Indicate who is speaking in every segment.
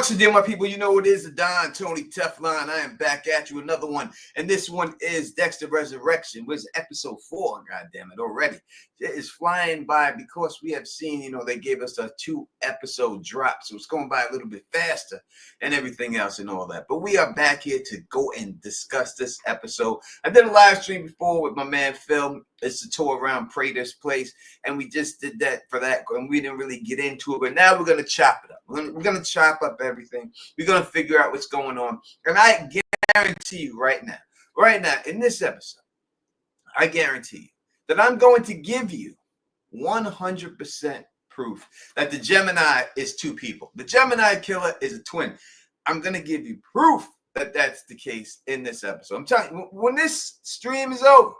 Speaker 1: What's the deal, my people? You know it is the Don Tony Teflon. I am back at you, another one. And this one is Dexter Resurrection. Where's episode 4? God damn it, already. It is flying by because we have seen, they gave us a 2-episode drop. So it's going by a little bit faster and everything else and all that. But we are back here to go and discuss this episode. I did a live stream before with my man Phil. It's a tour around Prater's place. And we just did that for that. And we didn't really get into it. But now we're going to chop it up. We're going to chop up everything. We're going to figure out what's going on. And I guarantee you right now, in this episode, I guarantee you that I'm going to give you 100% proof that the Gemini is 2 people. The Gemini Killer is a twin. I'm going to give you proof that that's the case in this episode. I'm telling you, when this stream is over,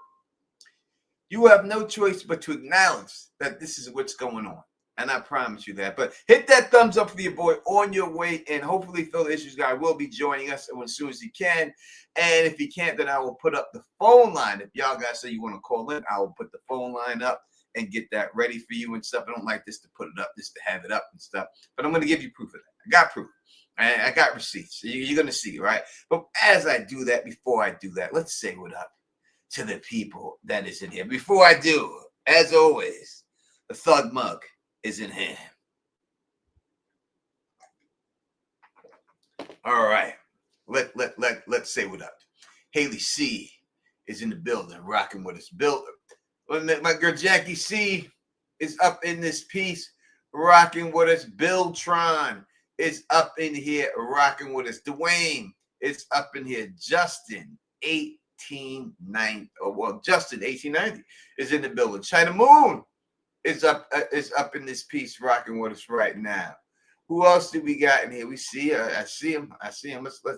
Speaker 1: you have no choice but to acknowledge that this is what's going on. And I promise you that. But hit that thumbs up for your boy on your way. And hopefully Phil the Issues Guy will be joining us as soon as he can. And if he can't, then I will put up the phone line. If y'all guys say you want to call in, I will put the phone line up and get that ready for you and stuff. I don't like this to put it up, just to have it up and stuff. But I'm going to give you proof of that. I got proof. I got receipts. You're going to see, right? But as I do that, before I do that, let's say what up to the people that is in here. Before I do, as always, the Thug Mug is in here. All right. Let's say what up. Haley C is in the building, rocking with us. My girl Jackie C is up in this piece, rocking with us. Bill Tron is up in here, rocking with us. Dwayne is up in here. Justin 1890 is in the building. China Moon is up in this piece, rocking with us right now. Who else do we got in here? We see. I see him. Let's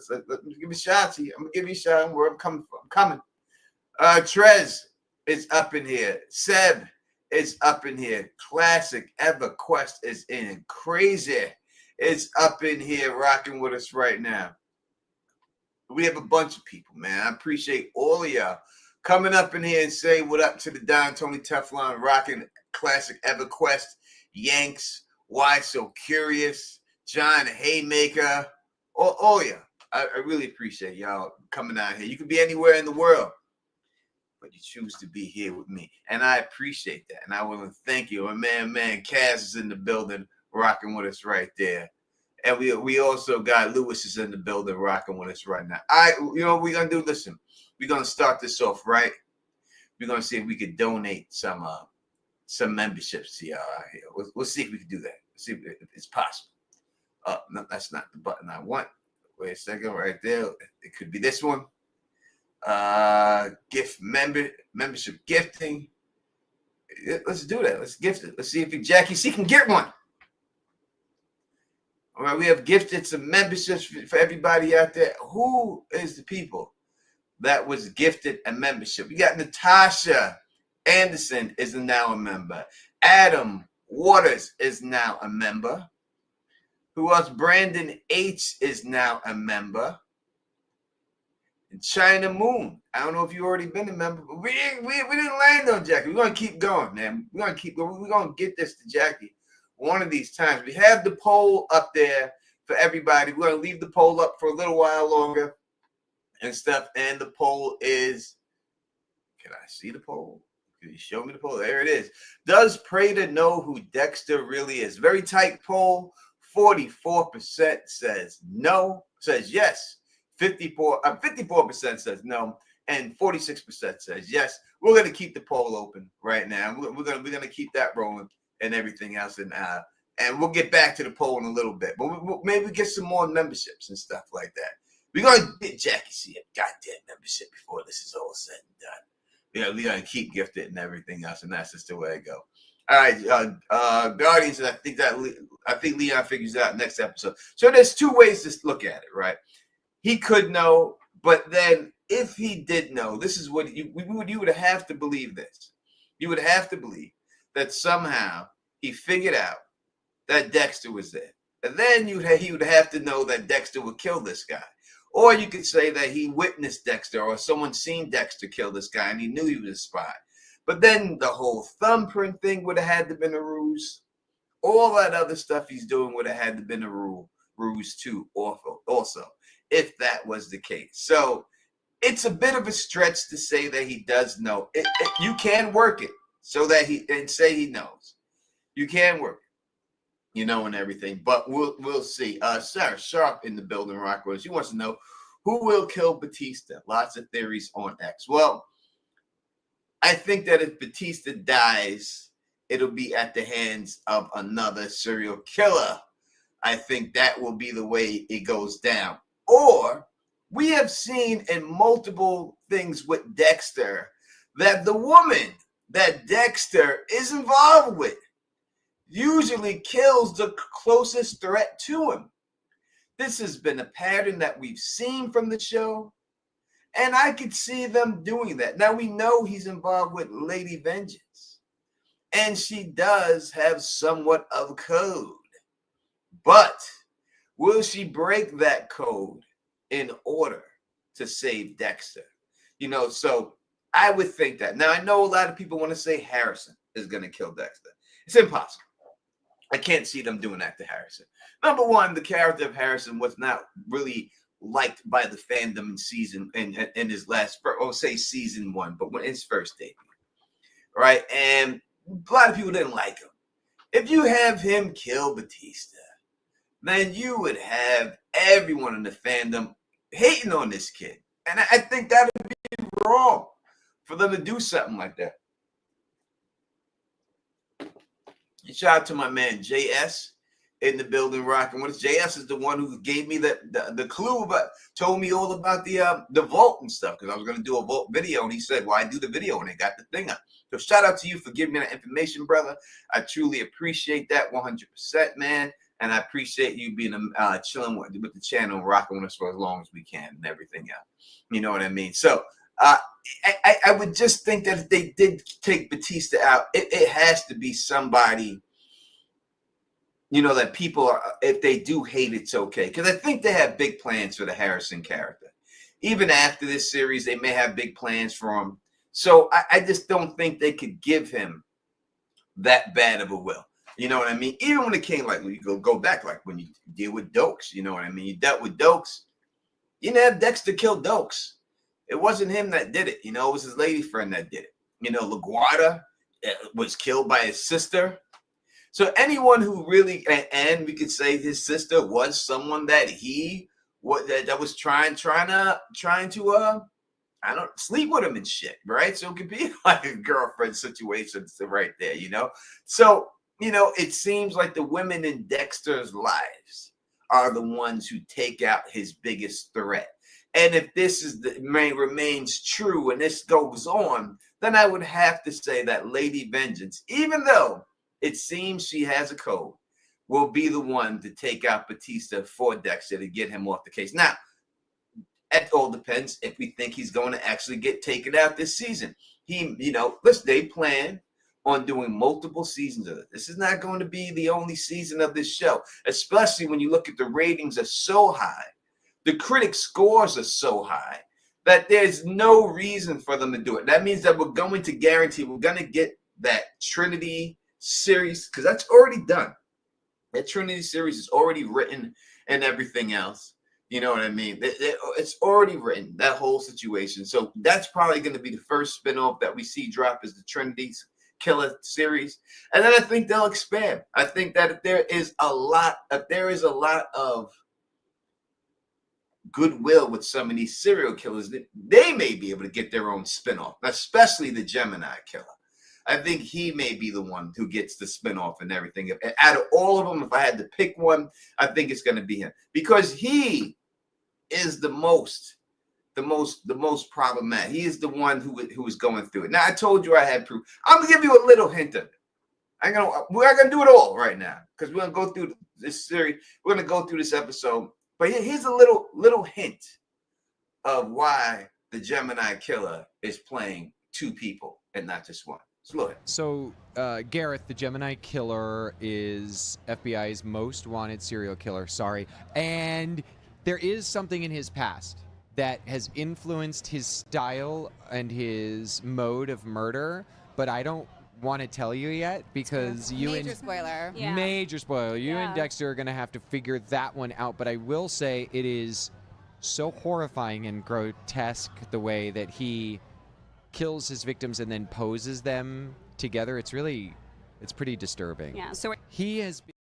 Speaker 1: give a shot to you. I'm gonna give you a shot where I'm coming from. I'm coming. Trez is up in here. Seb is up in here. Classic EverQuest is in. Crazy is up in here, rocking with us right now. We have a bunch of people, man. I appreciate all of y'all coming up in here and say what up to the Don Tony Teflon, rocking Classic EverQuest, Yanks, Why So Curious, John Haymaker, all y'all. I really appreciate y'all coming out here. You could be anywhere in the world, but you choose to be here with me. And I appreciate that. And I want to thank you. And man, Kaz is in the building, rocking with us right there. And we also got Lewis is in the building, rocking with us right now. We're going to do, listen, we're going to start this off, right? We're going to see if we could donate some memberships to y'all out here. We'll see if we can do that. See if it's possible. No, that's not the button I want. Wait a second, right there. It could be this one. Membership gifting. Let's do that. Let's gift it. Let's see if Jackie C can get one. All right, we have gifted some memberships for everybody out there. Who is the people that was gifted a membership? We got Natasha Anderson is now a member. Adam Waters is now a member. Who else? Brandon H is now a member. And China Moon. I don't know if you already been a member, but we didn't land on Jackie. We're going to keep going, man. We're going to keep going. We're going to get this to Jackie one of these times. We have the poll up there for everybody. We're going to leave the poll up for a little while longer and stuff. And the poll is, can I see the poll? Can you show me the poll? There it is. Does Prater know who Dexter really is? Very tight poll. 44% says no, says yes. 54% says no, and 46% says yes. We're going to keep the poll open right now. We're going to keep that rolling and everything else, and we'll get back to the poll in a little bit. But maybe get some more memberships and stuff like that. We're going to get Jackie C a goddamn membership before this is all said and done. We're going to keep gifted and everything else, and that's just the way it go. All right, Guardians, and I think Leon figures out next episode. So there's 2 ways to look at it, right? He could know, but then if he did know, this is what you would have to believe this. You would have to believe that somehow he figured out that Dexter was there. And then he would have to know that Dexter would kill this guy. Or you could say that he witnessed Dexter, or someone seen Dexter kill this guy and he knew he was a spy. But then the whole thumbprint thing would have had to been a ruse. All that other stuff he's doing would have had to been a rule. ruse too, also, if that was the case. So it's a bit of a stretch to say that he does know. You can work it so that and say he knows. You can work it, and everything. But we'll see. Sarah Sharp in the building, Rockwell. She wants to know who will kill Batista. Lots of theories on X. Well, I think that if Batista dies, it'll be at the hands of another serial killer. I think that will be the way it goes down. Or we have seen in multiple things with Dexter that the woman that Dexter is involved with usually kills the closest threat to him. This has been a pattern that we've seen from the show, and I could see them doing that. Now, we know he's involved with Lady Vengeance, and she does have somewhat of code. But will she break that code in order to save Dexter? So I would think that. Now, I know a lot of people want to say Harrison is going to kill Dexter. It's impossible. I can't see them doing that to Harrison. Number one, the character of Harrison was not really liked by the fandom in his last, or say season 1, but when his first debut, right? And a lot of people didn't like him. If you have him kill Batista, then you would have everyone in the fandom hating on this kid. And I think that would be wrong for them to do something like that. Shout out to my man JS in the building, rocking with us. JS is the one who gave me the clue, but told me all about the vault and stuff, because I was going to do a vault video, and he said, "Well, I do the video," and they got the thing up. So shout out to you for giving me that information, brother. I truly appreciate that 100%, man. And I appreciate you being chilling with the channel, rocking with us for as long as we can and everything else. You know what I mean? So I would just think that if they did take Batista out, it has to be somebody, that people are, if they do hate, it's okay. Because I think they have big plans for the Harrison character. Even after this series, they may have big plans for him. So I just don't think they could give him that bad of a will. You know what I mean? Even when it came, like, when you go back, like when you deal with Dokes, you know what I mean? You dealt with Dokes. You didn't have Dexter kill Dokes. It wasn't him that did it. It was his lady friend that did it. LaGuardia was killed by his sister. So anyone who really, and we could say his sister was someone that he that was trying to I don't sleep with him and shit, right? So it could be like a girlfriend situation right there, So, it seems like the women in Dexter's lives are the ones who take out his biggest threat. And if this remains true and this goes on, then I would have to say that Lady Vengeance, even though it seems she has a code, will be the one to take out Batista for Dexter to get him off the case. Now, it all depends if we think he's going to actually get taken out this season. They plan on doing multiple seasons of it. This is not going to be the only season of this show, especially when you look at the ratings are so high. The critic scores are so high that there's no reason for them to do it. That means that we're going to get that Trinity series, because that's already done. That Trinity series is already written and everything else. You know what I mean? It's already written, that whole situation. So that's probably going to be the first spinoff that we see drop, is the Trinity Killer series. And then I think they'll expand. I think that if there is a lot of goodwill with some of these serial killers, that they may be able to get their own spinoff, especially the Gemini Killer. I think he may be the one who gets the spinoff and everything. Out of all of them, if I had to pick one, I think it's going to be him, because he is the most problematic. He is the one who is going through it. Now, I told you I had proof. I'm gonna give you a little hint of it. We're not gonna do it all right now, because we're gonna go through this series. We're gonna go through this episode. But here's a little hint of why the Gemini Killer is playing two people and not just one. So
Speaker 2: Gareth, the Gemini Killer is FBI's most wanted serial killer. Sorry. And there is something in his past that has influenced his style and his mode of murder, but I don't want to tell you yet because you
Speaker 3: Major spoiler.
Speaker 4: Yeah.
Speaker 2: major spoiler. You and
Speaker 4: Yeah.
Speaker 2: Dexter are going to have to figure that one out. But I will say it is so horrifying and grotesque the way that he kills his victims and then poses them together. It's pretty disturbing.
Speaker 4: Yeah. So
Speaker 2: He has been.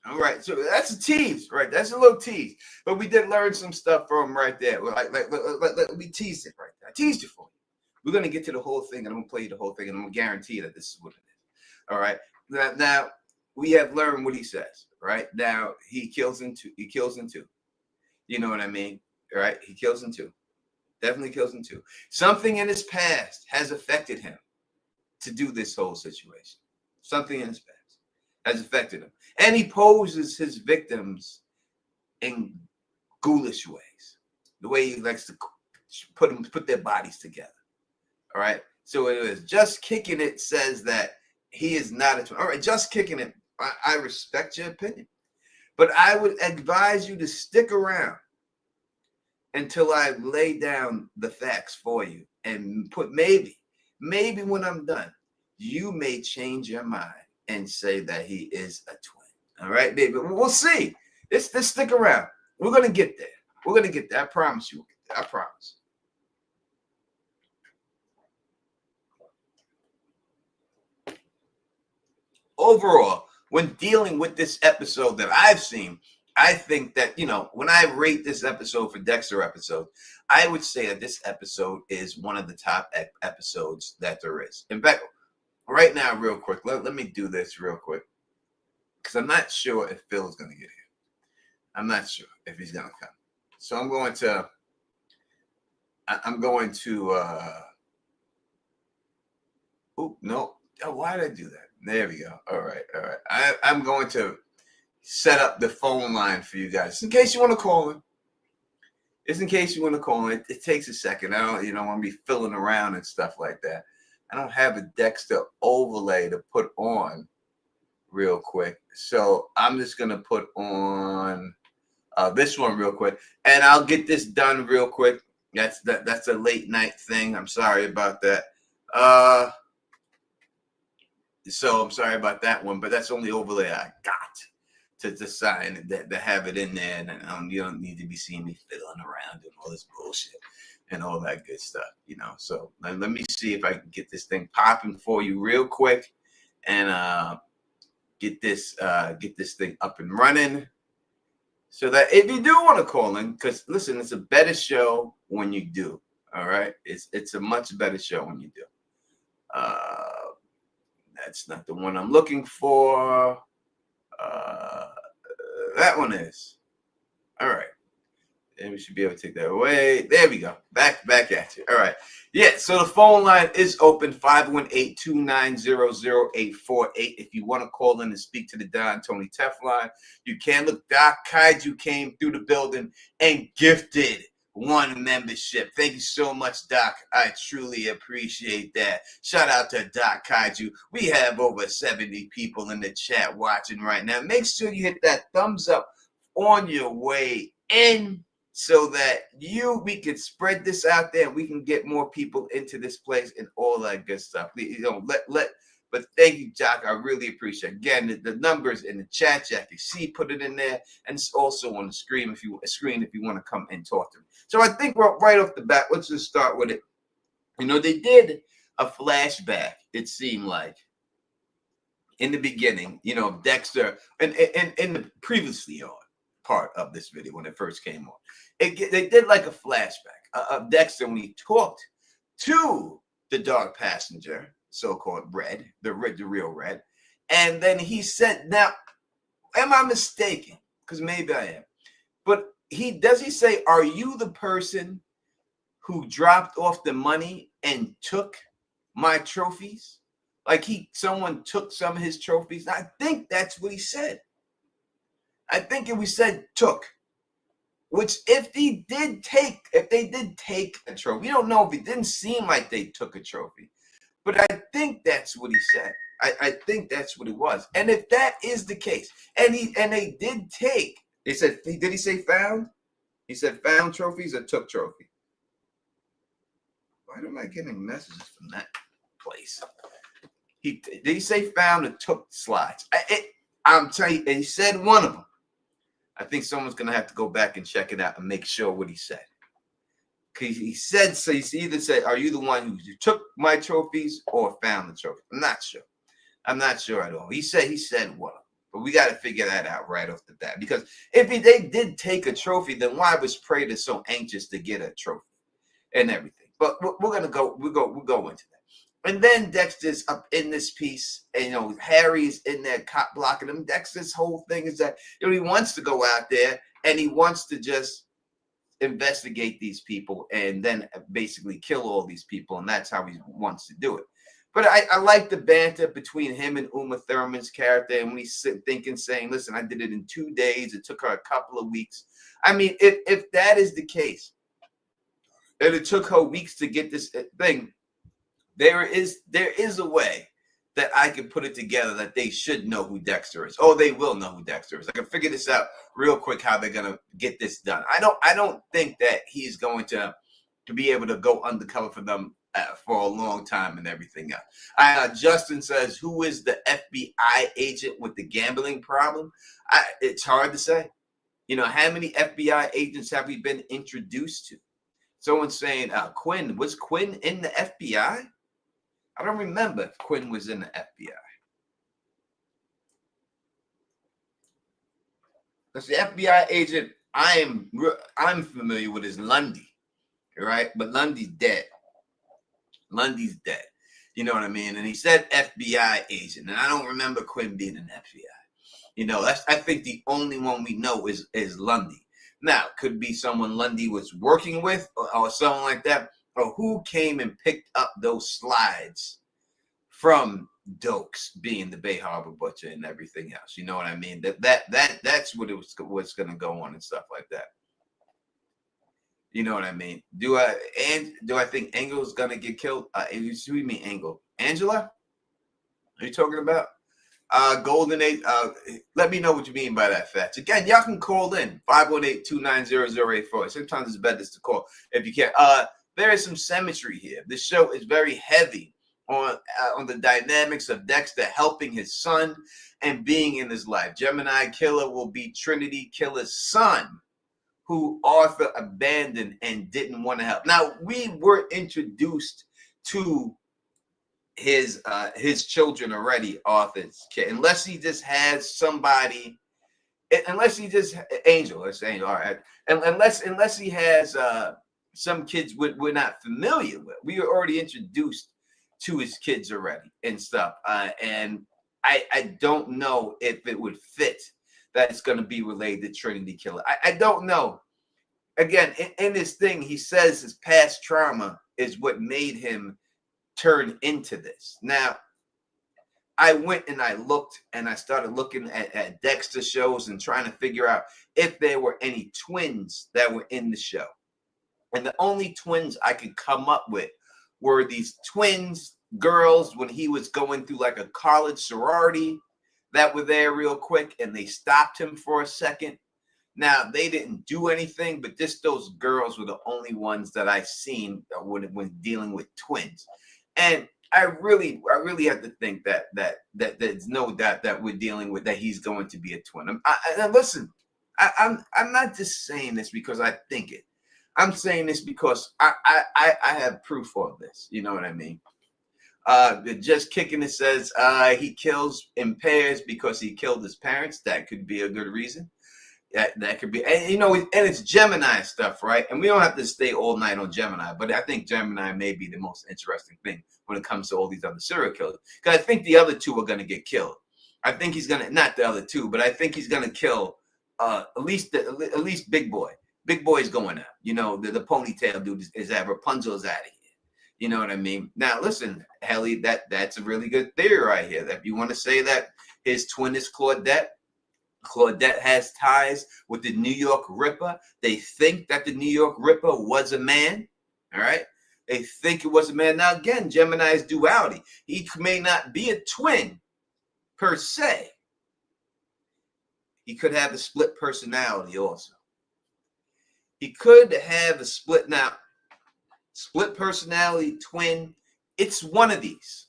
Speaker 1: All right, so that's a tease, right? That's a little tease, but we did learn some stuff from right there. We teased it right there. I teased it for you. We're gonna get to the whole thing, and I'm gonna play you the whole thing, and I'm gonna guarantee that this is what it is. All right. Now we have learned what he says. Right now he kills in two. He kills in two. You know what I mean? All right. He kills in two. Definitely kills in two. Something in his past has affected him to do this whole situation. Something in his past has affected him. And he poses his victims in ghoulish ways. The way he likes to put their bodies together. All right. So it is. Just Kicking It says that he is not a twin. All right. Just Kicking It. I respect your opinion. But I would advise you to stick around until I lay down the facts for you and put maybe when I'm done, you may change your mind and say that he is a twin. All right, baby. We'll see. Let's stick around. We're gonna get there. We're gonna get there. I promise you. I promise. Overall, when dealing with this episode that I've seen, I think that, when I rate this episode for Dexter episode, I would say that this episode is one of the top episodes that there is. In fact, right now, real quick, let me do this real quick, because I'm not sure if Phil's going to get here. I'm not sure if he's going to come. So I'm going to, no. Oh, why did I do that? There we go. All right. I'm going to set up the phone line for you guys in case you want to call in. Just in case you want to call in. It takes a second. I don't, want to be filling around and stuff like that. I don't have a Dexter overlay to put on real quick. So I'm just going to put on this one real quick. And I'll get this done real quick. That's a late night thing. I'm sorry about that. So I'm sorry about that one, but that's the only overlay I got to sign to have it in there. And you don't need to be seeing me fiddling around and all this bullshit and all that good stuff, So let me see if I can get this thing popping for you real quick and get this thing up and running. So that if you do want to call in, because listen, it's a better show when you do. All right, it's a much better show when you do. That's not the one I'm looking for. That one is. All right. And we should be able to take that away. There we go. Back at you. All right. Yeah, so the phone line is open, 518-290-0848. If you want to call in and speak to the Don Tony Teflon, you can. Look, Doc Kaiju came through the building and gifted one membership. Thank you so much, Doc. I truly appreciate that. Shout out to Doc Kaiju. We have over 70 people in the chat watching right now. Make sure you hit that thumbs up on your way in so that we can spread this out there and we can get more people into this place and all that good stuff. But thank you, Doc. I really appreciate it. Again, the numbers in the chat, Jack, you see, put it in there, and it's also on the screen if you want to come and talk to me. So I think right off the bat, let's just start with it. They did a flashback, it seemed like, in the beginning, Dexter, and in the previously on part of this video when it first came on. They did like a flashback of Dexter when he talked to the dark passenger, so-called Red, the real Red. And then he said, now, am I mistaken? Because maybe I am. But he say, are you the person who dropped off the money and took my trophies? Like someone took some of his trophies? I think that's what he said. I think we said took. Which if they did take a trophy, we don't know if it didn't seem like they took a trophy. But I think that's what he said. I think that's what it was. And if that is the case, and they did take, they said, did he say found? He said found trophies or took trophy? Why am I getting messages from that place? did he say found or took slides? I'm telling you, and he said one of them. I think someone's gonna have to go back and check it out and make sure what he said. He said, so he either said, "Are you the one who took my trophies or found the trophy?" I'm not sure. I'm not sure at all. He said one, but we got to figure that out right off the bat. Because if they did take a trophy, then why was Prater so anxious to get a trophy and everything? But we'll go into that. And then Dexter's up in this piece, and Harry's in there cop blocking him. Dexter's whole thing is that he wants to go out there and he wants to just investigate these people and then basically kill all these people, and that's how he wants to do it. But I like the banter between him and Uma Thurman's character, and when he's saying, "Listen, I did it in 2 days. It took her a couple of weeks." I mean, if that is the case, and it took her weeks to get this thing, there is a way that I can put it together that they should know who Dexter is. Oh, they will know who Dexter is. I can figure this out real quick how they're gonna get this done. I don't think that he's going to be able to go undercover for them for a long time and everything else. Justin says, "Who is the FBI agent with the gambling problem?" It's hard to say. How many FBI agents have we been introduced to? Someone's saying Quinn. Was Quinn in the FBI? I don't remember if Quinn was in the FBI. Because the FBI agent I'm familiar with is Lundy, right? But Lundy's dead. Lundy's dead. You know what I mean? And he said FBI agent, and I don't remember Quinn being an FBI. That's I think the only one we know is Lundy. Now, could be someone Lundy was working with or someone like that, or who came and picked up those slides from Dokes being the Bay Harbor Butcher and everything else. You know what I mean? That's what what's going to go on and stuff like that. You know what I mean? Do I think Engel's going to get killed? What do you mean Engel? Angela? Are you talking about? Golden Age. Let me know what you mean by that, Fats. Again, y'all can call in 518-290-0084. Sometimes it's better to call if you can. There is some symmetry here. This show is very heavy on the dynamics of Dexter helping his son and being in his life. Gemini Killer will be Trinity Killer's son, who Arthur abandoned and didn't want to help. Now, we were introduced to his children already, Arthur's kid, unless he just has somebody, unless he just Angel, let's say, all right, and unless he has some kids we're not familiar with. We were already introduced to his kids already and stuff, and I don't know if it would fit that it's going to be related to Trinity Killer. I don't know. Again, in this thing, he says his past trauma is what made him turn into this. Now, I went and I looked and I started looking at Dexter shows and trying to figure out if there were any twins that were in the show. And the only twins I could come up with were these twins girls when he was going through like a college sorority that were there real quick, and they stopped him for a second. Now, they didn't do anything, but just those girls were the only ones that I seen when dealing with twins. And I really have to think that there's no doubt that we're dealing with that he's going to be a twin. Listen, I'm not just saying this because I think it. I'm saying this because I have proof of this. You know what I mean? Just kicking it says he kills in pairs because he killed his parents. That could be a good reason. That could be, and and it's Gemini stuff, right? And we don't have to stay all night on Gemini, but I think Gemini may be the most interesting thing when it comes to all these other serial killers. Because I think the other two are going to get killed. I think he's going to, not the other two, but I think he's going to kill at least Big Boy. Big Boy's going out. The ponytail dude is at Rapunzel's out of here. You know what I mean? Now, listen, Helly, that's a really good theory right here. That if you want to say that his twin is Claudette has ties with the New York Ripper. They think that the New York Ripper was a man. All right. They think it was a man. Now, again, Gemini's duality. He may not be a twin per se. He could have a split personality also. He could have a split personality, twin. It's one of these.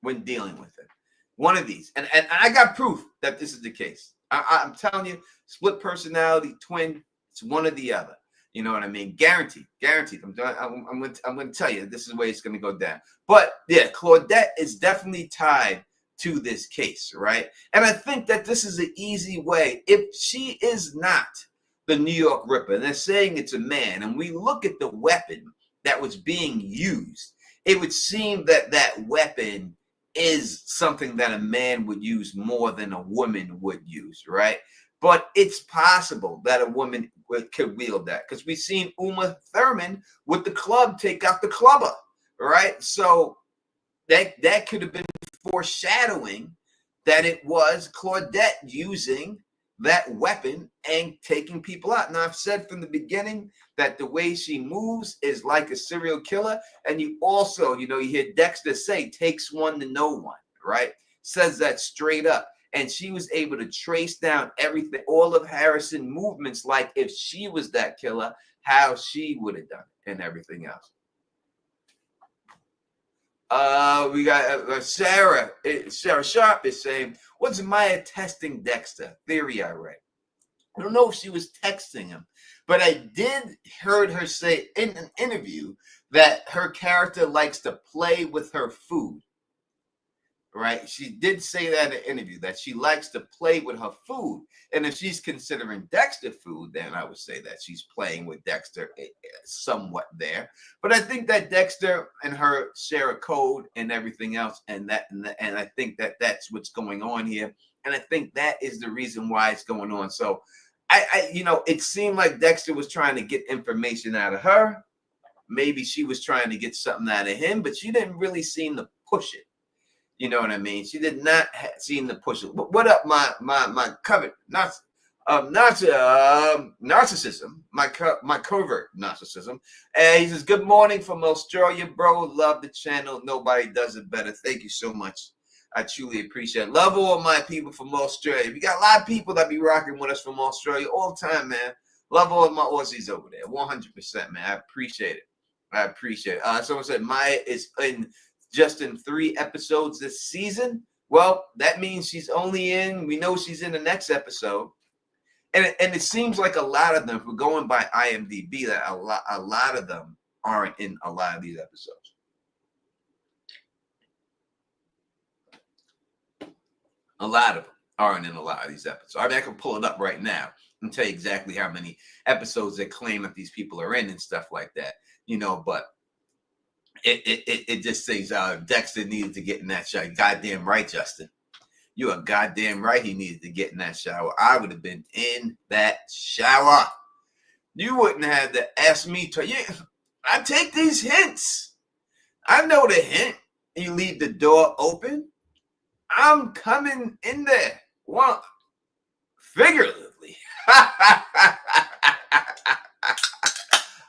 Speaker 1: when dealing with it. One of these. And I got proof that this is the case. I'm telling you, split personality, twin, it's one or the other. You know what I mean? Guaranteed. I'm going to tell you this is the way it's going to go down. But yeah, Claudette is definitely tied to this case, right? And I think that this is an easy way. If she is not the New York Ripper, and they're saying it's a man, and we look at the weapon that was being used, it would seem that that weapon is something that a man would use more than a woman would use, right? But it's possible that a woman could wield that, because we've seen Uma Thurman with the club take out the clubber, right? So that could have been foreshadowing that it was Claudette using that weapon and taking people out. Now, I've said from the beginning that the way she moves is like a serial killer. And you also, you hear Dexter say, takes one to know one, right? Says that straight up. And she was able to trace down everything, all of Harrison's movements, like if she was that killer, how she would have done it and everything else. We got Sarah Sharp is saying, what's Maya testing Dexter? Theory I read. I don't know if she was texting him, but I did heard her say in an interview that her character likes to play with her food. Right? She did say that in an interview, that she likes to play with her food. And if she's considering Dexter food, then I would say that she's playing with Dexter somewhat there. But I think that Dexter and her share a code and everything else. And I think that that's what's going on here. And I think that is the reason why it's going on. So it seemed like Dexter was trying to get information out of her. Maybe she was trying to get something out of him, but she didn't really seem to push it. You know what I mean? She did not seem to push it. What up, my covert narcissism, my covert narcissism. And he says, good morning from Australia, bro. Love the channel. Nobody does it better. Thank you so much. I truly appreciate it. Love all my people from Australia. We got a lot of people that be rocking with us from Australia all the time, man. Love all of my Aussies over there. 100%, man. I appreciate it. Someone said Maya is just in 3 episodes this season. Well, that means we know she's in the next episode. And it seems like a lot of them, if we're going by IMDb, that a lot of them aren't in a lot of these episodes. A lot of them aren't in a lot of these episodes. I mean, I can pull it up right now and tell you exactly how many episodes they claim that these people are in and stuff like that. But it just says Dexter needed to get in that shower. Goddamn right, Justin. You are goddamn right he needed to get in that shower. I would have been in that shower. You wouldn't have to ask me to. I take these hints. I know the hint. You leave the door open. I'm coming in there. Well, figuratively.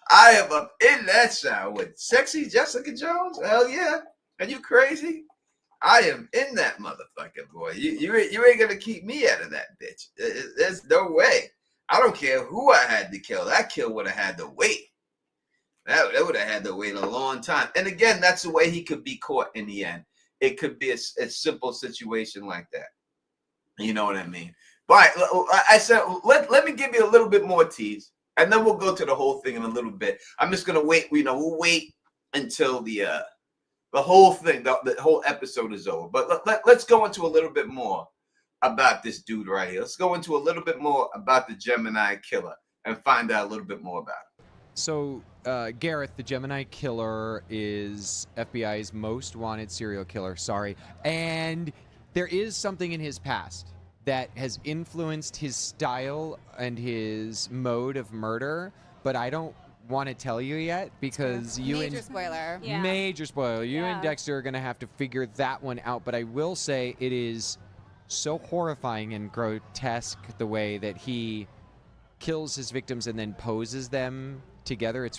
Speaker 1: I am up in that shower with sexy Jessica Jones. Hell yeah. Are you crazy? I am in that motherfucker, boy. You ain't going to keep me out of that bitch. There's no way. I don't care who I had to kill. That kill would have had to wait. That would have had to wait a long time. And again, that's the way he could be caught in the end. It could be a simple situation like that. You know what I mean? But I said, let me give you a little bit more tease. And then we'll go to the whole thing in a little bit. I'm just going to wait. We'll wait until the whole thing, the whole episode is over. But let's go into a little bit more about this dude right here. Let's go into a little bit more about the Gemini Killer and find out a little bit more about it.
Speaker 2: So, Gareth, the Gemini Killer is FBI's most wanted serial killer. Sorry. And there is something in his past that has influenced his style and his mode of murder, but I don't want to tell you yet because
Speaker 3: Major spoiler.
Speaker 2: Yeah. Major spoiler. You and Dexter are going to have to figure that one out, but I will say it is so horrifying and grotesque the way that he kills his victims and then poses them together. It's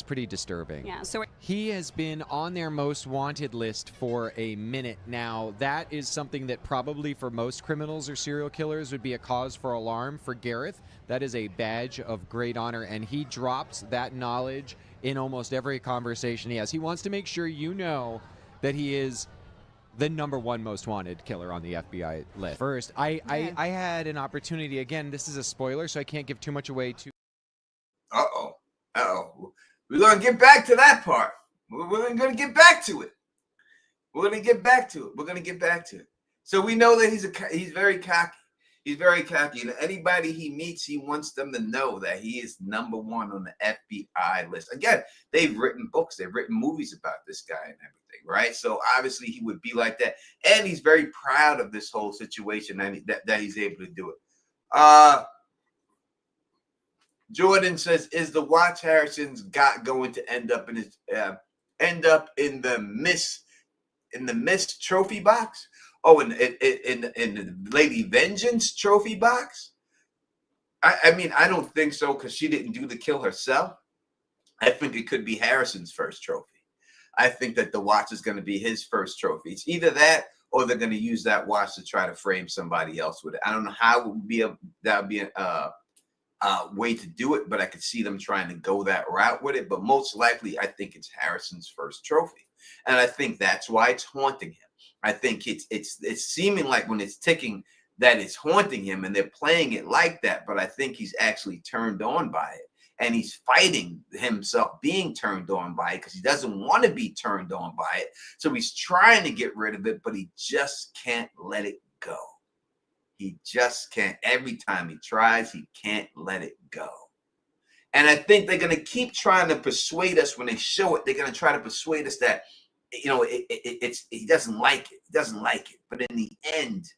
Speaker 2: pretty disturbing.
Speaker 3: Yeah, so
Speaker 2: he has been on their most wanted list for a minute now. That is something that probably for most criminals or serial killers would be a cause for alarm. For Gareth, that is a badge of great honor, and he drops that knowledge in almost every conversation he has. He wants to make sure you know that he is the #1 most wanted killer on the FBI list. First, I had an opportunity. Again, this is a spoiler, so I can't give too much away.
Speaker 1: We're gonna get back to that part. We're gonna get back to it. We're gonna get back to it. So we know that he's very cocky. He's very cocky. And anybody he meets, he wants them to know that he is #1 on the FBI list. Again, they've written books, they've written movies about this guy and everything, right? So obviously he would be like that. And he's very proud of this whole situation that he's able to do it. Jordan says, "Is the watch Harrison's got going to end up in the Miss trophy box? Oh, in the Lady Vengeance trophy box? I mean, I don't think so, because she didn't do the kill herself. I think it could be Harrison's first trophy. I think that the watch is going to be his first trophy. It's either that, or they're going to use that watch to try to frame somebody else with it. I don't know how it would be that would be a way to do it, but I could see them trying to go that route with it. But most likely, I think it's Harrison's first trophy, and I think that's why it's haunting him. I think it's seeming like when it's ticking that it's haunting him, and they're playing it like that. But I think he's actually turned on by it, and he's fighting himself being turned on by it because he doesn't want to be turned on by it. So he's trying to get rid of it, but he just can't let it go. He just can't. Every time he tries, he can't let it go. And I think they're going to keep trying to persuade us when they show it. They're going to try to persuade us that, he doesn't like it. He doesn't like it. But in the end,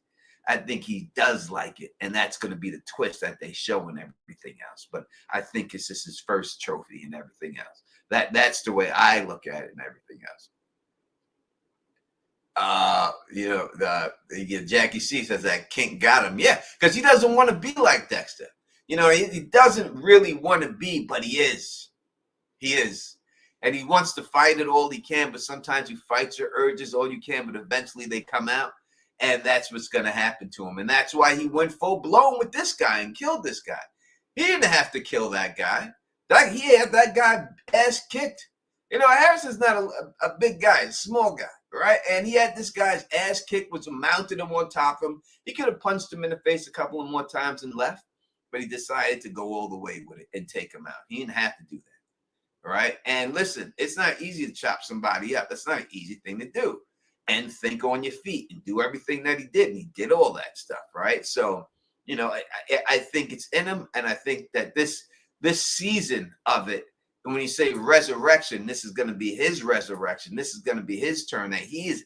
Speaker 1: I think he does like it. And that's going to be the twist that they show in everything else. But I think it's just his first trophy and everything else. That's the way I look at it and everything else. Jackie C says that Kink got him. Yeah, because he doesn't want to be like Dexter. He doesn't really want to be, but he is. He is. And he wants to fight it all he can, but sometimes you fight your urges all you can, but eventually they come out, and that's what's going to happen to him. And that's why he went full blown with this guy and killed this guy. He didn't have to kill that guy. He had that guy ass kicked. Harrison's not a big guy, a small guy, right? And he had this guy's ass kicked, was mounted him on top of him. He could have punched him in the face a couple of more times and left, but he decided to go all the way with it and take him out. He didn't have to do that. Right. And listen, it's not easy to chop somebody up. That's not an easy thing to do. And think on your feet and do everything that he did. And he did all that stuff. Right. So, I think it's in him. And I think that this season of it, and when you say resurrection, this is going to be his resurrection. This is going to be his turn, that he is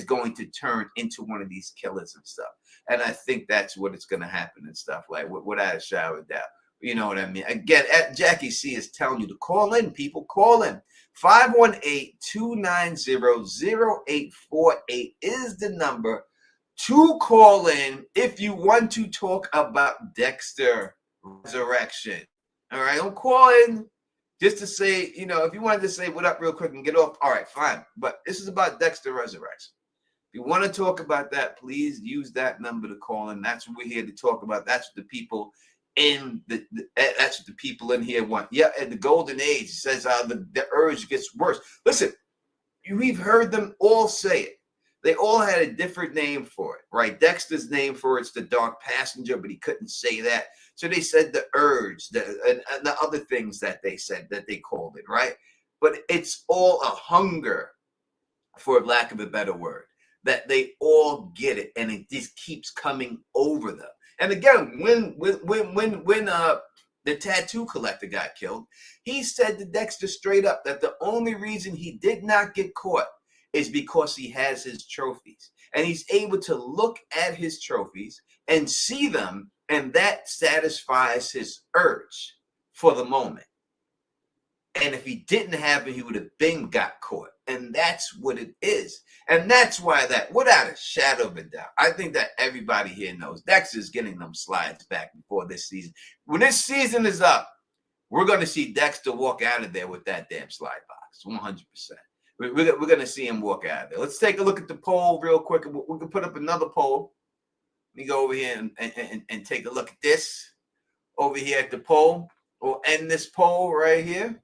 Speaker 1: going to turn into one of these killers and stuff. And I think that's what it's going to happen and stuff, like without a shadow of doubt. You know what I mean? Again, Jackie C is telling you to call in, people. Call in. 518-290-0848 is the number to call in if you want to talk about Dexter Resurrection. All right? Don't call in just to say, if you wanted to say what up real quick and get off, all right, fine. But this is about Dexter Resurrection. If you want to talk about that, please use that number to call in. That's what we're here to talk about. That's what the people that's what the people in here want. Yeah, at the golden age, it says the urge gets worse. Listen, we've heard them all say it. They all had a different name for it, right? Dexter's name for it's the dark passenger, but he couldn't say that. So they said the urge, and the other things that they said that they called it, right? But it's all a hunger, for lack of a better word, that they all get it, and it just keeps coming over them. And again, when the tattoo collector got killed, he said to Dexter straight up that the only reason he did not get caught is because he has his trophies. And he's able to look at his trophies and see them, and that satisfies his urge for the moment. And if he didn't have it, he would have been got caught. And that's what it is. And that's why that, without a shadow of a doubt, I think that everybody here knows Dexter's getting them slides back before this season. When this season is up, we're going to see Dexter walk out of there with that damn slide box, 100%. We're going to see him walk out of there. Let's take a look at the poll real quick. We can put up another poll. Let me go over here and take a look at this over here at the poll. We'll end this poll right here.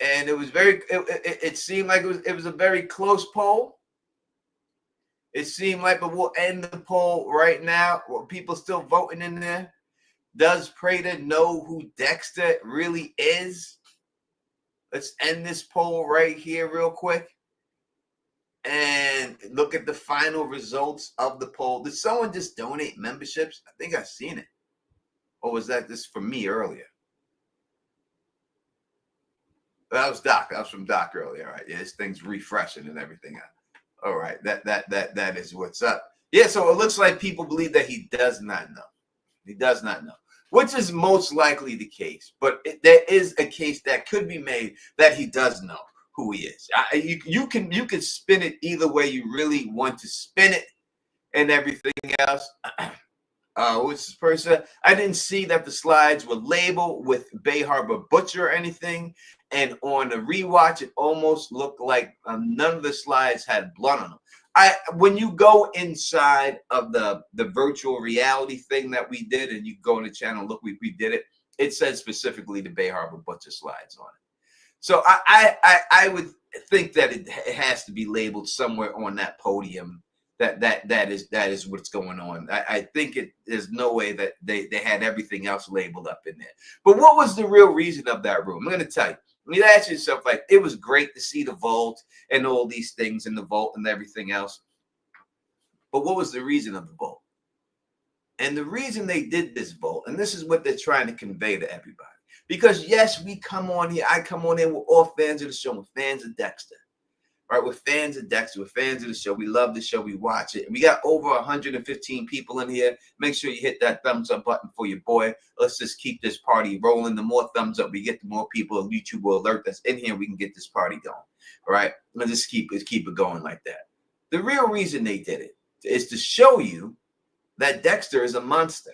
Speaker 1: And it was it seemed like it was a very close poll. It seemed like, but we'll end the poll right now. Well, people still voting in there. Does Prater know who Dexter really is? Let's end this poll right here real quick and look at the final results of the poll. Did someone just donate memberships? I think I've seen it. Or was that just for me earlier? That was Doc. That was from Doc earlier. All right. Yeah, this thing's refreshing and everything. All right. That is what's up. Yeah, so it looks like people believe that he does not know. He does not know, which is most likely the case. But there is a case that could be made that he does know who he is. You can spin it either way you really want to spin it and everything else. What's this person? I didn't see that the slides were labeled with Bay Harbor Butcher or anything. And on the rewatch, it almost looked like none of the slides had blood on them. When you go inside of the virtual reality thing that we did, and you go on the channel, look, we did it. It says specifically the Bay Harbor Butcher slides on it. So I would think that it has to be labeled somewhere on that podium. That is what's going on. I think there's no way that they had everything else labeled up in there. But what was the real reason of that room? I'm going to tell you. You ask yourself, like, it was great to see the vault and all these things in the vault and everything else. But what was the reason of the vault? And the reason they did this vault, and this is what they're trying to convey to everybody. Because yes, we come on here. I come on in. We're all fans of the show. We're fans of Dexter. Right, we're fans of Dexter. We're fans of the show. We love the show. We watch it. And we got over 115 people in here. Make sure you hit that thumbs up button for your boy. Let's just keep this party rolling. The more thumbs up we get, the more people YouTube will alert us in here. We can get this party going. All right, let's just keep it going like that. The real reason they did it is to show you that Dexter is a monster.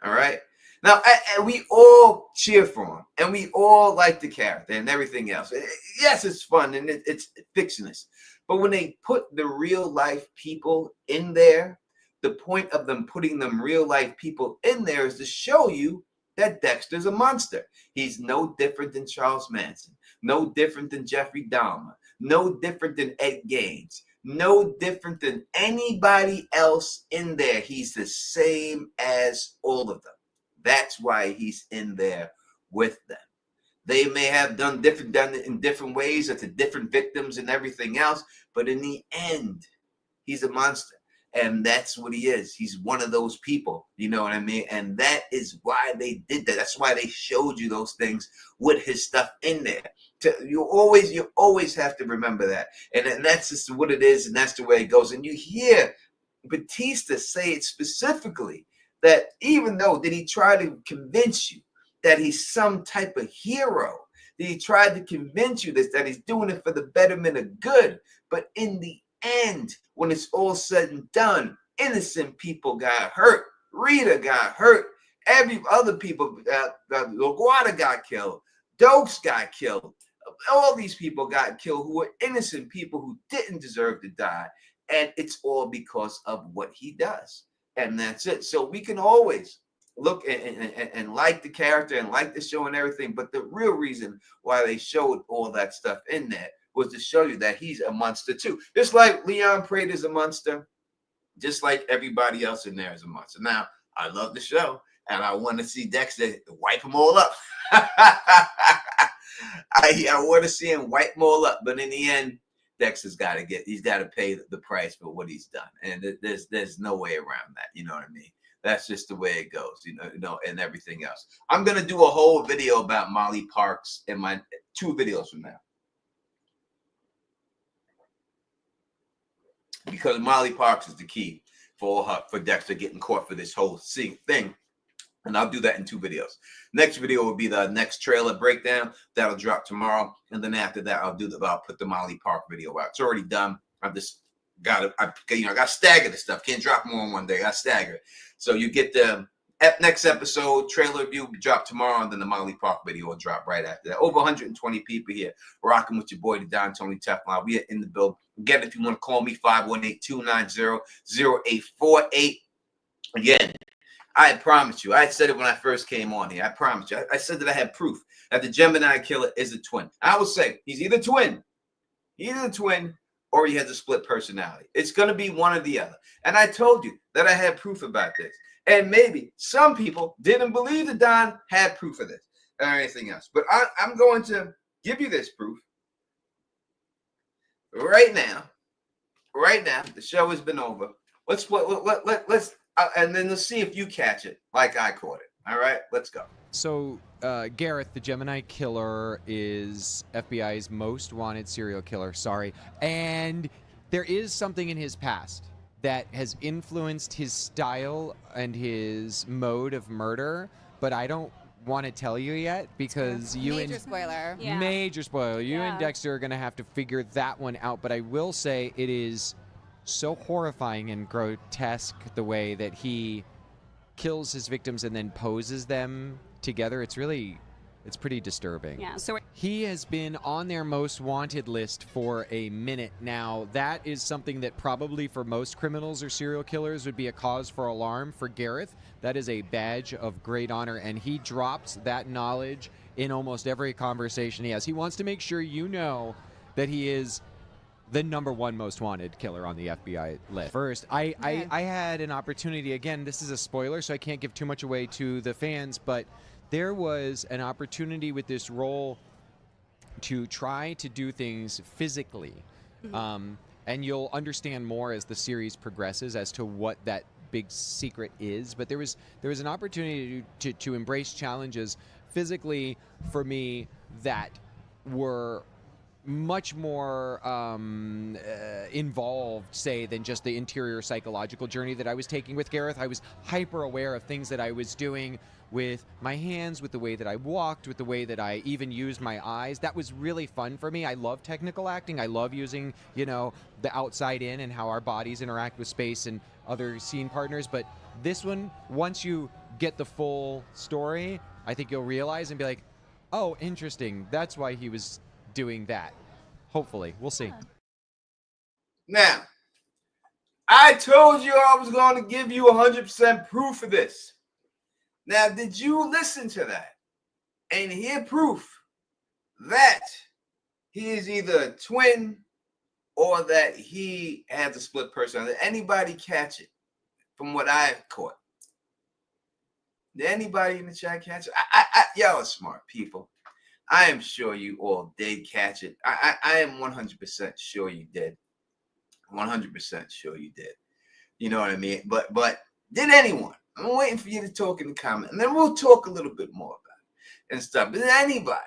Speaker 1: All right. Now, and we all cheer for him, and we all like the character and everything else. Yes, it's fun, and it's fictionist. But when they put the real-life people in there, the point of them putting them real-life people in there is to show you that Dexter's a monster. He's no different than Charles Manson, no different than Jeffrey Dahmer, no different than Ed Gaines, no different than anybody else in there. He's the same as all of them. That's why he's in there with them. They may have done it in different ways or to different victims and everything else, but in the end, he's a monster. And that's what he is. He's one of those people, you know what I mean? And that is why they did that. That's why they showed you those things with his stuff in there. You always have to remember that. And that's just what it is, and that's the way it goes. And you hear Batista say it specifically, that even though did he try to convince you that he's some type of hero, that he tried to convince you that he's doing it for the betterment of good, but in the end, when it's all said and done, innocent people got hurt. Rita got hurt. Every other people, LaGuardia got killed. Dokes got killed. All these people got killed who were innocent people who didn't deserve to die, and it's all because of what he does. And that's it. So we can always look and like the character and like the show and everything. But the real reason why they showed all that stuff in there was to show you that he's a monster too. Just like Leon Prater's a monster, just like everybody else in there is a monster. Now, I love the show, and I want to see Dexter wipe them all up. I want to see him wipe them all up. But in the end, Dexter's got to pay the price for what he's done. And there's no way around that. You know what I mean? That's just the way it goes, you know, and everything else. I'm going to do a whole video about Molly Parks in my 2 videos from now. Because Molly Parks is the key for Dexter getting caught for this whole thing. And I'll do that in 2 videos. Next video will be the next trailer breakdown. That'll drop tomorrow. And then after that, I'll put the Molly Park video out. It's already done. I've just got to, I got to stagger the stuff. Can't drop more in one day. I stagger. So you get the next episode, trailer review, drop tomorrow. And then the Molly Park video will drop right after that. Over 120 people here rocking with your boy, the Don Tony Teflon. We are in the building. Again, if you want to call me, 518-290-0848. Again, I promise you, I said it when I first came on here. I promise you. I said that I had proof that the Gemini Killer is a twin. I will say he's either twin or he has a split personality. It's going to be one or the other. And I told you that I had proof about this. And maybe some people didn't believe that Don had proof of this or anything else. But I'm going to give you this proof right now. Right now, the show has been over. Let's and then let's see if you catch it like I caught it. All right, let's go.
Speaker 2: So Gareth, the Gemini Killer, is FBI's most wanted serial killer. Sorry. And there is something in his past that has influenced his style and his mode of murder, but I don't want to tell you yet because you
Speaker 3: major spoiler.
Speaker 2: Yeah. Major spoiler. You
Speaker 3: Yeah.
Speaker 2: and Dexter are going to have to figure that one out, but I will say it is so horrifying and grotesque the way that he kills his victims and then poses them together. It's pretty disturbing.
Speaker 3: Yeah. So
Speaker 2: he has been on their most wanted list for a minute now. That is something that probably for most criminals or serial killers would be a cause for alarm. For Gareth, that is a badge of great honor, and he drops that knowledge in almost every conversation he has. He wants to make sure you know that he is the #1 most wanted killer on the FBI list. First, I had an opportunity, again, this is a spoiler, so I can't give too much away to the fans, but there was an opportunity with this role to try to do things physically. And you'll understand more as the series progresses as to what that big secret is. But there was an opportunity to embrace challenges physically for me that were much more involved, say, than just the interior psychological journey that I was taking with Gareth. I was hyper aware of things that I was doing with my hands, with the way that I walked, with the way that I even used my eyes. That was really fun for me. I love technical acting. I love using, the outside in and how our bodies interact with space and other scene partners. But this one, once you get the full story, I think you'll realize and be like, oh, interesting. That's why he was doing that. Hopefully. We'll see.
Speaker 1: Now, I told you I was going to give you 100% proof of this. Now, did you listen to that and hear proof that he is either a twin or that he has a split personality? Did anybody catch it from what I caught? Did anybody in the chat catch it? Y'all are smart people. I am sure you all did catch it. I am 100% sure you did. 100% sure you did. You know what I mean? But did anyone? I'm waiting for you to talk in the comment, and then we'll talk a little bit more about it and stuff. But did anybody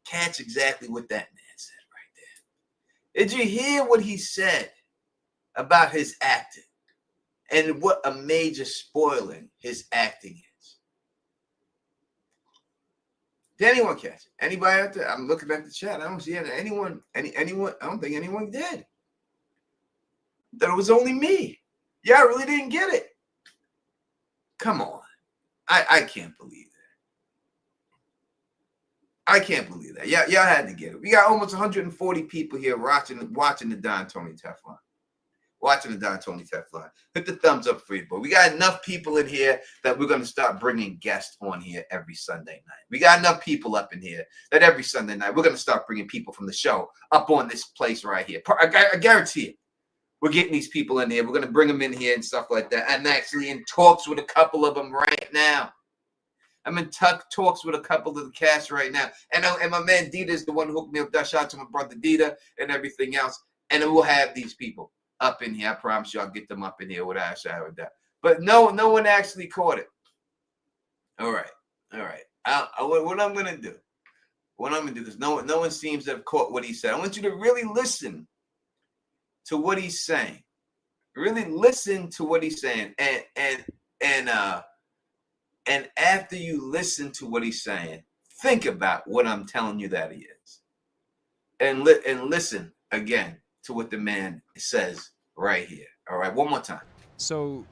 Speaker 1: catch exactly what that man said right there? Did you hear what he said about his acting and what a major spoiling his acting is? Did anyone catch it? Anybody out there? I'm looking at the chat. I don't see anyone. Anyone? I don't think anyone did. That it was only me. Yeah, I really didn't get it. Come on. I can't believe that. I can't believe that. Y'all had to get it. We got almost 140 people here watching the Don Tony Teflon. Watching the Don Tony Teflon. Hit the thumbs up for you, boy. We got enough people in here that we're going to start bringing guests on here every Sunday night. We got enough people up in here that every Sunday night we're going to start bringing people from the show up on this place right here. I guarantee it. We're getting these people in here. We're going to bring them in here and stuff like that. I'm actually in talks with a couple of them right now. I'm in talks with a couple of the cast right now. And my man Dita is the one who hooked me up. Shout out to my brother Dita and everything else. And then we'll have these people up in here. I promise you I'll get them up in here without a shadow of doubt. But no one actually caught it. All right. What I'm going to do, because no one seems to have caught what he said. I want you to really listen to what he's saying. Really listen to what he's saying. And after you listen to what he's saying, think about what I'm telling you that he is. And listen again to what the man says right here. All right, one more time.
Speaker 2: So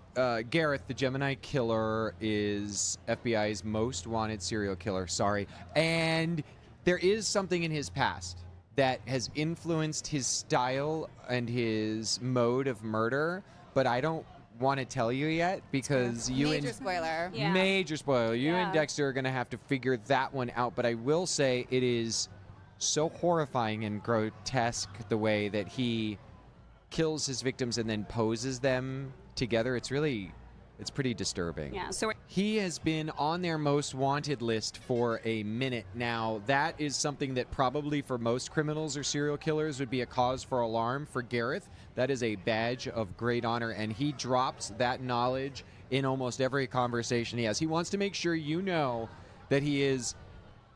Speaker 2: Gareth, the Gemini Killer, is FBI's most wanted serial killer. Sorry. And there is something in his past that has influenced his style and his mode of murder, but I don't want to tell you yet because
Speaker 3: major spoiler. Yeah.
Speaker 2: Major spoiler. You and Dexter are going to have to figure that one out, but I will say it is so horrifying and grotesque the way that he kills his victims and then poses them together. It's pretty disturbing.
Speaker 4: Yeah. So
Speaker 2: He has been on their most wanted list for a minute now. That is something that probably for most criminals or serial killers would be a cause for alarm. For Gareth, that is a badge of great honor, and he drops that knowledge in almost every conversation he has. He wants to make sure you know that he is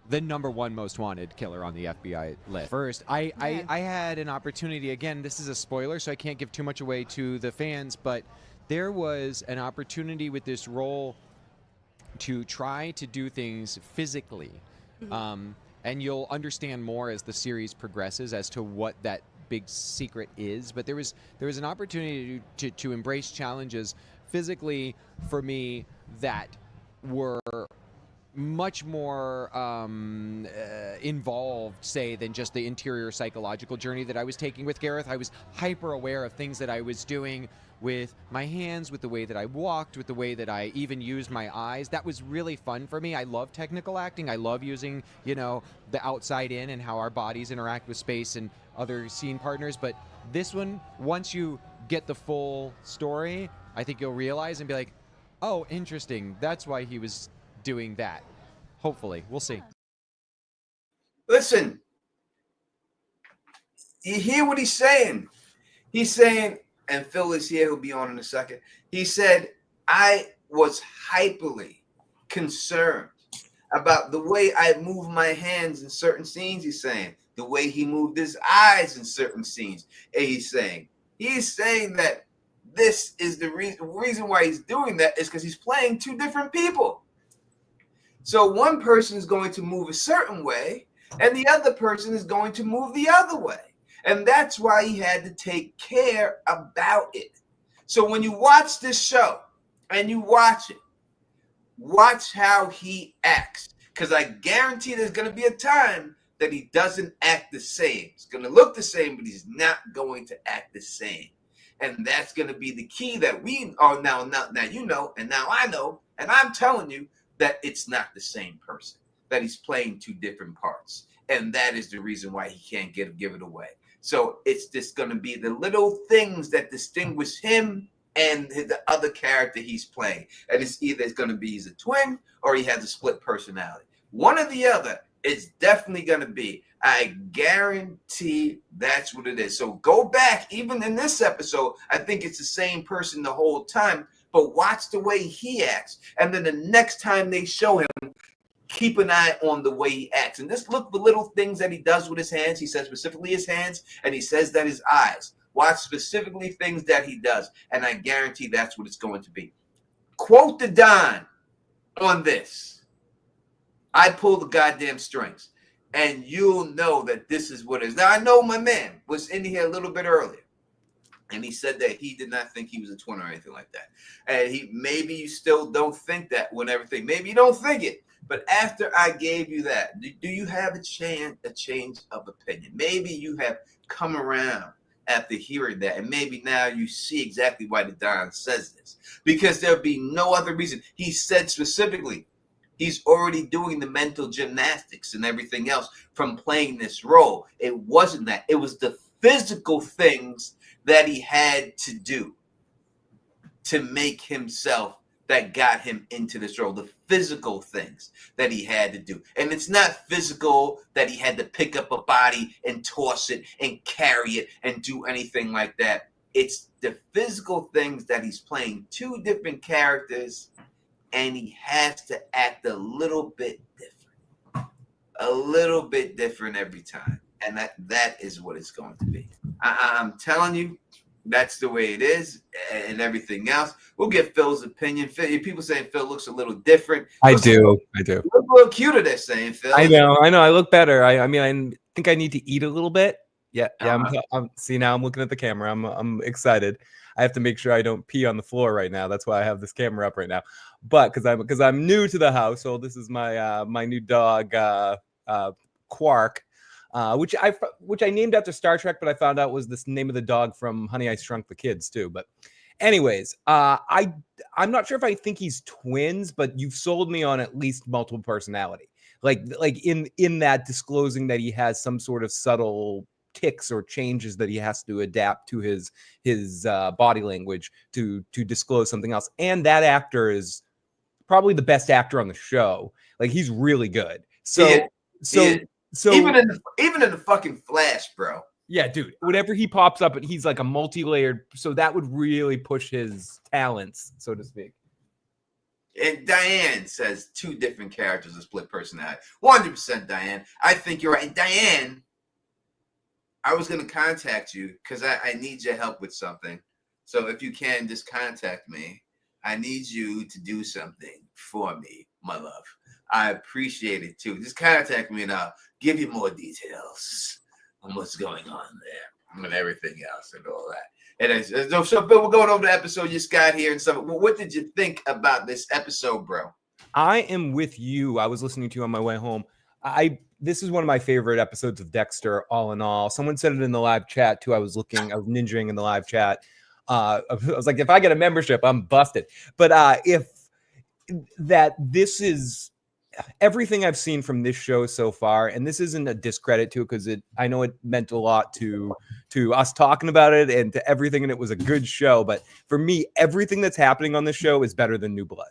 Speaker 2: the #1 most wanted killer on the FBI list. First, I had an opportunity, again, this is a spoiler, so I can't give too much away to the fans, but there was an opportunity with this role to try to do things physically. And you'll understand more as the series progresses as to what that big secret is. But there was an opportunity to embrace challenges physically for me that were much more involved, say, than just the interior psychological journey that I was taking with Gareth. I was hyper aware of things that I was doing with my hands, with the way that I walked, with the way that I even used my eyes. That was really fun for me. I love technical acting. I love using, the outside in and how our bodies interact with space and other scene partners. But this one, once you get the full story, I think you'll realize and be like, oh, interesting. That's why he was doing that. Hopefully. We'll see.
Speaker 1: Listen, you hear what he's saying? He's saying, and Phil is here, he'll be on in a second. He said, I was hyperly concerned about the way I move my hands in certain scenes, he's saying, the way he moved his eyes in certain scenes. And he's saying that this is the reason why he's doing that is because he's playing two different people. So one person is going to move a certain way, and the other person is going to move the other way. And that's why he had to take care about it. So when you watch this show and you watch it, watch how he acts. Because I guarantee there's going to be a time that he doesn't act the same. It's going to look the same, but he's not going to act the same. And that's going to be the key that we are now you know, and now I know, and I'm telling you that it's not the same person, that he's playing two different parts. And that is the reason why he can't give it away. So it's just going to be the little things that distinguish him and the other character he's playing. And it's going to be he's a twin or he has a split personality. One or the other, it's definitely going to be. I guarantee that's what it is. So go back, even in this episode, I think it's the same person the whole time, but watch the way he acts. And then the next time they show him, keep an eye on the way he acts. And just look for little things that he does with his hands. He says specifically his hands, and he says that his eyes. Watch specifically things that he does. And I guarantee that's what it's going to be. Quote the Don on this. I pull the goddamn strings. And you'll know that this is what it is. Now, I know my man was in here a little bit earlier. And he said that he did not think he was a twin or anything like that. And maybe you still don't think that when everything. Maybe you don't think it. But after I gave you that, do you have a change of opinion? Maybe you have come around after hearing that, and maybe now you see exactly why the Don says this. Because there'll be no other reason. He said specifically, he's already doing the mental gymnastics and everything else from playing this role. It wasn't that. It was the physical things that he had to do to make himself that got him into this role, the physical things that he had to do. And it's not physical that he had to pick up a body and toss it and carry it and do anything like that. It's the physical things that he's playing two different characters, and he has to act a little bit different every time. And that is what it's going to be. I'm telling you, that's the way it is, and everything else. We'll get Phil's opinion. People saying Phil looks a little different.
Speaker 5: I do.
Speaker 1: You look a little cuter, they're saying, Phil.
Speaker 5: I know. I look better. I mean, I think I need to eat a little bit. Yeah. I'm see, now I'm looking at the camera. I'm excited. I have to make sure I don't pee on the floor right now. That's why I have this camera up right now. But because I'm new to the household, this is my my new dog, Quark. Which I named after Star Trek, but I found out was this name of the dog from Honey, I Shrunk the Kids too. But anyways, I'm not sure if I think he's twins, but you've sold me on at least multiple personality. like in that disclosing that he has some sort of subtle tics or changes that he has to adapt to his body language to disclose something else. And that actor is probably the best actor on the show. Like, he's really good. So
Speaker 1: even in the fucking Flash, bro.
Speaker 5: Yeah, dude, whenever he pops up, and he's like a multi-layered, so that would really push his talents, so to speak.
Speaker 1: And Diane says 2 different characters, a split personality. 100% Diane. I think you're right. And Diane, I was going to contact you because I need your help with something. So if you can, just contact me. I need you to do something for me, my love. I appreciate it too. Just contact me and I'll give you more details on what's going on there and everything else and all that. And so Bill, we're going over the episode you just got here and stuff. Well, what did you think about this episode, bro?
Speaker 5: I am with you. I was listening to you on my way home. This is one of my favorite episodes of Dexter, all in all. Someone said it in the live chat too. I was ninjaing in the live chat. I was like, if I get a membership, I'm busted. But this is everything I've seen from this show so far, and this isn't a discredit to it because I know it meant a lot to us talking about it and to everything, and it was a good show. But for me, everything that's happening on this show is better than New Blood.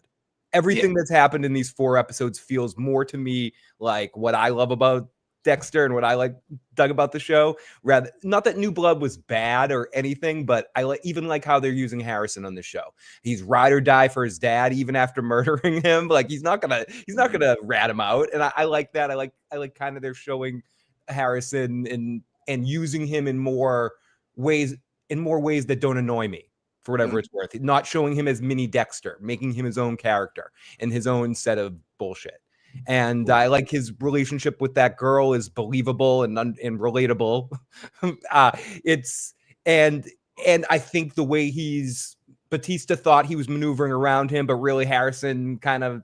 Speaker 5: Everything that's happened in these 4 episodes feels more to me like what I love about Dexter and what I dug about the show. Rather, not that New Blood was bad or anything, but I even like how they're using Harrison on the show. He's ride or die for his dad, even after murdering him. Like, he's not gonna rat him out, and I like that. I like kind of they're showing Harrison and using him in more ways that don't annoy me. For whatever it's worth, not showing him as mini Dexter, making him his own character and his own set of bullshit. And I like his relationship with that girl is believable and relatable. And I think the way Batista thought he was maneuvering around him, but really Harrison kind of,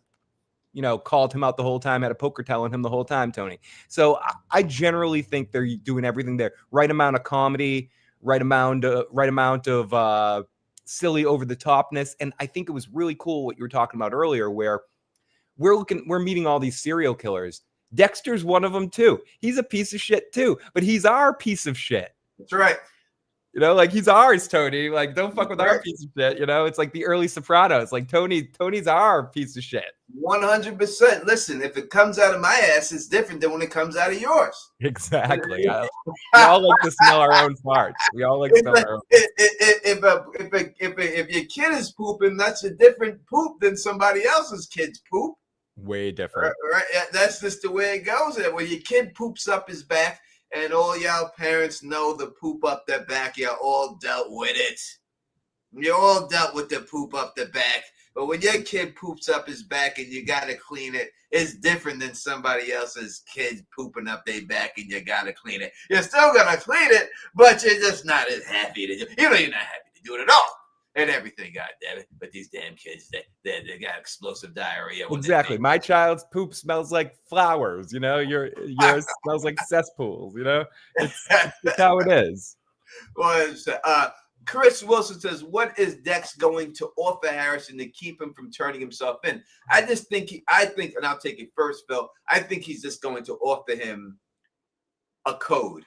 Speaker 5: called him out the whole time, had a poker telling him the whole time, Tony. So I generally think they're doing everything there. Right amount of comedy, right amount of silly over the topness. And I think it was really cool what you were talking about earlier, where we're meeting all these serial killers. Dexter's one of them too. He's a piece of shit too, but he's our piece of shit.
Speaker 1: That's right.
Speaker 5: He's ours, Tony. Like, don't fuck with our piece of shit. It's like the early Sopranos. Like, Tony's our piece of shit.
Speaker 1: 100%. Listen, if it comes out of my ass, it's different than when it comes out of yours.
Speaker 5: Exactly. We all like to smell our own farts. We all like to smell our own.
Speaker 1: If your kid is pooping, that's a different poop than somebody else's kid's poop.
Speaker 5: Way different.
Speaker 1: Right? That's just the way it goes. When your kid poops up his back, and all y'all parents know the poop up the back, you all dealt with it. You all dealt with the poop up the back. But when your kid poops up his back and you got to clean it, it's different than somebody else's kid pooping up their back and you got to clean it. You're still going to clean it, but you're just not as happy to do it. You're not happy to do it at all. And everything, goddammit. But these damn kids, they got explosive diarrhea.
Speaker 5: Exactly. My child's poop smells like flowers. Yours smells like cesspools. It's how it is.
Speaker 1: Well, Chris Wilson says, "What is Dex going to offer Harrison to keep him from turning himself in?" I think, and I'll take it first, Phil. I think he's just going to offer him a code,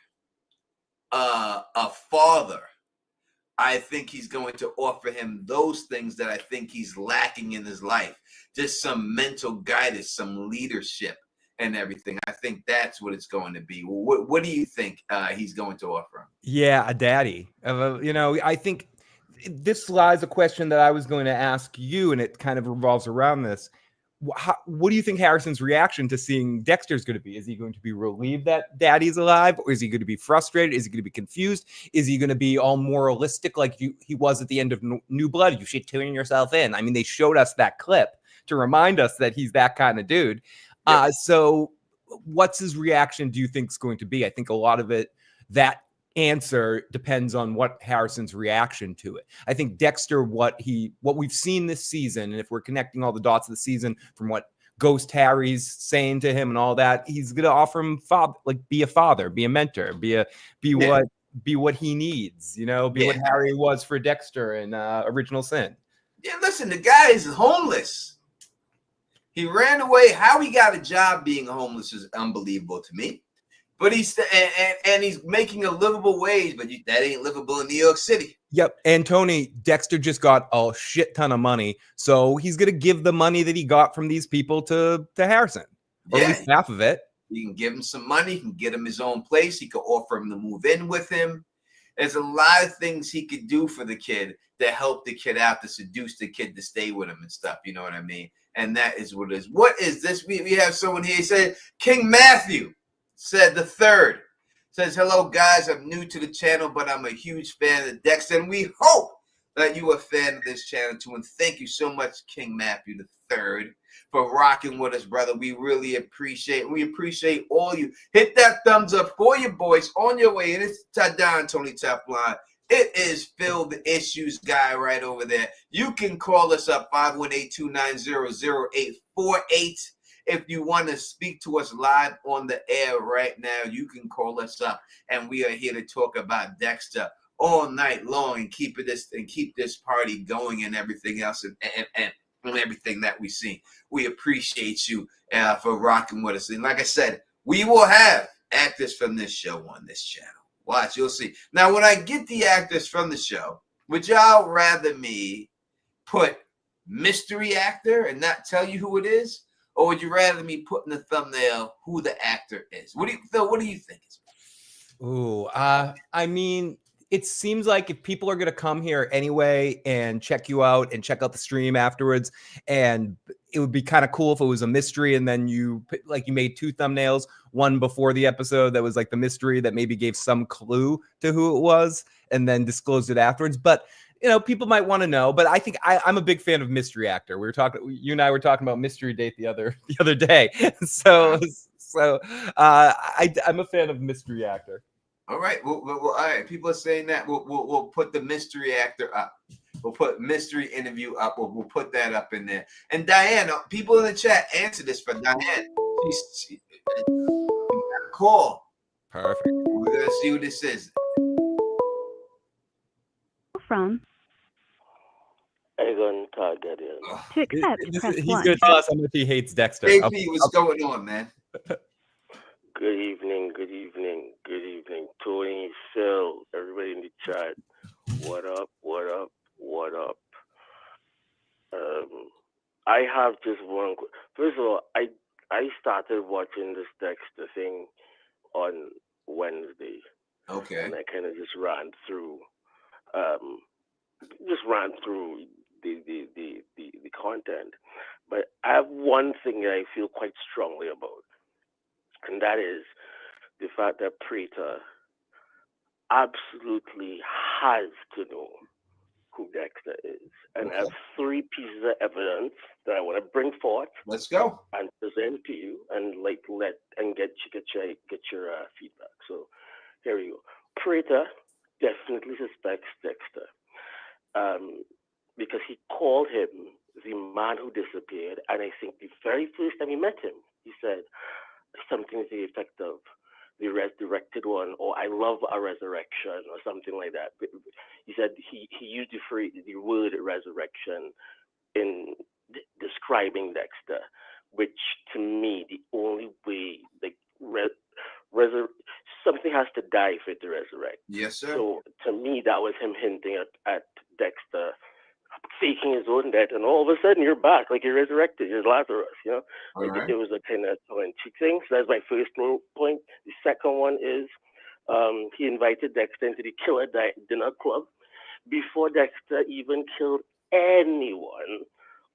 Speaker 1: a father. I think he's going to offer him those things that I think he's lacking in his life. Just some mental guidance, some leadership and everything. I think that's what it's going to be. What do you think he's going to offer him?
Speaker 5: Yeah, a daddy. I think this lies a question that I was going to ask you, and it kind of revolves around this. What do you think Harrison's reaction to seeing Dexter's going to be? Is he going to be relieved that daddy's alive? Or is he going to be frustrated? Is he going to be confused? Is he going to be all moralistic like he was at the end of New Blood? You should turn yourself in. I mean, they showed us that clip to remind us that he's that kind of dude. Yeah. So what's his reaction do you think is going to be? I think a lot of it, that answer depends on what Harrison's reaction to it. I think Dexter, what we've seen this season, and if we're connecting all the dots of the season from what Ghost Harry's saying to him and all that, he's gonna offer him be a father, be a mentor, be what he needs, be what Harry was for Dexter in Original Sin.
Speaker 1: Yeah, listen, the guy is homeless. He ran away. How he got a job being homeless is unbelievable to me. But he's and he's making a livable wage, but that ain't livable in New York City.
Speaker 5: Yep. And Tony, Dexter just got a shit ton of money. So he's going to give the money that he got from these people to Harrison. Or at least half of it.
Speaker 1: You can give him some money. You can get him his own place. He could offer him to move in with him. There's a lot of things he could do for the kid to help the kid out, to seduce the kid to stay with him and stuff. You know what I mean? And that is what it is. What is this? We have someone here. He said, King Matthew said the third. Says, hello, guys. I'm new to the channel, but I'm a huge fan of Dexter. And we hope that you are a fan of this channel, too. And thank you so much, King Matthew the third, for rocking with us, brother. We really appreciate it. We appreciate all you. Hit that thumbs up for your boys on your way. And it's Tadon Tony Teflon. It is Phil the Issues guy right over there. You can call us up 518-290-0848. If you want to speak to us live on the air right now, you can call us up, and we are here to talk about Dexter all night long and keep this party going and everything else and everything that we see. We appreciate you for rocking with us. And like I said, we will have actors from this show on this channel. Watch, you'll see. Now, when I get the actors from the show, would y'all rather me put mystery actor and not tell you who it is? Or would you rather me put in the thumbnail who the actor is? Phil, what do you think?
Speaker 5: Ooh, I mean, it seems like if people are going to come here anyway and check you out and check out the stream afterwards, and it would be kind of cool if it was a mystery and then you made two thumbnails, one before the episode that was like the mystery that maybe gave some clue to who it was and then disclosed it afterwards. But you know, people might want to know, but I think I'm a big fan of mystery actor. You and I were talking about Mystery Date the other day. So I'm a fan of mystery actor.
Speaker 1: All right. Well, all right. People are saying that we'll put the mystery actor up. We'll put mystery interview up. We'll put that up in there. And Diane, people in the chat, answer this for Diane. She call.
Speaker 5: Perfect.
Speaker 1: We're gonna see who this is.
Speaker 4: From
Speaker 6: Egon Targaryen.
Speaker 4: to accept, press
Speaker 5: He's
Speaker 4: 1.
Speaker 5: going to tell us how much he hates Dexter.
Speaker 1: JP, what's going on, man?
Speaker 6: Good evening, good evening, good evening. Tony, Phil, everybody in the chat. What up, what up, what up? I have just one. First of all, I started watching this Dexter thing on Wednesday.
Speaker 1: Okay.
Speaker 6: And I kind of just ran through the content. But I have one thing that I feel quite strongly about, and that is the fact that Prater absolutely has to know who Dexter is. And I have three pieces of evidence that I want to bring forth.
Speaker 1: Let's go.
Speaker 6: And present to you, and get your feedback. So here we go. Prater definitely suspects Dexter because he called him the man who disappeared, and I think the very first time he met him, he said something to the effect of the resurrected one, or I love a resurrection, or something like that. He said he used the word resurrection in describing Dexter, which to me, the only way something has to die for it to resurrect.
Speaker 1: Yes, sir.
Speaker 6: So to me, that was him hinting at Dexter faking his own death, and all of a sudden you're back, like you're resurrected, you're Lazarus, you know? It was a kind of tongue-in-cheek thing. So that's my first little point. The second one is he invited Dexter into the Killer Dinner Club before Dexter even killed anyone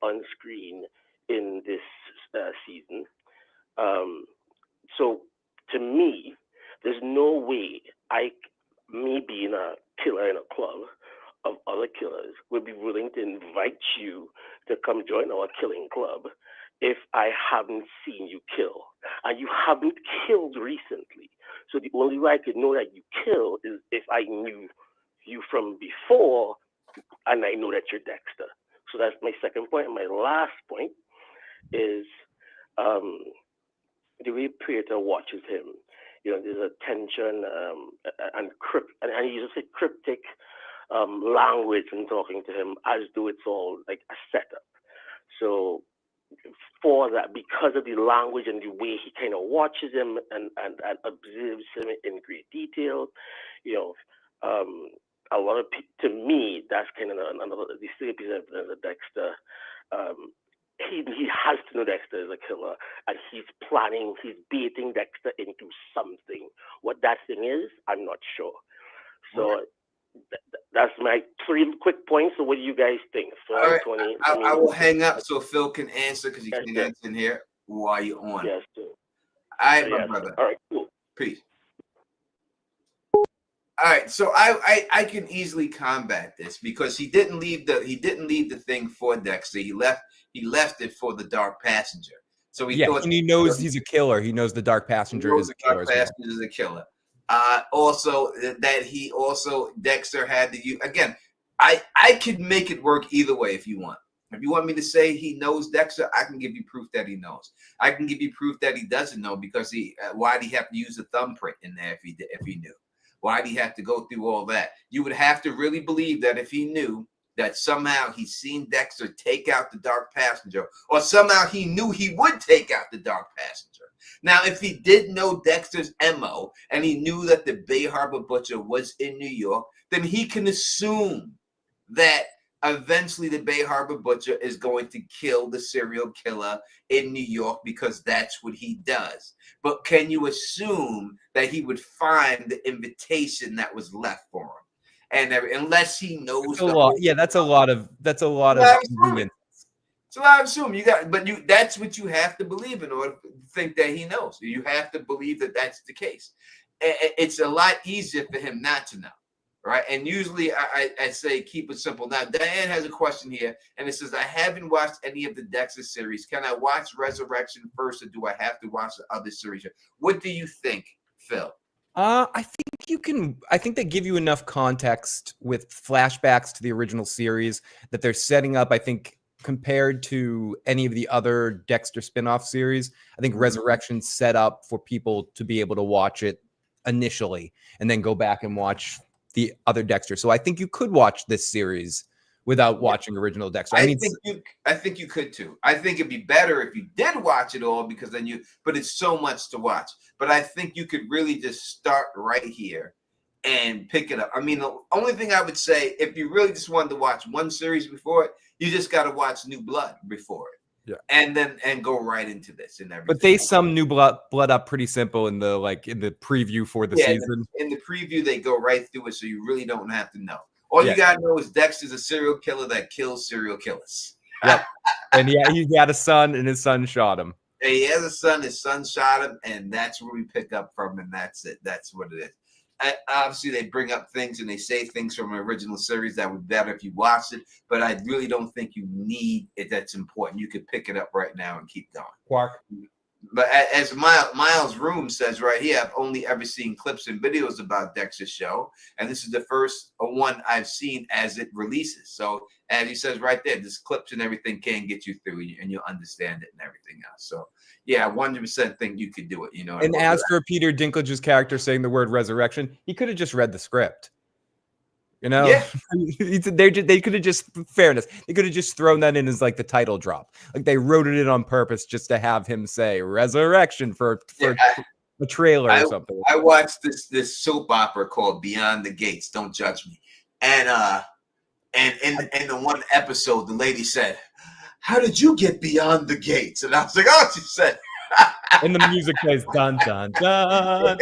Speaker 6: on screen in this season. So to me, there's no way me being a killer in a club of other killers would be willing to invite you to come join our killing club if I haven't seen you kill. And you haven't killed recently. So the only way I could know that you kill is if I knew you from before and I know that you're Dexter. So that's my second point. And my last point is the way Prater watches him. You know, there's a tension and he uses a cryptic language in talking to him as though it's all like a setup. So for that because of the language and the way he kind of watches him and observes him in great detail. You know, a lot of to me, that's kind of another the same piece of Dexter. He has to know Dexter is a killer, and he's baiting Dexter into something. What that thing is, I'm not sure. So that's my 3 quick points. So what do you guys think? So
Speaker 1: all right,
Speaker 6: Tony,
Speaker 1: I will hang up so Phil can answer because he
Speaker 6: Yes,
Speaker 1: can't
Speaker 6: sir.
Speaker 1: answer in here while you're on.
Speaker 6: Yes, sir.
Speaker 1: All right, my
Speaker 6: Yes,
Speaker 1: brother.
Speaker 6: sir. All right, cool.
Speaker 1: Peace. All right, so I can easily combat this because he didn't leave the thing for Dexter. He left it for the Dark Passenger. So he thought,
Speaker 5: and he knows he's a killer. He knows the Dark Passenger is a killer.
Speaker 1: Dark Passenger is a killer. Also that Dexter had to use again. I could make it work either way if you want. If you want me to say he knows Dexter, I can give you proof that he knows. I can give you proof that he doesn't know because why'd he have to use a thumbprint in there if he knew? Why'd he have to go through all that? You would have to really believe that if he knew that somehow he's seen Dexter take out the Dark Passenger, or somehow he knew he would take out the Dark Passenger. Now, if he did know Dexter's MO and he knew that the Bay Harbor Butcher was in New York, then he can assume that eventually the Bay Harbor Butcher is going to kill the serial killer in New York because that's what he does. But can you assume that he would find the invitation that was left for him? And unless he knows
Speaker 5: that's a lot. Yeah, that's a lot of convenience.
Speaker 1: So I assume that's what you have to believe in order to think that he knows. You have to believe that that's the case. It's a lot easier for him not to know. Right. And usually I say keep it simple. Now, Diane has a question here, and it says, I haven't watched any of the Dexter series. Can I watch Resurrection first, or do I have to watch the other series? What do you think, Phil?
Speaker 5: I think you can. I think they give you enough context with flashbacks to the original series that they're setting up. I think compared to any of the other Dexter spin-off series, I think Resurrection's set up for people to be able to watch it initially and then go back and watch the other Dexter. So I think you could watch this series without watching original Dexter.
Speaker 1: I think you could too. I think it'd be better if you did watch it all because then but it's so much to watch. But I think you could really just start right here and pick it up. I mean, the only thing I would say, if you really just wanted to watch one series before it, you just got to watch New Blood before it. Yeah, and go right into this and everything.
Speaker 5: But they sum New Blood up pretty simple in the preview for the season.
Speaker 1: In the preview, they go right through it, so you really don't have to know. All you gotta know is Dexter's a serial killer that kills serial killers.
Speaker 5: Yep. And he had a son, and his son shot him.
Speaker 1: And he has a son. His son shot him, and that's where we pick up from, and that's it. That's what it is. And obviously, they bring up things and they say things from an original series that would be better if you watched it. But I really don't think you need it. That's important. You could pick it up right now and keep going.
Speaker 5: Quark.
Speaker 1: But as Miles Room says right here, I've only ever seen clips and videos about Dexter's show, and this is the first one I've seen as it releases. So, as he says right there, this clips and everything can get you through, and you'll understand it and everything else. So, yeah, 100% think you could do it. You know.
Speaker 5: And as for Peter Dinklage's character saying the word resurrection, he could have just read the script. You know,
Speaker 1: yeah.
Speaker 5: They could have just, fairness, they could have just thrown that in as like the title drop. Like they wrote it in on purpose just to have him say resurrection for a trailer or something.
Speaker 1: I watched this soap opera called Beyond the Gates. Don't judge me. And in the one episode, the lady said, "How did you get beyond the gates?" And I was like, "Oh," she said.
Speaker 5: And the music plays dun dun dun.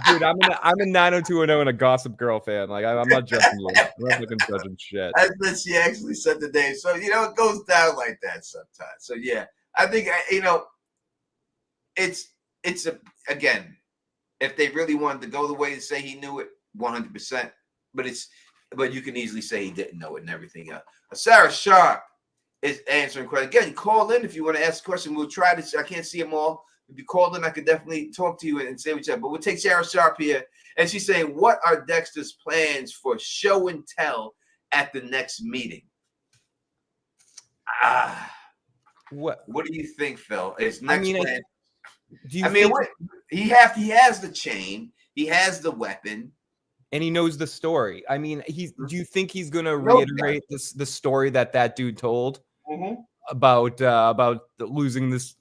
Speaker 5: Dude, I'm a 90210 and a Gossip Girl fan. Like I'm not judging you. I'm not looking judging shit.
Speaker 1: And then she actually said the name. So it goes down like that sometimes. So yeah, I think it's again, if they really wanted to go the way to say he knew it, 100%. But you can easily say he didn't know it and everything else. Sarah Sharp is answering questions. Again, call in if you want to ask a question. We'll try to. I can't see them all. If you call in, I could definitely talk to you and say what you have. But we'll take Sarah Sharp here. And she's saying, what are Dexter's plans for show and tell at the next meeting? What do you think, Phil? His next plan. He has the chain. He has the weapon.
Speaker 5: And he knows the story. I mean, do you think he's going to reiterate the story that dude told?
Speaker 1: Mm-hmm.
Speaker 5: about losing his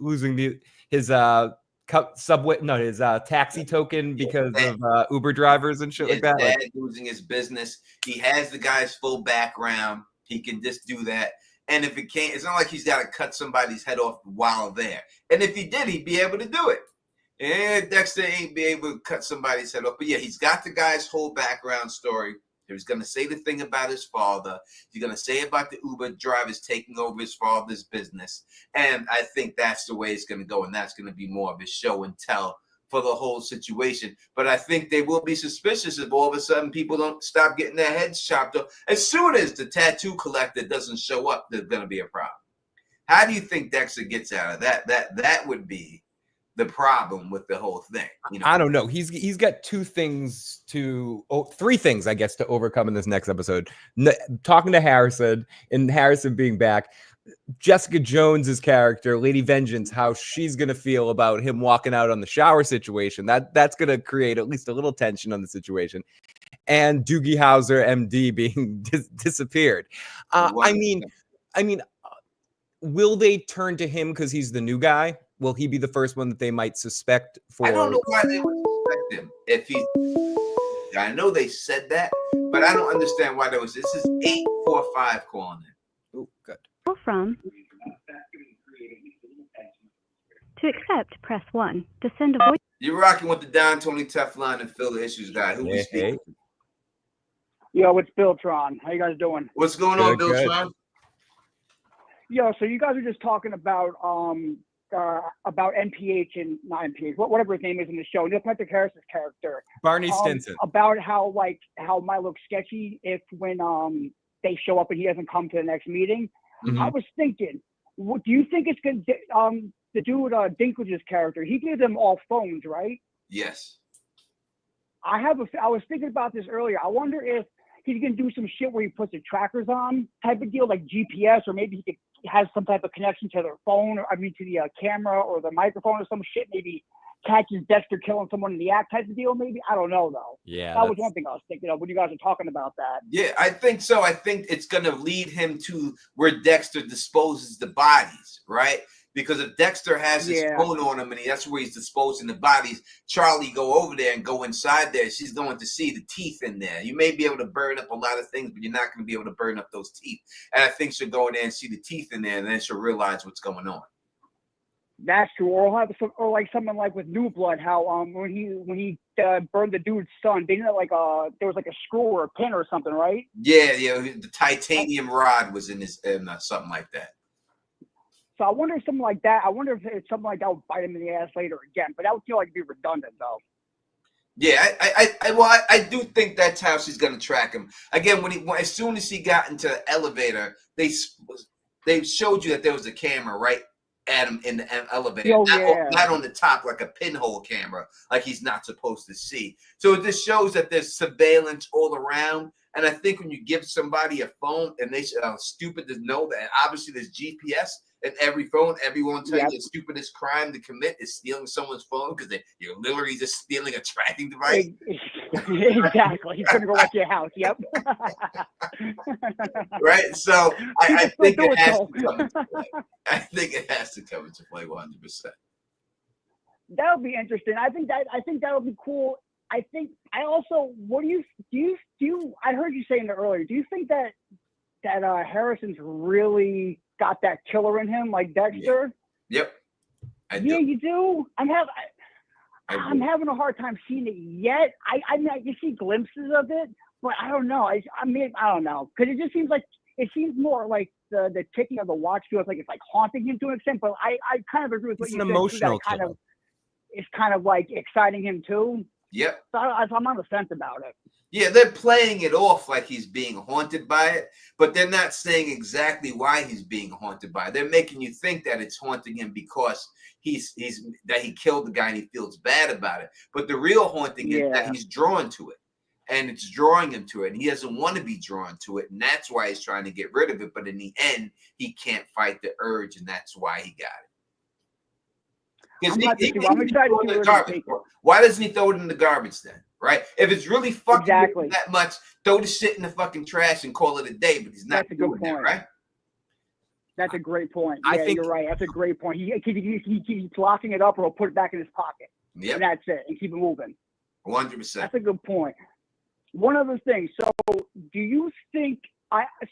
Speaker 5: subway, no, his taxi token because of Uber drivers and shit like that.
Speaker 1: Dad losing his business. He has the guy's full background. He can just do that. And if it can't, it's not like he's got to cut somebody's head off while there. And if he did, he'd be able to do it. And Dexter ain't be able to cut somebody's head off. But yeah, he's got the guy's whole background story. He's going to say the thing about his father. He's going to say about the Uber drivers taking over his father's business. And I think that's the way it's going to go. And that's going to be more of a show and tell for the whole situation. But I think they will be suspicious if all of a sudden people don't stop getting their heads chopped off. As soon as the tattoo collector doesn't show up, there's going to be a problem. How do you think Dexter gets out of that? That would be the problem with the whole thing. You know?
Speaker 5: I don't know. He's got three things, I guess, to overcome in this next episode. Talking to Harrison and Harrison being back. Jessica Jones's character, Lady Vengeance, how she's gonna feel about him walking out on the shower situation. That's gonna create at least a little tension on the situation. And Doogie Howser, MD, being disappeared. I mean, will they turn to him because he's the new guy? Will he be the first one that they might suspect for?
Speaker 1: I don't know why they would suspect him. I know they said that, but I don't understand why there was. This is 845 calling in.
Speaker 5: Oh, good.
Speaker 4: From. To accept, press 1. To send a voice.
Speaker 1: You're rocking with the Don Tony Teflon and Phil the Issues guy. Who we speaking?
Speaker 7: Yo, it's Billtron. How you guys doing?
Speaker 1: What's going on, Billtron?
Speaker 7: Yo, so you guys are just talking about NPH and not NPH, whatever his name is in the show, Neil Patrick Harris's character,
Speaker 5: Barney Stinson,
Speaker 7: about how it might look sketchy if when they show up and he doesn't come to the next meeting. Mm-hmm. I was thinking, do you think it's gonna the dude Dinklage's character? He gave them all phones, right?
Speaker 1: Yes.
Speaker 7: I was thinking about this earlier. I wonder if he's gonna do some shit where he puts the trackers on type of deal, like GPS, or maybe he has some type of connection to their phone, to the camera or the microphone or some shit. Maybe catches Dexter killing someone in the act type of deal. Maybe, I don't know though.
Speaker 5: Yeah,
Speaker 7: that was one thing I was thinking of when you guys are talking about that.
Speaker 1: Yeah, I think so. I think it's gonna lead him to where Dexter disposes the bodies, right? Because if Dexter has his phone on him and that's where he's disposing the bodies, Charlie go over there and go inside there. She's going to see the teeth in there. You may be able to burn up a lot of things, but you're not going to be able to burn up those teeth. And I think she'll go in there and see the teeth in there, and then she'll realize what's going on.
Speaker 7: That's true. Or like something like with New Blood, how when he burned the dude's son, they didn't there was like a screw or a pin or something, right?
Speaker 1: Yeah, the titanium rod was in his something like that.
Speaker 7: So I wonder if something like that. I wonder if it's something like that would bite him in the ass later again. But that would feel like it'd be redundant, though.
Speaker 1: Yeah, I do think that's how she's gonna track him again. As soon as he got into the elevator, they showed you that there was a camera right at him in the elevator, not on the top like a pinhole camera, like he's not supposed to see. So it just shows that there's surveillance all around. And I think when you give somebody a phone and they are stupid to know that obviously there's GPS in every phone, everyone tell you the stupidest crime to commit is stealing someone's phone because you're literally just stealing a tracking device.
Speaker 7: Exactly. He's going to go at your house. Yep.
Speaker 1: Right. So I think it has to come into play. I think it has to come into play 100%.
Speaker 7: That'll be interesting. I think that'll be cool. I heard you saying it earlier. Do you think that Harrison's really got that killer in him, like Dexter?
Speaker 1: Yep. I do.
Speaker 7: Yeah, you do. I'm having a hard time seeing it yet. I mean, I can see glimpses of it, but I don't know. I don't know, because it just seems more like the ticking of the watch feels like it's like haunting him to an extent. But I kind of agree with what you said. It's an emotional killer. It's kind of like exciting him too.
Speaker 1: Yep.
Speaker 7: So I'm on the fence about it.
Speaker 1: Yeah, they're playing it off like he's being haunted by it, but they're not saying exactly why he's being haunted by it. They're making you think that it's haunting him because he killed the guy and he feels bad about it. But the real haunting is that he's drawn to it, and it's drawing him to it, and he doesn't want to be drawn to it, and that's why he's trying to get rid of it. But in the end, he can't fight the urge, and that's why he got it. I'm excited to the garbage. Why doesn't he throw it in the garbage then? Right? If it's really fucking that much, throw the shit in the fucking trash and call it a day. But he's not doing that, right?
Speaker 7: That's a great point.
Speaker 5: I
Speaker 7: Yeah,
Speaker 5: think-
Speaker 7: you're right. That's a great point. He keeps locking it up, or he'll put it back in his pocket,
Speaker 1: Yep,
Speaker 7: and that's it, and keep it moving.
Speaker 1: 100%.
Speaker 7: That's a good point. One other thing. So, do you think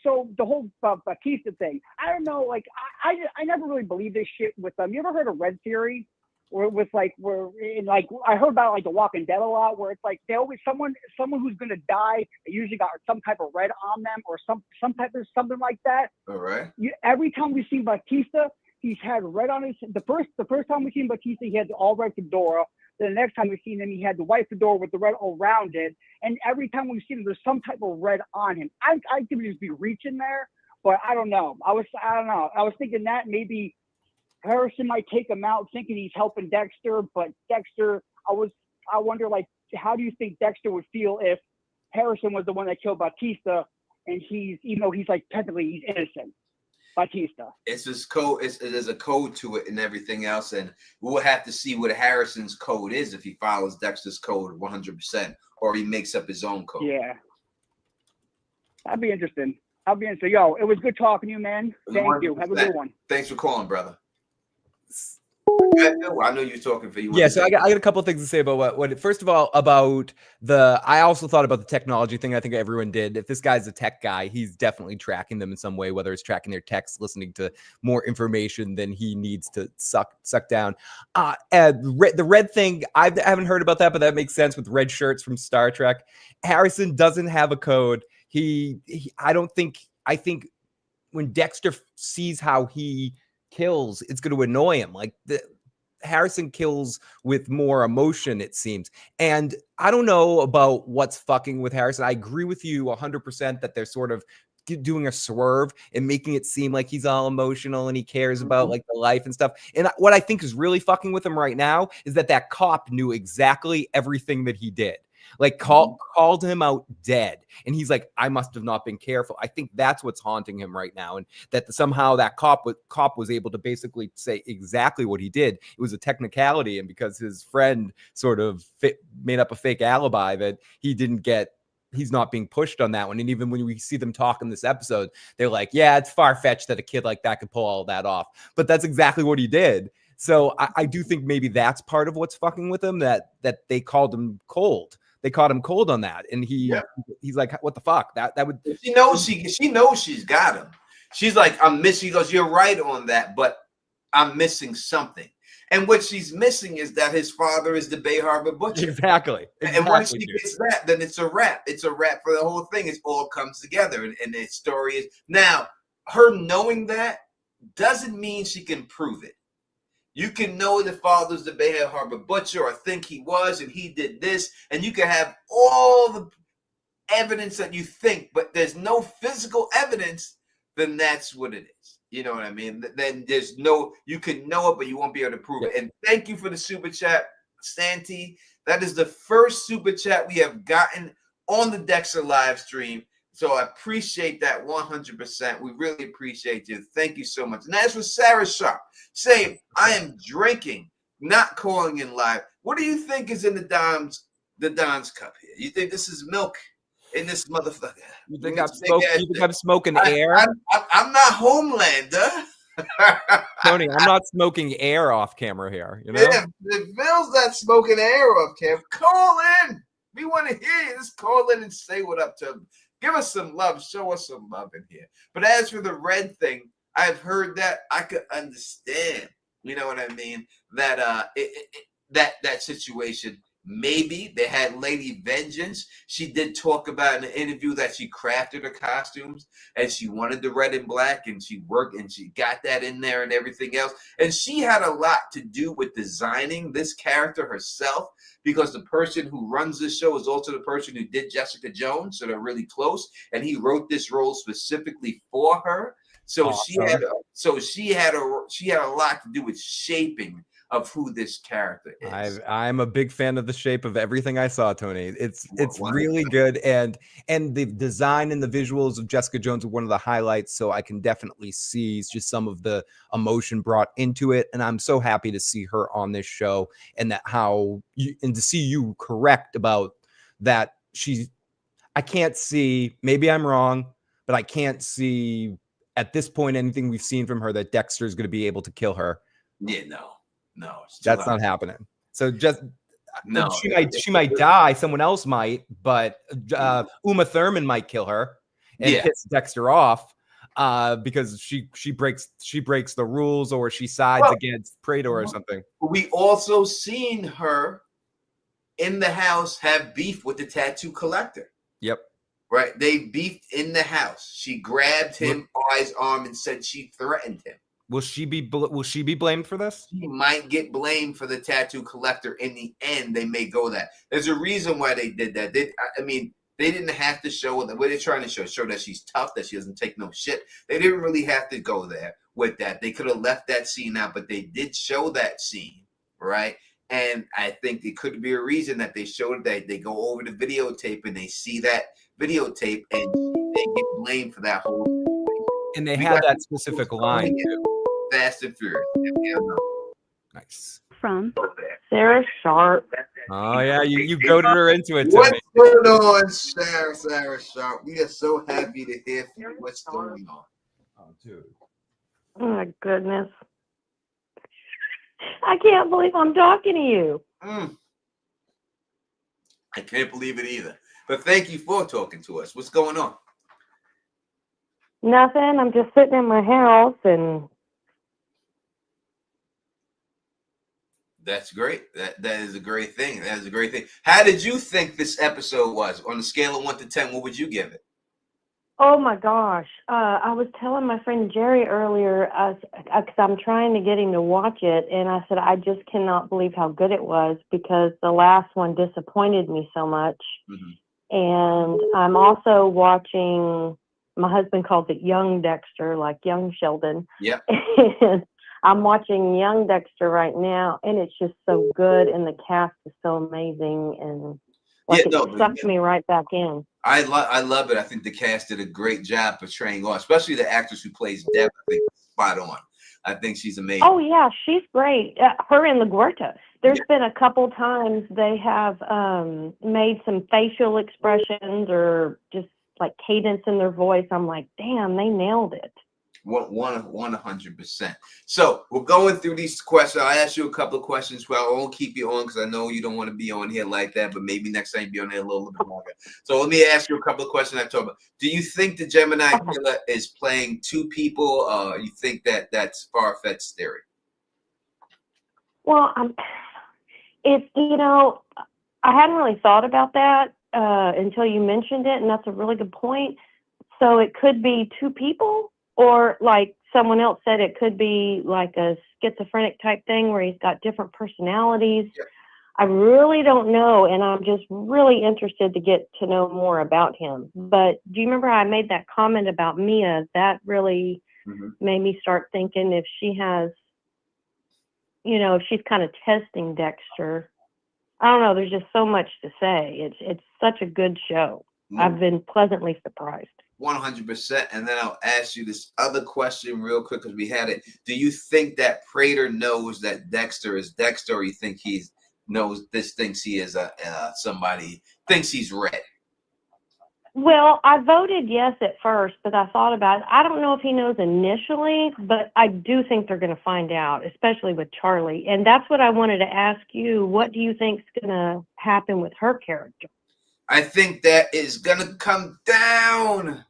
Speaker 7: so the whole Batista thing? I don't know. Like, I never really believed this shit with them. You ever heard of Red Theory? Or with I heard about like The Walking Dead a lot, where it's like they always someone who's gonna die. They usually got some type of red on them, or some type of something like that.
Speaker 1: All right.
Speaker 7: Every time we've seen Batista, he's had red on his. The first time we seen Batista, he had the all red fedora. Then the next time we've seen him, he had the white fedora with the red all around it. And every time we've seen him, there's some type of red on him. I could just be reaching there, but I don't know. I don't know. I was thinking that maybe Harrison might take him out thinking he's helping Dexter, but Dexter, I wonder, like, how do you think Dexter would feel if Harrison was the one that killed Batista, and even though he's like technically he's innocent, Batista.
Speaker 1: It's this code. There's a code to it and everything else, and we'll have to see what Harrison's code is if he follows Dexter's code 100%, or he makes up his own code.
Speaker 7: Yeah, that'd be interesting. Yo, it was good talking to you, man. Thank you. Have a good one.
Speaker 1: Thanks for calling, brother. I know you're talking for you.
Speaker 5: Yeah, so I got a couple of things to say about what first of all, about I also thought about the technology thing. I think everyone did. If this guy's a tech guy, he's definitely tracking them in some way, whether it's tracking their texts, listening to more information than he needs to suck down. And the red thing, I haven't heard about that, but that makes sense with red shirts from Star Trek. Harrison doesn't have a code. I think when Dexter sees how he kills, it's going to annoy him. Like Harrison kills with more emotion, it seems. And I don't know about what's fucking with Harrison. I agree with you 100% that they're sort of doing a swerve and making it seem like he's all emotional and he cares about like the life and stuff. And what I think is really fucking with him right now is that cop knew exactly everything that he did. Like called him out dead, and he's like, I must have not been careful. I think that's what's haunting him right now, and that somehow that cop was able to basically say exactly what he did. It was a technicality, and because his friend sort of made up a fake alibi, that he's not being pushed on that one. And even when we see them talk in this episode, they're like, yeah, it's far-fetched that a kid like that could pull all that off, but that's exactly what he did. So I do think maybe that's part of what's fucking with him, that they called him cold. They caught him cold on that, and he's like, "What the fuck?" That would.
Speaker 1: She knows she's got him. She's like, "I'm missing." He goes, "You're right on that, but I'm missing something." And what she's missing is that his father is the Bay Harbor Butcher.
Speaker 5: Exactly.
Speaker 1: And once she gets that, then it's a wrap. It's a wrap for the whole thing. It all comes together, and the story is now her knowing that doesn't mean she can prove it. You can know the father's the Bay Harbor Butcher, or think he was, and he did this, and you can have all the evidence that you think, but there's no physical evidence, then that's what it is. You know what I mean? Then you can know it, but you won't be able to prove it. And thank you for the super chat, Santi. That is the first super chat we have gotten on the Dexter live stream. So I appreciate that 100%. We really appreciate you. Thank you so much. And as for Sarah Sharp, saying, I am drinking, not calling in live. What do you think is in the Don's cup here? You think this is milk in this motherfucker?
Speaker 5: You think I'm smoking air?
Speaker 1: I'm not Homelander.
Speaker 5: Tony, I'm not smoking air off camera here. You know?
Speaker 1: Yeah, if Phil's not smoking air off camera, call in. We want to hear you. Just call in and say what up to him. Give us some love. Show us some love in here. But as for the red thing, I've heard that. I could understand. You know what I mean? That that situation. Maybe they had Lady Vengeance. She did talk about in an interview that she crafted her costumes and she wanted the red and black, and she worked and she got that in there and everything else. And she had a lot to do with designing this character herself, because the person who runs this show is also the person who did Jessica Jones, so they're really close. And he wrote this role specifically for her. So awesome. she had a lot to do with shaping of who this character is.
Speaker 5: I'm a big fan of the shape of everything I saw, Tony. It's really good, and the design and the visuals of Jessica Jones are one of the highlights. So I can definitely see just some of the emotion brought into it, and I'm so happy to see her on this show, and to see you correct about that. I can't see. Maybe I'm wrong, but I can't see at this point, anything we've seen from her, that Dexter is going to be able to kill her.
Speaker 1: Yeah, no,
Speaker 5: That's not happening. So just
Speaker 1: no,
Speaker 5: she might die. Someone else might, but Uma Thurman might kill her and piss Dexter off because she breaks the rules, or she sides against Praetor or something.
Speaker 1: We also seen her in the house have beef with the tattoo collector.
Speaker 5: Yep.
Speaker 1: Right. They beefed in the house. She grabbed him by his arm and said she threatened him.
Speaker 5: Will she be blamed for this?
Speaker 1: She might get blamed for the tattoo collector. In the end, they may go that. There's a reason why they did that. They didn't have to show what they're trying to show that she's tough, that she doesn't take no shit. They didn't really have to go there with that. They could have left that scene out, but they did show that scene, right? And I think it could be a reason that they showed that. They go over the videotape and they see that videotape and they get blamed for that whole situation.
Speaker 5: And they had that specific line too.
Speaker 1: Fast and Furious.
Speaker 5: Nice.
Speaker 4: From
Speaker 8: Sarah Sharp.
Speaker 5: Oh yeah, you goaded her into it.
Speaker 1: What's going on, Sarah Sharp? We are so happy to hear from you. What's going on?
Speaker 5: Oh, dude.
Speaker 8: Oh my goodness. I can't believe I'm talking to you.
Speaker 1: I can't believe it either. But thank you for talking to us. What's going on?
Speaker 8: Nothing. I'm just sitting in my house and
Speaker 1: That's great. That is a great thing. That is a great thing. How did you think this episode was? On a scale of 1 to 10, what would you give it?
Speaker 8: oh my gosh. I was telling my friend Jerry earlier, because I'm trying to get him to watch it, and I said, I just cannot believe how good it was because the last one disappointed me so much.
Speaker 1: Mm-hmm.
Speaker 8: And I'm also watching, my husband calls it Young Dexter, like Young Sheldon.
Speaker 1: Yeah.
Speaker 8: And I'm watching Young Dexter right now, and it's just so good, and the cast is so amazing, and it sucked me right back in.
Speaker 1: I love it. I think the cast did a great job portraying her, especially the actress who plays Deb. I think spot on. I think she's amazing.
Speaker 8: Oh yeah, she's great. Her and LaGuerta. There's been a couple times they have made some facial expressions or just like cadence in their voice. I'm like, damn, they nailed it.
Speaker 1: 100%. So we're going through these questions. I asked you a couple of questions. Well, I won't keep you on because I know you don't want to be on here like that, but maybe next time be on there a little bit longer. So let me ask you a couple of questions. I talk about. Do you think the Gemini Killer is playing two people? You think that that's far-fetched theory?
Speaker 8: Well, I hadn't really thought about that until you mentioned it, and that's a really good point. So it could be two people. Or like someone else said, it could be like a schizophrenic type thing where he's got different personalities. Yeah. I really don't know, and I'm just really interested to get to know more about him. But do you remember I made that comment about Mia? That really made me start thinking if she has, if she's kind of testing Dexter. I don't know. There's just so much to say. It's such a good show. I've been pleasantly surprised.
Speaker 1: 100%. And then I'll ask you this other question real quick because we had it. Do you think that Praetor knows that Dexter is Dexter, or you think he thinks he is somebody, thinks he's Red?
Speaker 8: Well, I voted yes at first, but I thought about it. I don't know if he knows initially, but I do think they're going to find out, especially with Charlie. And that's what I wanted to ask you. What do you think is going to happen with her character?
Speaker 1: I think that is going to come down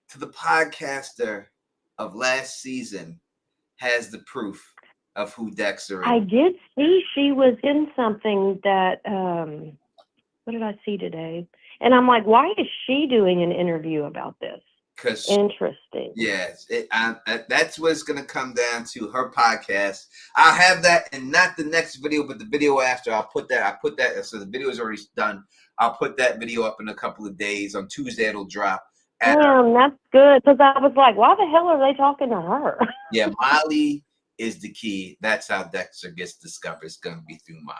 Speaker 1: to the podcaster of last season has the proof of who Dexter is.
Speaker 8: I did see she was in something that, what did I see today? And I'm like, why is she doing an interview about this?
Speaker 1: Because
Speaker 8: interesting.
Speaker 1: Yes, that's what it's going to come down to, her podcast. I'll have that, and not the next video, but the video after. I put that. So the video is already done. I'll put that video up in a couple of days. On Tuesday, it'll drop.
Speaker 8: Damn, that's good. Because I was like, why the hell are they talking to her?
Speaker 1: Yeah, Molly is the key. That's how Dexter gets discovered. It's going to be through Molly.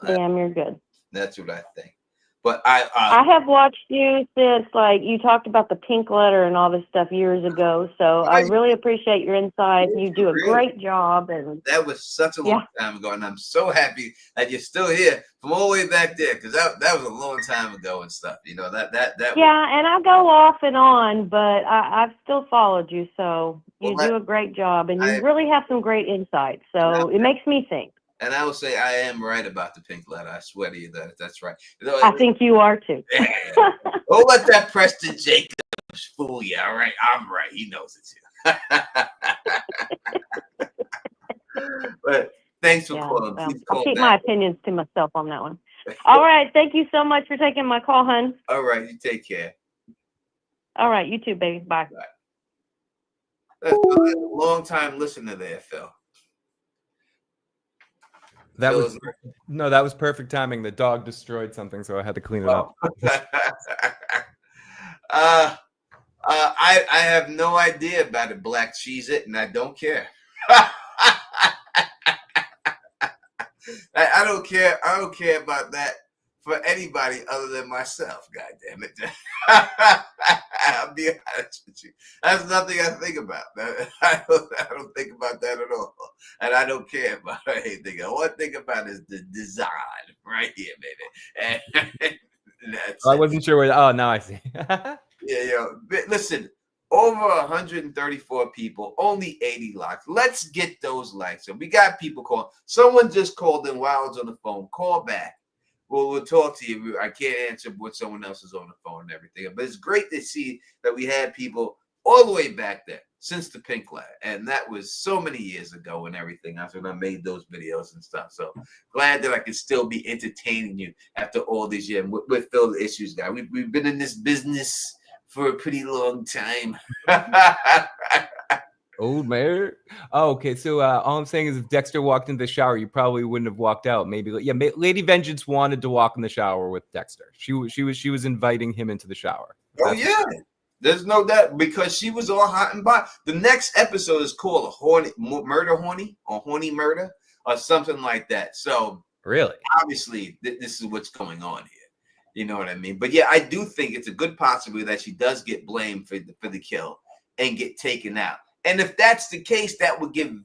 Speaker 8: Damn, you're good.
Speaker 1: That's what I think. But
Speaker 8: I have watched you since, like, you talked about the pink letter and all this stuff years ago. So I really appreciate your insight. You do a great job. And
Speaker 1: that was such a long time ago, and I'm so happy that you're still here from all the way back there, because that was a long time ago and stuff. You know that.
Speaker 8: Yeah, and I go off and on, but I've still followed you. So you do a great job, and you really have some great insight. So it makes me think.
Speaker 1: And I will say I am right about the pink letter. I swear to you that's right.
Speaker 8: I think you are too.
Speaker 1: Don't let that Preston Jacobs fool you. All right, I'm right. He knows it too. But thanks for calling.
Speaker 8: Well, I'll keep my opinions to myself on that one. All right. Thank you so much for taking my call, hon.
Speaker 1: All right. You take care.
Speaker 8: All right. You too, baby. Bye.
Speaker 1: That's a long time listener there, Phil.
Speaker 5: That was perfect timing. The dog destroyed something, so I had to clean it up.
Speaker 1: I have no idea about a black cheese it, and I don't care. I don't care. I don't care about that for anybody other than myself. God damn it! I'll be honest with you. That's nothing I think about. I don't think about that at all, and I don't care about anything. All I think about is the design right here, baby. And
Speaker 5: I wasn't sure where. Oh, now I see.
Speaker 1: Yeah, listen. Over 134 people, only 80 likes. Let's get those likes. So we got people calling. Someone just called in while I was on the phone. Call back. We'll talk to you. I can't answer when someone else is on the phone and everything. But it's great to see that we had people all the way back there since the pink letter. And that was so many years ago and everything. That's when I made those videos and stuff. So glad that I can still be entertaining you after all these years. We're Phil the Issues guy. We've been in this business for a pretty long time.
Speaker 5: Old man. Oh, okay. So all I'm saying is, if Dexter walked into the shower, you probably wouldn't have walked out. Maybe, yeah. Lady Vengeance wanted to walk in the shower with Dexter. She was inviting him into the shower.
Speaker 1: There's no doubt, because she was all hot and bothered. The next episode is called Horny Murder or something like that. So
Speaker 5: really,
Speaker 1: obviously, this is what's going on here. You know what I mean? But yeah, I do think it's a good possibility that she does get blamed for the kill and get taken out. And if that's the case, that would give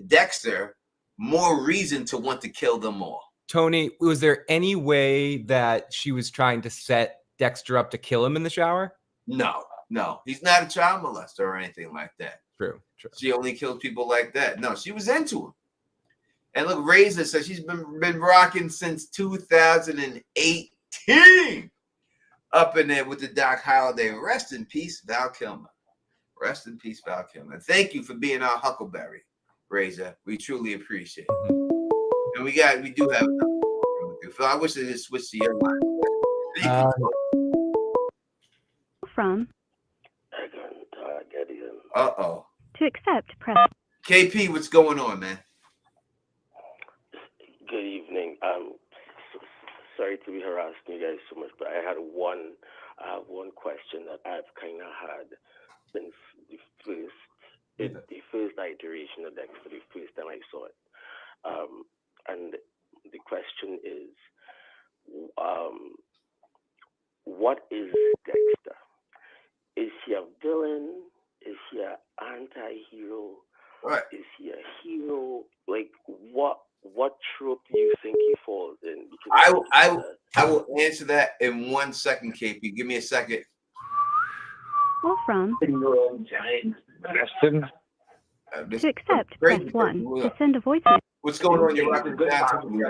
Speaker 1: Dexter more reason to want to kill them all.
Speaker 5: Tony, was there any way that she was trying to set Dexter up to kill him in the shower?
Speaker 1: No. He's not a child molester or anything like that.
Speaker 5: True.
Speaker 1: She only kills people like that. No, she was into him. And look, Razor says she's been rocking since 2018. Up in there with the Doc Holliday. Rest in peace, Val Kilmer. Rest in peace, Val Kilmer. Thank you for being our Huckleberry, Razor. We truly appreciate it. And we do have another with you. Phil, I wish they just switched to your line.
Speaker 4: From.
Speaker 1: Uh-oh.
Speaker 4: To accept, press.
Speaker 1: KP, what's going on, man?
Speaker 6: Good evening. Sorry to be harassing you guys so much, but I had one question that I've kind of had since the first iteration of Dexter, the first time I saw it. And the question is, what is Dexter? Is he a villain? Is he an anti-hero?
Speaker 1: Right.
Speaker 6: Is he a hero? Like, what trope do you think he falls in? Because
Speaker 1: I will answer that in 1 second, KP. Give me a second.
Speaker 4: Call from.
Speaker 1: Preston.
Speaker 4: To accept, press 1. To send a voicemail.
Speaker 1: What's going on? You're rocking down. You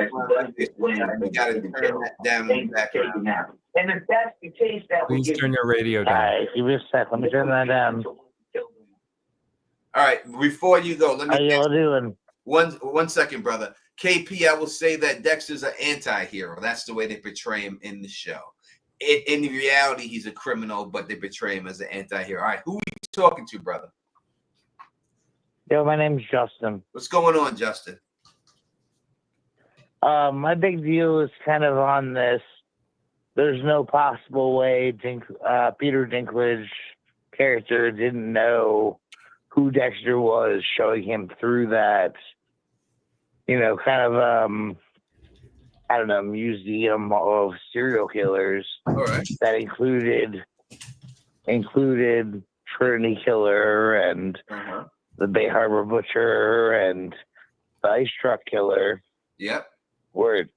Speaker 1: got to turn that down in the background.
Speaker 9: And if that's the case, that
Speaker 5: please turn your radio down.
Speaker 9: give me a sec. Let me turn that down.
Speaker 1: All right, before you go, let me.
Speaker 9: How y'all doing?
Speaker 1: 1 second, brother. KP, I will say that Dexter's an anti-hero. That's the way they portray him in the show. In reality, he's a criminal, but they portray him as an anti-hero. All right, who are you talking to, brother?
Speaker 9: Yo, my name's Justin.
Speaker 1: What's going on, Justin?
Speaker 9: My big deal is kind of on this. There's no possible way Peter Dinklage character didn't know who Dexter was, showing him through that, kind of I don't know, museum of serial killers
Speaker 1: All right.
Speaker 9: that included Trinity Killer and the Bay Harbor Butcher and the Ice Truck Killer.
Speaker 1: Yep.
Speaker 9: Where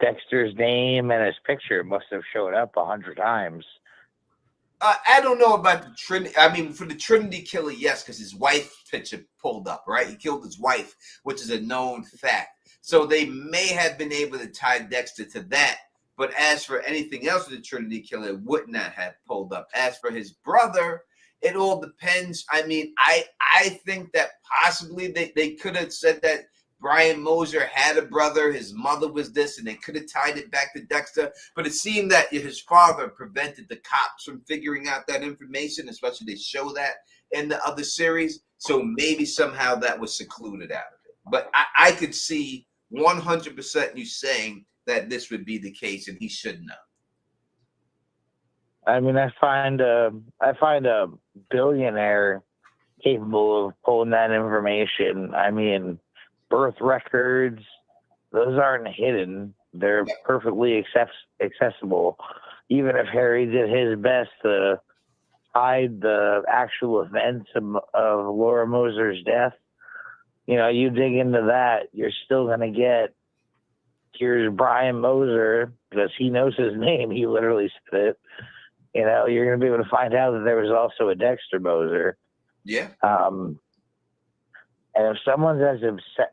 Speaker 9: Dexter's name and his picture must have shown up 100 times.
Speaker 1: I don't know about the Trinity. I mean, for the Trinity Killer, yes, because his wife picture pulled up, right? He killed his wife, which is a known fact. So they may have been able to tie Dexter to that. But as for anything else with the Trinity Killer, it would not have pulled up. As for his brother, it all depends. I mean, I think that possibly they could have said that Brian Moser had a brother, his mother was this, and they could have tied it back to Dexter. But it seemed that his father prevented the cops from figuring out that information, especially they show that in the other series. So maybe somehow that was secluded out of it. But I could see 100% you saying that this would be the case and he should know.
Speaker 9: I mean, I find a billionaire capable of pulling that information. I mean, birth records, those aren't hidden. They're perfectly accessible. Even if Harry did his best to hide the actual events of Laura Moser's death, you know, you dig into that, you're still going to get, here's Brian Moser, because he knows his name. He literally said it. You know, you're going to be able to find out that there was also a Dexter Moser.
Speaker 1: Yeah.
Speaker 9: And if someone's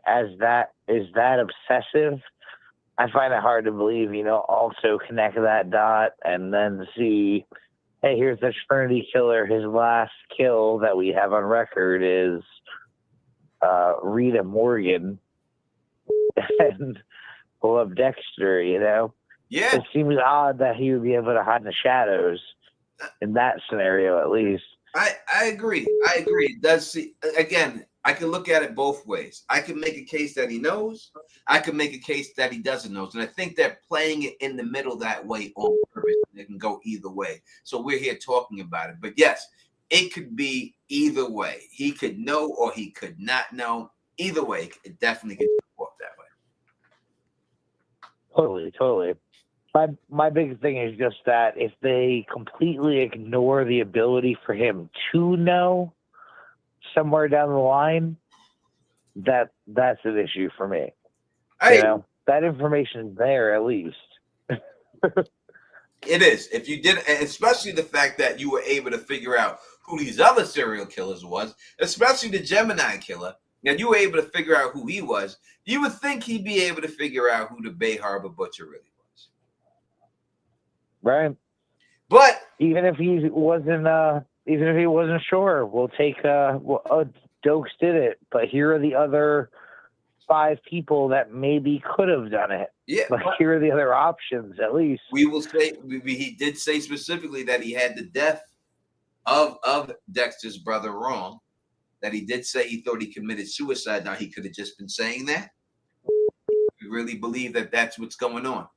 Speaker 9: as that obsessive, I find it hard to believe, you know, also connect that dot and then see, hey, here's the Trinity Killer. His last kill that we have on record is Rita Morgan and pull up Dexter, you know?
Speaker 1: Yeah.
Speaker 9: It seems odd that he would be able to hide in the shadows in that scenario, at least.
Speaker 1: I agree. It does see, again, I can look at it both ways. I can make a case that he knows. I can make a case that he doesn't know. And I think they're playing it in the middle that way on purpose. It can go either way. So we're here talking about it. But yes, it could be either way. He could know or he could not know. Either way, it definitely could work that way.
Speaker 9: Totally. My big thing is just that if they completely ignore the ability for him to know somewhere down the line, that's an issue for me. You know, that information is there at least.
Speaker 1: It is. If you did, especially the fact that you were able to figure out who these other serial killers was, especially the Gemini Killer, and you were able to figure out who he was, you would think he'd be able to figure out who the Bay Harbor Butcher really was.
Speaker 9: Right.
Speaker 1: But
Speaker 9: even if he wasn't sure, we'll take Dokes did it, but here are the other 5 people that maybe could have done it.
Speaker 1: Yeah,
Speaker 9: but here are the other options. At least
Speaker 1: we will say he did say specifically that he had the death of Dexter's brother wrong. That he did say he thought he committed suicide. Now he could have just been saying that. We really believe that that's what's going on.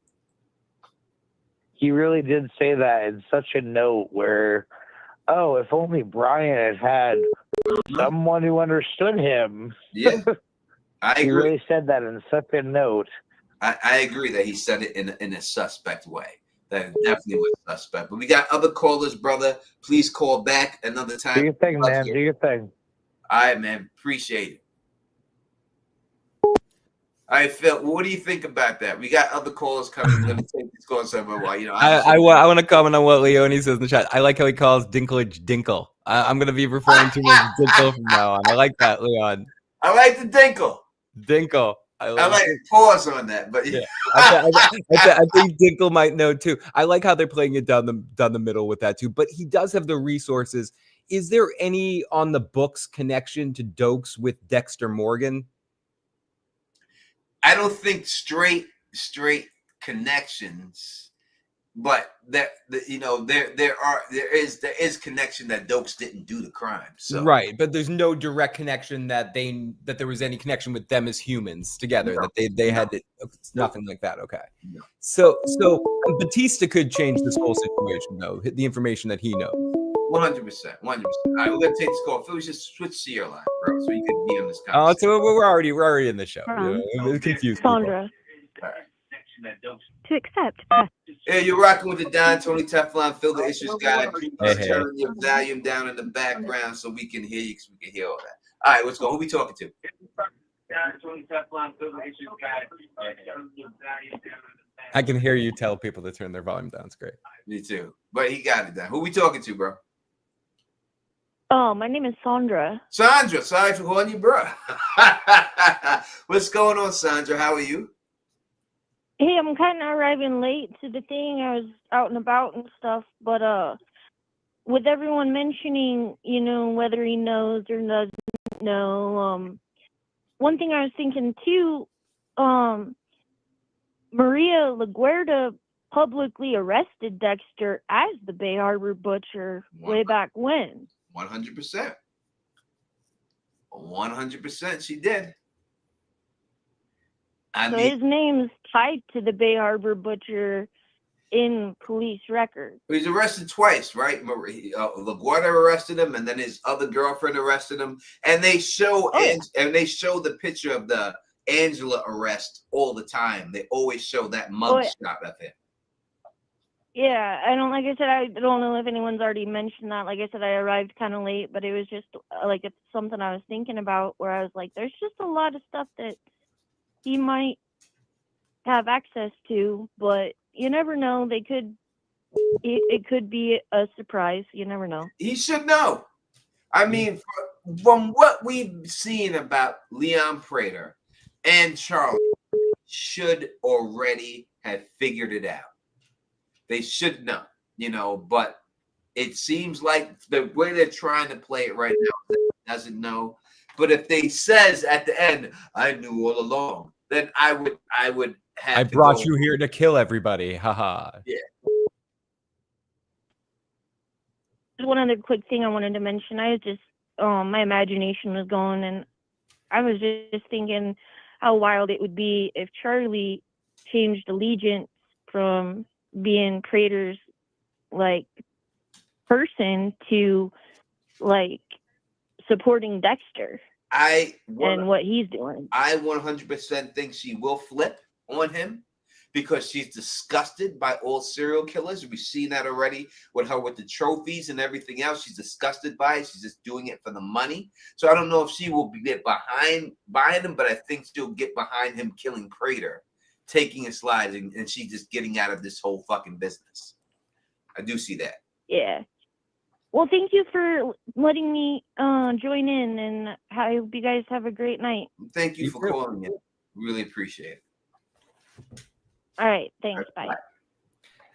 Speaker 9: He really did say that in such a note where, oh, if only Brian had someone who understood him.
Speaker 1: Yeah, I agree.
Speaker 9: He really said that in such a note.
Speaker 1: I agree that he said it in a suspect way. That definitely was suspect. But we got other callers, brother. Please call back another time.
Speaker 9: Do your thing, man. Do your thing.
Speaker 1: All right, man. Appreciate it. All right, Phil. What do you think about that? We got other callers coming. Let me take these calls somewhere while you know.
Speaker 5: I want to comment on what Leone says in the chat. I like how he calls Dinklage Dinkle. I'm going to be referring to him as Dinkle from now on. I like that, Leon.
Speaker 1: I like the Dinkle.
Speaker 5: Dinkle.
Speaker 1: I like pause on that, but
Speaker 5: yeah. I think Dinkle might know too. I like how they're playing it down the middle with that too. But he does have the resources. Is there any on the books connection to Dokes with Dexter Morgan?
Speaker 1: I don't think straight connections, but there is connection that Dokes didn't do the crime. So
Speaker 5: right, but there's no direct connection that there was any connection with them as humans together. No. That they had nothing like that. Okay, no. So Batista could change this whole situation though. The information that he knows.
Speaker 1: 100%. All right, we're gonna take this call. Phil, just switch to your line, bro, so you can be on this conversation.
Speaker 5: Oh, so we're already in the show. Confused.
Speaker 8: Sandra.
Speaker 1: All right.
Speaker 4: To accept, press
Speaker 1: Yeah, you're rocking with the Don Tony Teflon Fill the Issues guy.
Speaker 5: Hey,
Speaker 1: Just
Speaker 5: hey.
Speaker 1: turn your volume down in the background so we can hear you, because we can hear all that. All right, let's go. Who we talking to?
Speaker 5: I can hear you tell people to turn their volume down. It's great.
Speaker 1: Me too. But he got it down. Who we talking to, bro?
Speaker 8: Oh, my name is Sandra.
Speaker 1: Sandra, sorry for calling you, bro. What's going on, Sandra? How are you?
Speaker 8: Hey, I'm kind of arriving late to the thing. I was out and about and stuff, but with everyone mentioning, you know, whether he knows or doesn't know, one thing I was thinking too, Maria LaGuardia publicly arrested Dexter as the Bay Harbor Butcher way back when.
Speaker 1: 100%. 100% she did.
Speaker 8: So his name's tied to the Bay Harbor Butcher in police records.
Speaker 1: He's arrested twice, right? LaGuardia arrested him, and then his other girlfriend arrested him. And they show and they show the picture of the Angela arrest all the time. They always show that mugshot of him.
Speaker 8: Yeah, like I said, I don't know if anyone's already mentioned that. Like I said, I arrived kind of late, but it was just like it's something I was thinking about where I was like, there's just a lot of stuff that he might have access to, but you never know. It could be a surprise. You never know.
Speaker 1: He should know. I mean, from what we've seen about Leon Prater and Charlie, should already have figured it out. They should know, you know, but it seems like the way they're trying to play it right now doesn't know. But if they says at the end, I knew all along, then I would have.
Speaker 5: I brought you here to kill everybody. Haha.
Speaker 1: Yeah.
Speaker 8: One other quick thing I wanted to mention. I was just my imagination was going, and I was just thinking how wild it would be if Charlie changed allegiance from being Prater's like person to like supporting Dexter and what he's doing.
Speaker 1: I 100% think she will flip on him because she's disgusted by all serial killers. We've seen that already with her with the trophies and everything else. She's disgusted by it. She's just doing it for the money. So I don't know if she will get behind him, but I think she'll get behind him killing Prater, taking a slide, and she just getting out of this whole fucking business. I do see that.
Speaker 8: Yeah. Well, thank you for letting me join in, and I hope you guys have a great night.
Speaker 1: Thank you for calling in. Really appreciate it.
Speaker 8: All right. Thanks. Bye.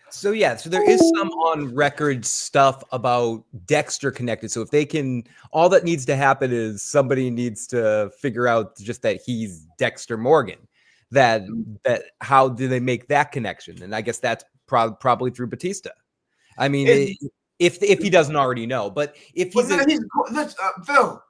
Speaker 5: So yeah, so there is some on record stuff about Dexter connected. So if they can, all that needs to happen is somebody needs to figure out just that he's Dexter Morgan. That how do they make that connection? And I guess that's probably through Batista. I mean, if he doesn't already know, but if he's
Speaker 1: Phil,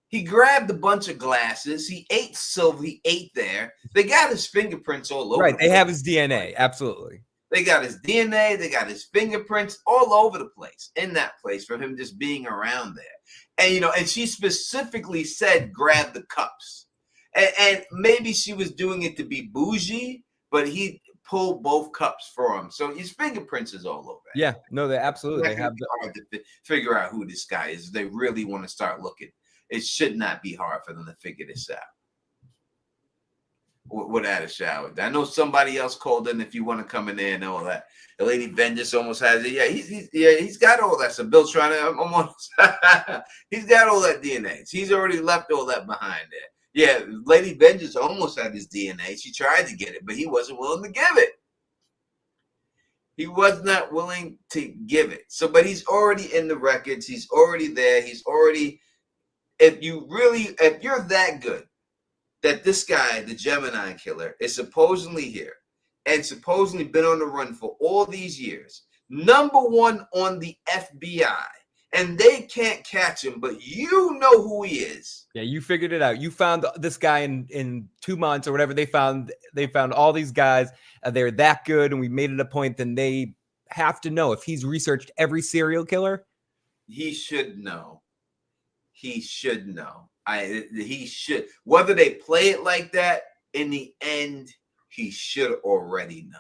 Speaker 1: he grabbed a bunch of glasses. He ate silver. He ate there. They got his fingerprints all over.
Speaker 5: Right, they have his DNA. Absolutely.
Speaker 1: They got his DNA. They got his fingerprints all over the place in that place for him just being around there. And, you know, and she specifically said, grab the cups. And maybe she was doing it to be bougie, but he pulled both cups for him. So his fingerprints is all over.
Speaker 5: Yeah, no, they absolutely they have
Speaker 1: hard to figure out who this guy is. They really want to start looking. It should not be hard for them to figure this out. Without a shower. I know somebody else called in if you want to come in there and all that. The lady Ben just almost has it. Yeah, he's got all that. So Bill's trying to almost he's got all that DNA. He's already left all that behind there. Yeah, Lady Vengeance almost had his DNA. She tried to get it, but he wasn't willing to give it. He was not willing to give it. So, but he's already in the records. He's already there. He's already, if you're that good, that this guy, the Gemini Killer, is supposedly here and supposedly been on the run for all these years, #1 on the FBI, and they can't catch him, but you know who he is.
Speaker 5: Yeah, you figured it out. You found this guy in 2 months or whatever. They found all these guys. They're that good, and we made it a point. Then they have to know if he's researched every serial killer.
Speaker 1: He should know. He should know. He should. Whether they play it like that, in the end, he should already know.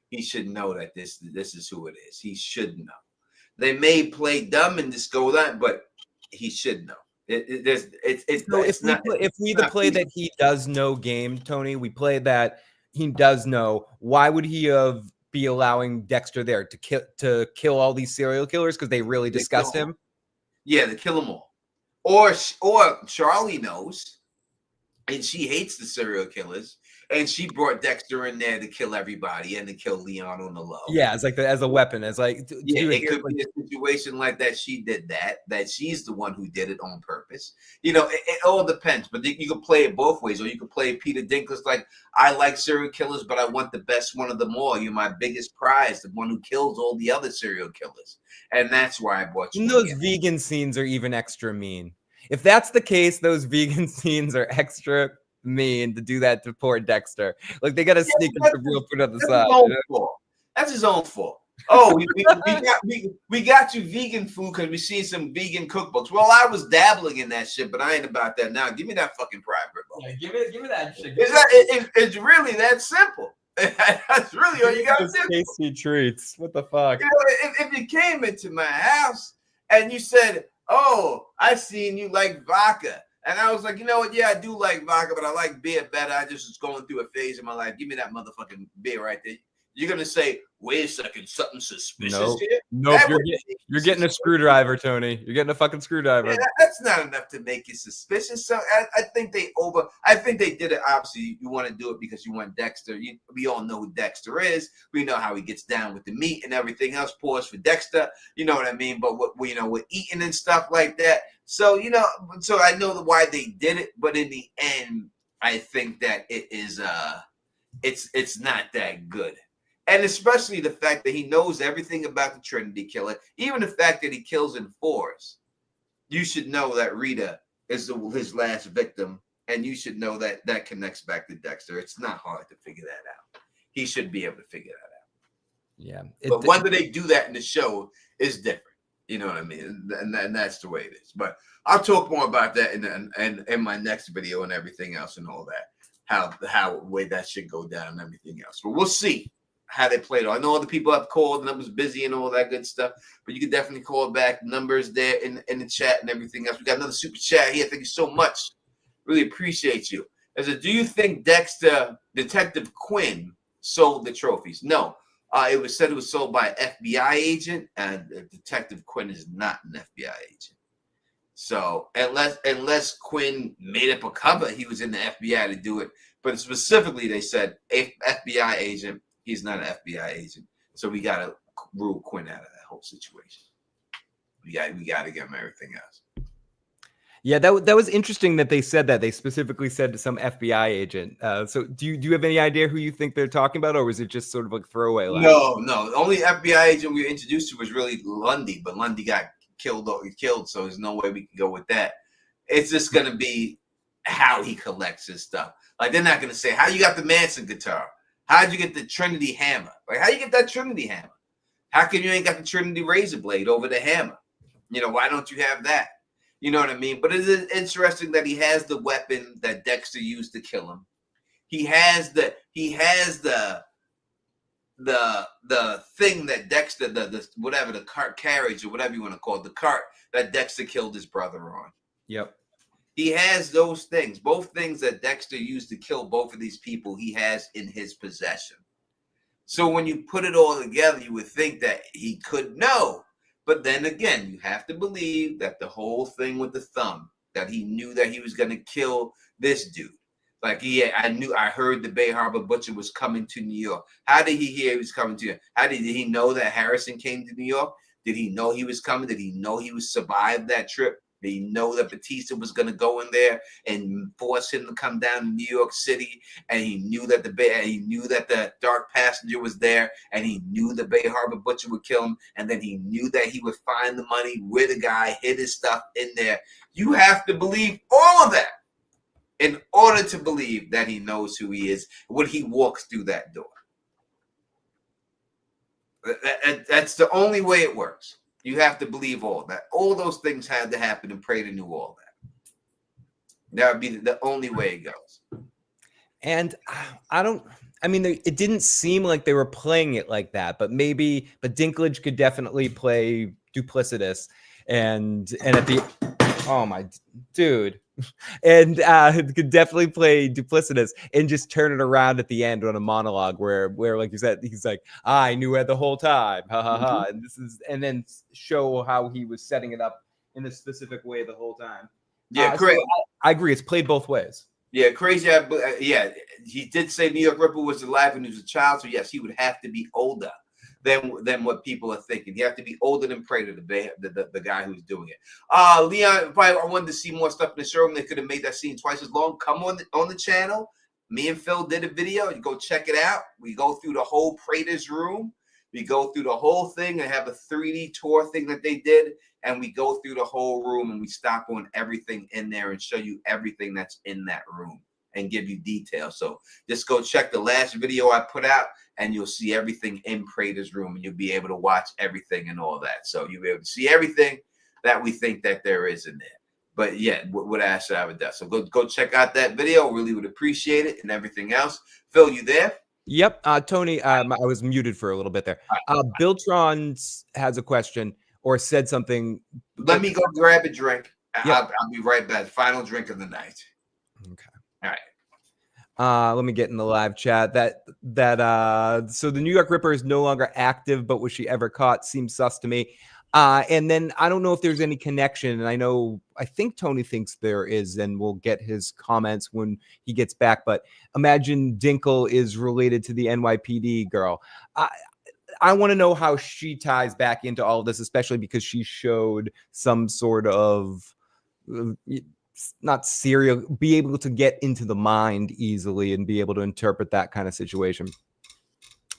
Speaker 1: He should know that this is who it is. He should know. They may play dumb and just go that, but he should know.
Speaker 5: If we play that he does know game, Tony, we play that he does know. Why would he be allowing Dexter there to kill all these serial killers? Because they really disgust him.
Speaker 1: Yeah, they kill them all. Or Charlie knows, and she hates the serial killers, and she brought Dexter in there to kill everybody and to kill Leon on the low.
Speaker 5: Yeah, it's like as a weapon. It's like
Speaker 1: it could be a situation like that. She did that she's the one who did it on purpose. It all depends. But you can play it both ways, or you can play Peter Dinklage like, I like serial killers, but I want the best one of them all. You're my biggest prize, the one who kills all the other serial killers, and that's why I brought you.
Speaker 5: And those vegan scenes are even extra mean. If that's the case, those vegan scenes are extra mean to do that to poor Dexter. Like they got to sneak the real food on the side.
Speaker 1: That's his own fault. Oh, we got you vegan food because we seen some vegan cookbooks. Well, I was dabbling in that shit, but I ain't about that now. Give me that fucking private.
Speaker 5: Yeah, give me that shit.
Speaker 1: It's really that simple. That's really all you got to do.
Speaker 5: Tasty treats. What the fuck?
Speaker 1: If you came into my house and you said, "Oh, I seen you like vodka," and I was like, "You know what? Yeah, I do like vodka, but I like beer better. I just was going through a phase in my life. Give me that motherfucking beer right there." You're gonna say, "Wait a second, something suspicious here."
Speaker 5: Nope. You're getting a screwdriver, Tony. You're getting a fucking screwdriver.
Speaker 1: Yeah, that's not enough to make you suspicious. So I think they did it. Obviously, you want to do it because you want Dexter. We all know who Dexter is. We know how he gets down with the meat and everything else. Pause for Dexter. You know what I mean? But we're eating and stuff like that. So so I know why they did it. But in the end, I think that it is it's not that good. And especially the fact that he knows everything about the Trinity Killer, even the fact that he kills in fours. You should know that Rita is his last victim, and you should know that that connects back to Dexter. It's not hard to figure that out. He should be able to figure that out.
Speaker 5: Yeah.
Speaker 1: But whether they do that in the show is different. You know what I mean? And that's the way it is. But I'll talk more about that in my next video and everything else and all that. How way that should go down and everything else. But we'll see how they played it. I know other people have called and I was busy and all that good stuff, but you can definitely call back. Numbers there in the chat and everything else. We got another super chat here. Thank you so much. Really appreciate you. Do you think Detective Quinn sold the trophies? No. It was said it was sold by an FBI agent, and Detective Quinn is not an FBI agent. So unless Quinn made up a cover, he was in the FBI to do it. But specifically, they said FBI agent. He's not an FBI agent, so we got to rule Quinn out of that whole situation. We got to give him everything else.
Speaker 5: Yeah, that was interesting that they said that. They specifically said to some FBI agent. So do you have any idea who you think they're talking about, or was it just sort of like throwaway line?
Speaker 1: No. The only FBI agent we were introduced to was really Lundy, but Lundy got killed, so there's no way we can go with that. It's just going to be how he collects his stuff. Like, they're not going to say, how you got the Manson guitar? How'd you get the Trinity hammer? Like, how you get that Trinity hammer? How come you ain't got the Trinity razor blade over the hammer? Why don't you have that? You know what I mean? But it is interesting that he has the weapon that Dexter used to kill him. He has the thing that Dexter, the cart carriage or whatever you want to call it, the cart that Dexter killed his brother on.
Speaker 5: Yep.
Speaker 1: He has those things, both things that Dexter used to kill both of these people, he has in his possession. So when you put it all together, you would think that he could know. But then again, you have to believe that the whole thing with the thumb, that he knew that he was going to kill this dude. Like, I heard the Bay Harbor Butcher was coming to New York. How did he hear he was coming to New York? Did he know that Harrison came to New York? Did he know he was coming? Did he know he would survive that trip? Did he know that Batista was going to go in there and force him to come down to New York City? And he knew that the dark passenger was there, and he knew the Bay Harbor Butcher would kill him, and then he knew that he would find the money where the guy hid his stuff in there. You have to believe all of that in order to believe that he knows who he is when he walks through that door. That's the only way it works. You have to believe all that. All those things had to happen, and Prater knew all that. That would be the only way it goes.
Speaker 5: And I mean, it didn't seem like they were playing it like that, but Dinklage could definitely play duplicitous, and at the, oh my dude, and could definitely play duplicitous and just turn it around at the end on a monologue where like you said, he's like, I knew it the whole time, ha ha ha, and then show how he was setting it up in a specific way the whole time.
Speaker 1: Yeah,
Speaker 5: so
Speaker 1: great.
Speaker 5: I agree. It's played both ways.
Speaker 1: Yeah, crazy. Yeah, he did say New York Ripper was alive when he was a child. So yes, he would have to be older than what people are thinking. You have to be older than Prater, the guy who's doing it. Leon, if I wanted to see more stuff in the showroom, they could have made that scene twice as long. Come on the channel. Me and Phil did a video. You go check it out. We go through the whole Prater's room. We go through the whole thing and have a 3D tour thing that they did. And we go through the whole room and we stop on everything in there and show you everything that's in that room and give you details. So just go check the last video I put out and you'll see everything in Prater's room and you'll be able to watch everything and all that. So you'll be able to see everything that we think that there is in there. But yeah, what Ash I would do. So go check out that video. Really would appreciate it and everything else. Phil, you there?
Speaker 5: Yep. Tony, I was muted for a little bit there. Biltron has a question or said something.
Speaker 1: Let me go grab a drink. Yep. I'll be right back. Final drink of the night.
Speaker 5: Okay.
Speaker 1: All right.
Speaker 5: Let me get in the live chat. So the New York Ripper is no longer active, but was she ever caught? Seems sus to me. And then I don't know if there's any connection. And I think Tony thinks there is, and we'll get his comments when he gets back. But imagine Dinkle is related to the NYPD girl. I want to know how she ties back into all of this, especially because she showed some sort of not serial, be able to get into the mind easily and be able to interpret that kind of situation.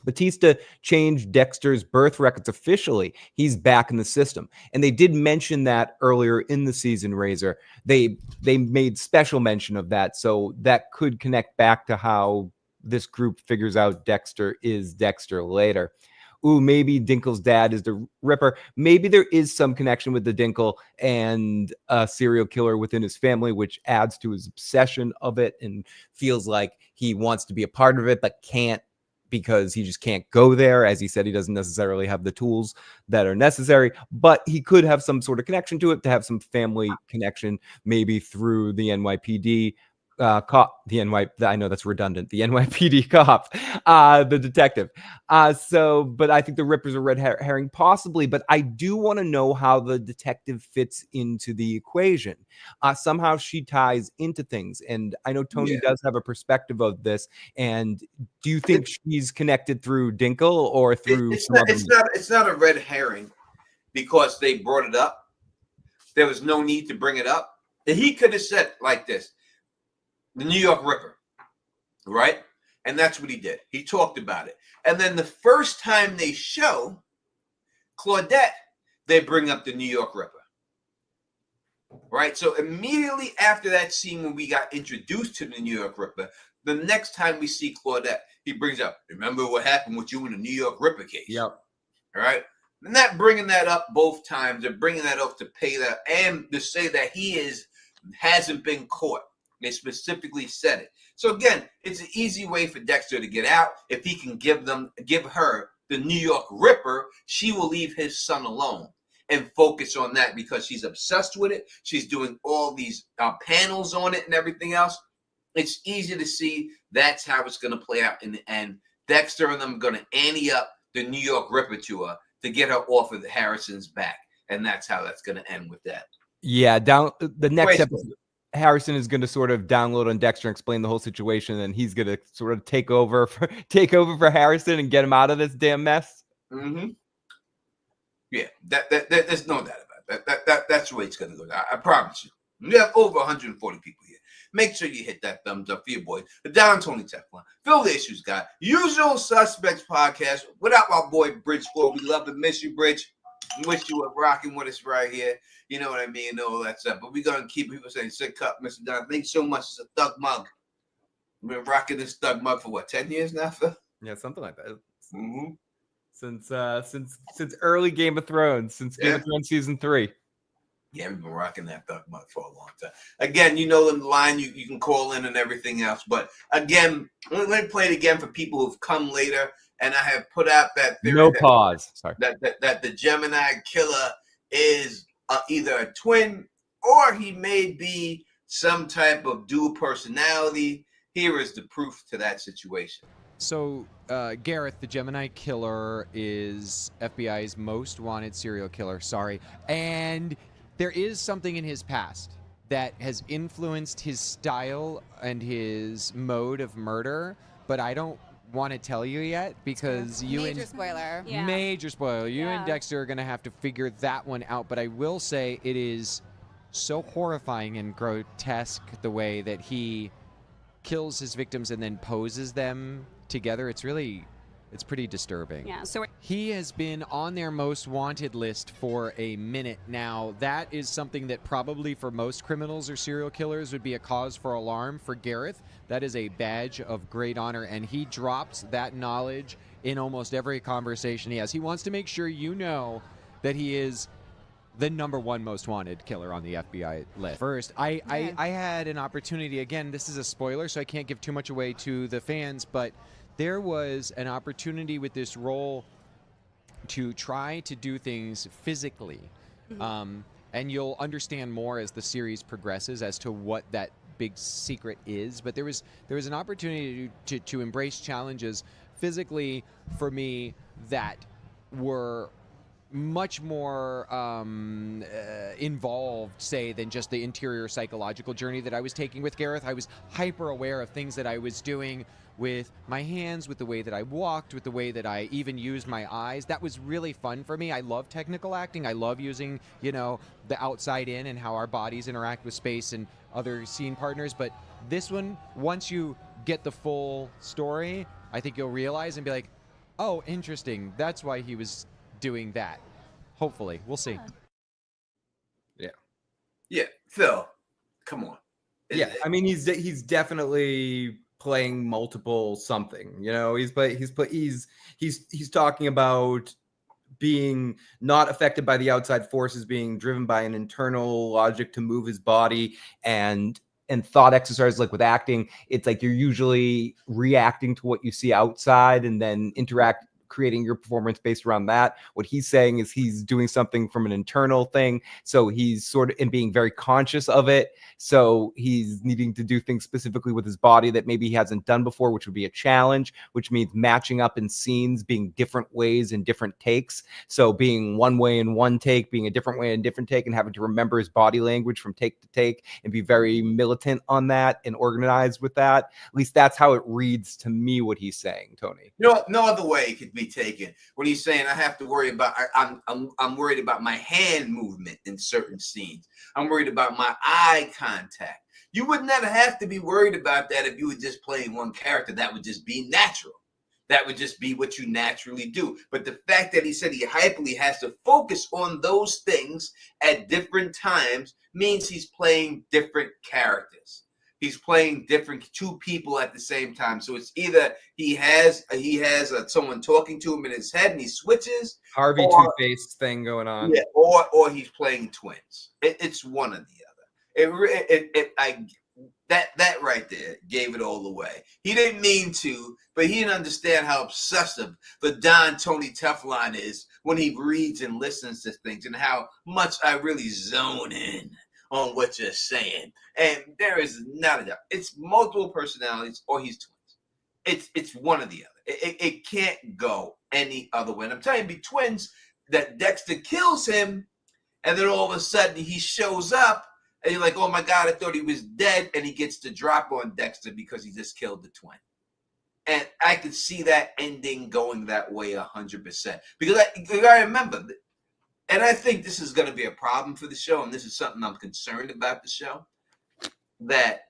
Speaker 5: Batista changed Dexter's birth records officially. He's back in the system. And they did mention that earlier in the season, Razor. They made special mention of that. So that could connect back to how this group figures out Dexter is Dexter later. Ooh, maybe Dinkle's dad is the Ripper. Maybe there is some connection with the Dinkle and a serial killer within his family, which adds to his obsession of it and feels like he wants to be a part of it, but can't because he just can't go there. As he said, he doesn't necessarily have the tools that are necessary, but he could have some sort of connection to it, to have some family connection, maybe through the NYPD cop, I know that's redundant, the NYPD cop, the detective. But I think the Ripper's a red herring, possibly, but I do want to know how the detective fits into the equation. Somehow she ties into things, and I know Tony does have a perspective of this. And do you think she's connected through Dinkle or through
Speaker 1: it's not a red herring because they brought it up. There was no need to bring it up. And he could have said like this: the New York Ripper, right? And that's what he did. He talked about it. And then the first time they show Claudette, they bring up the New York Ripper, right? So immediately after that scene when we got introduced to the New York Ripper, the next time we see Claudette, he brings up, remember what happened with you in the New York Ripper case?
Speaker 5: Yep.
Speaker 1: All right? And not bringing that up both times. They're bringing that up to pay that and to say that he hasn't been caught. They specifically said it. So again, it's an easy way for Dexter to get out. If he can give her the New York Ripper, she will leave his son alone and focus on that because she's obsessed with it. She's doing all these panels on it and everything else. It's easy to see that's how it's going to play out in the end. Dexter and them are going to ante up the New York Ripper to her to get her off of Harrison's back. And that's how that's going to end with that.
Speaker 5: Yeah, down the next episode. Harrison is going to sort of download on Dexter and explain the whole situation, and he's going to sort of take over for Harrison and get him out of this damn mess.
Speaker 1: Mm-hmm. Yeah, that there's no doubt about that. That's the way it's going to go. I promise you. We have over 140 people here. Make sure you hit that thumbs up for your boy, the Down Tony Teflon, Phil the Issues Guy, Usual Suspects Podcast. Without my boy Bridge Floor, we love and miss you, Bridge. Wish you were rocking with us right here. You know what I mean? All that stuff. But we're going to keep people saying, sick cup, Mr. Don. Thank you so much. It's a thug mug. We've been rocking this thug mug for what, 10 years now, Phil?
Speaker 5: Yeah, something like that.
Speaker 1: Mm-hmm.
Speaker 5: Since early Game of Thrones, since Game of Thrones season 3.
Speaker 1: Yeah, we've been rocking that Thug Mud for a long time. Again, you know the line, you can call in and everything else. But again, let me play it again for people who've come later. And I have put out that theory
Speaker 5: No pause. Sorry.
Speaker 1: that the Gemini Killer is either a twin or he may be some type of dual personality. Here is the proof to that situation.
Speaker 2: So, Gareth, the Gemini Killer is FBI's most wanted serial killer. Sorry. And there is something in his past that has influenced his style and his mode of murder, but I don't want to tell you yet because you
Speaker 3: Major spoiler.
Speaker 2: Yeah. Major spoiler. You
Speaker 3: Yeah.
Speaker 2: and Dexter are going to have to figure that one out, but I will say it is so horrifying and grotesque the way that he kills his victims and then poses them together. It's pretty disturbing.
Speaker 10: Yeah, so
Speaker 2: he has been on their most wanted list for a minute now. That is something that probably for most criminals or serial killers would be a cause for alarm. For Gareth, that is a badge of great honor, and he drops that knowledge in almost every conversation he has. He wants to make sure you know that he is the #1 most wanted killer on the FBI list. First, I had an opportunity, again, this is a spoiler, so I can't give too much away to the fans, but there was an opportunity with this role to try to do things physically. And you'll understand more as the series progresses as to what that big secret is. But there was an opportunity to embrace challenges physically for me that were much more involved, say, than just the interior psychological journey that I was taking with Gareth. I was hyper aware of things that I was doing with my hands, with the way that I walked, with the way that I even used my eyes. That was really fun for me. I love technical acting. I love using, the outside in and how our bodies interact with space and other scene partners. But this one, once you get the full story, I think you'll realize and be like, oh, interesting. That's why he was doing that. Hopefully. We'll see.
Speaker 1: Yeah. Phil, come on.
Speaker 5: Yeah, I mean, he's definitely playing multiple something. He's talking about being not affected by the outside forces, being driven by an internal logic to move his body, and thought exercise. Like with acting, it's like you're usually reacting to what you see outside and then creating your performance based around that. What he's saying is he's doing something from an internal thing. So he's sort of in being very conscious of it. So he's needing to do things specifically with his body that maybe he hasn't done before, which would be a challenge, which means matching up in scenes, being different ways in different takes. So being one way in one take, being a different way in different take, and having to remember his body language from take to take and be very militant on that and organized with that. At least that's how it reads to me, what he's saying, Tony.
Speaker 1: No other way it could be taken. When he's saying I have to worry about, I'm worried about my hand movement in certain scenes. I'm worried about my eye contact. You would never have to be worried about that if you were just playing one character. That would just be natural. That would just be what you naturally do. But the fact that he said he hyperly has to focus on those things at different times means he's playing different characters. He's playing two people at the same time. So it's either he has someone talking to him in his head and he switches.
Speaker 5: Harvey Two-Face thing going on.
Speaker 1: Yeah, or he's playing twins. It's one or the other. That right there gave it all away. He didn't mean to, but he didn't understand how obsessive the Don Tony Teflon is when he reads and listens to things, and how much I really zone in on what you're saying. And there is not a doubt. It's multiple personalities, or he's twins. It's one or the other. It can't go any other way. And I'm telling you, be twins that Dexter kills him, and then all of a sudden he shows up, and you're like, oh my God, I thought he was dead, and he gets to drop on Dexter because he just killed the twin. And I could see that ending going that way 100%. Because I remember, and I think this is going to be a problem for the show, and this is something I'm concerned about the show, that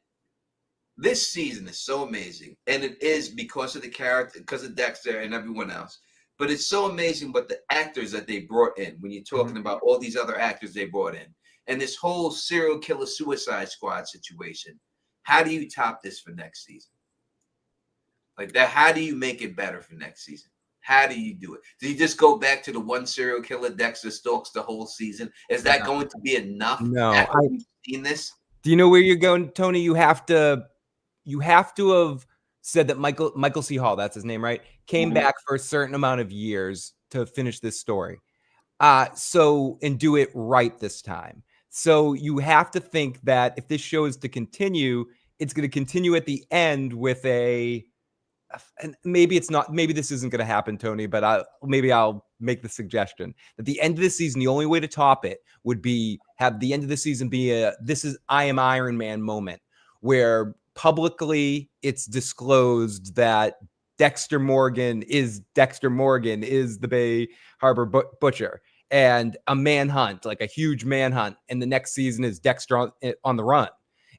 Speaker 1: this season is so amazing, and it is because of the character, because of Dexter and everyone else, but it's so amazing what the actors that they brought in, when you're talking about all these other actors they brought in, and this whole serial killer Suicide Squad situation. How do you top this for next season? Like that, how do you make it better for next season? How do you do it? Do you just go back to the one serial killer Dexter stalks the whole season? Is that going to be enough?
Speaker 5: No,
Speaker 1: After we've seen this?
Speaker 5: Do you know where you're going, Tony? You have to have said that Michael C. Hall, that's his name, right? Came back for a certain amount of years to finish this story. So and do it right this time. So you have to think that if this show is to continue, it's going to continue at the end with and maybe it's not, maybe this isn't going to happen, Tony, but I'll make the suggestion that the end of the season, the only way to top it would be have the end of the season be this is I am Iron Man moment where publicly it's disclosed that Dexter Morgan is the Bay Harbor Butcher, and a manhunt, like a huge manhunt, and the next season is Dexter on the run.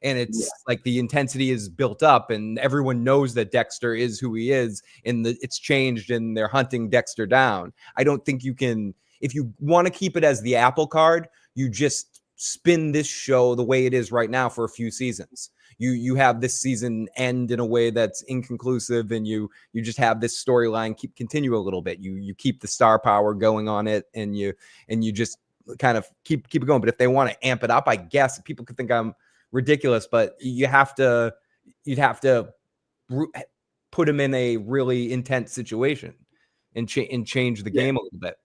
Speaker 5: And it's like the intensity is built up and everyone knows that Dexter is who he is, and it's changed and they're hunting Dexter down. I don't think you can, if you want to keep it as the Apple card, you just spin this show the way it is right now for a few seasons. You have this season end in a way that's inconclusive, and you just have this storyline continue a little bit. You keep the star power going on it, and you just kind of keep it going. But if they want to amp it up, I guess people could think I'm ridiculous, but you'd have to put him in a really intense situation and change the game a little bit.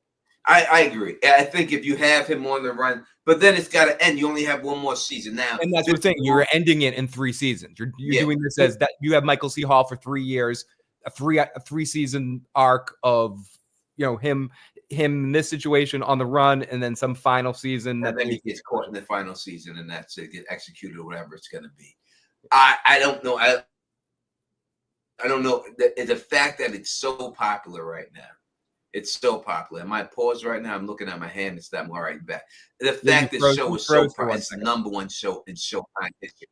Speaker 1: I agree. I think if you have him on the run, but then it's got to end. You only have one more season now,
Speaker 5: and that's the thing. You're ending it in 3 seasons. You're doing this as that. You have Michael C. Hall for 3 years, a three season arc of him in this situation on the run, and then some final season,
Speaker 1: and then he gets caught in the final season, and that's it, get executed or whatever it's going to be. I don't know. I don't know the fact that it's so popular right now. It's so popular. Am I paused right now? I'm looking at my hand. It's that I'm all right back. The fact that the show is so popular, it's the number one show in Showtime history.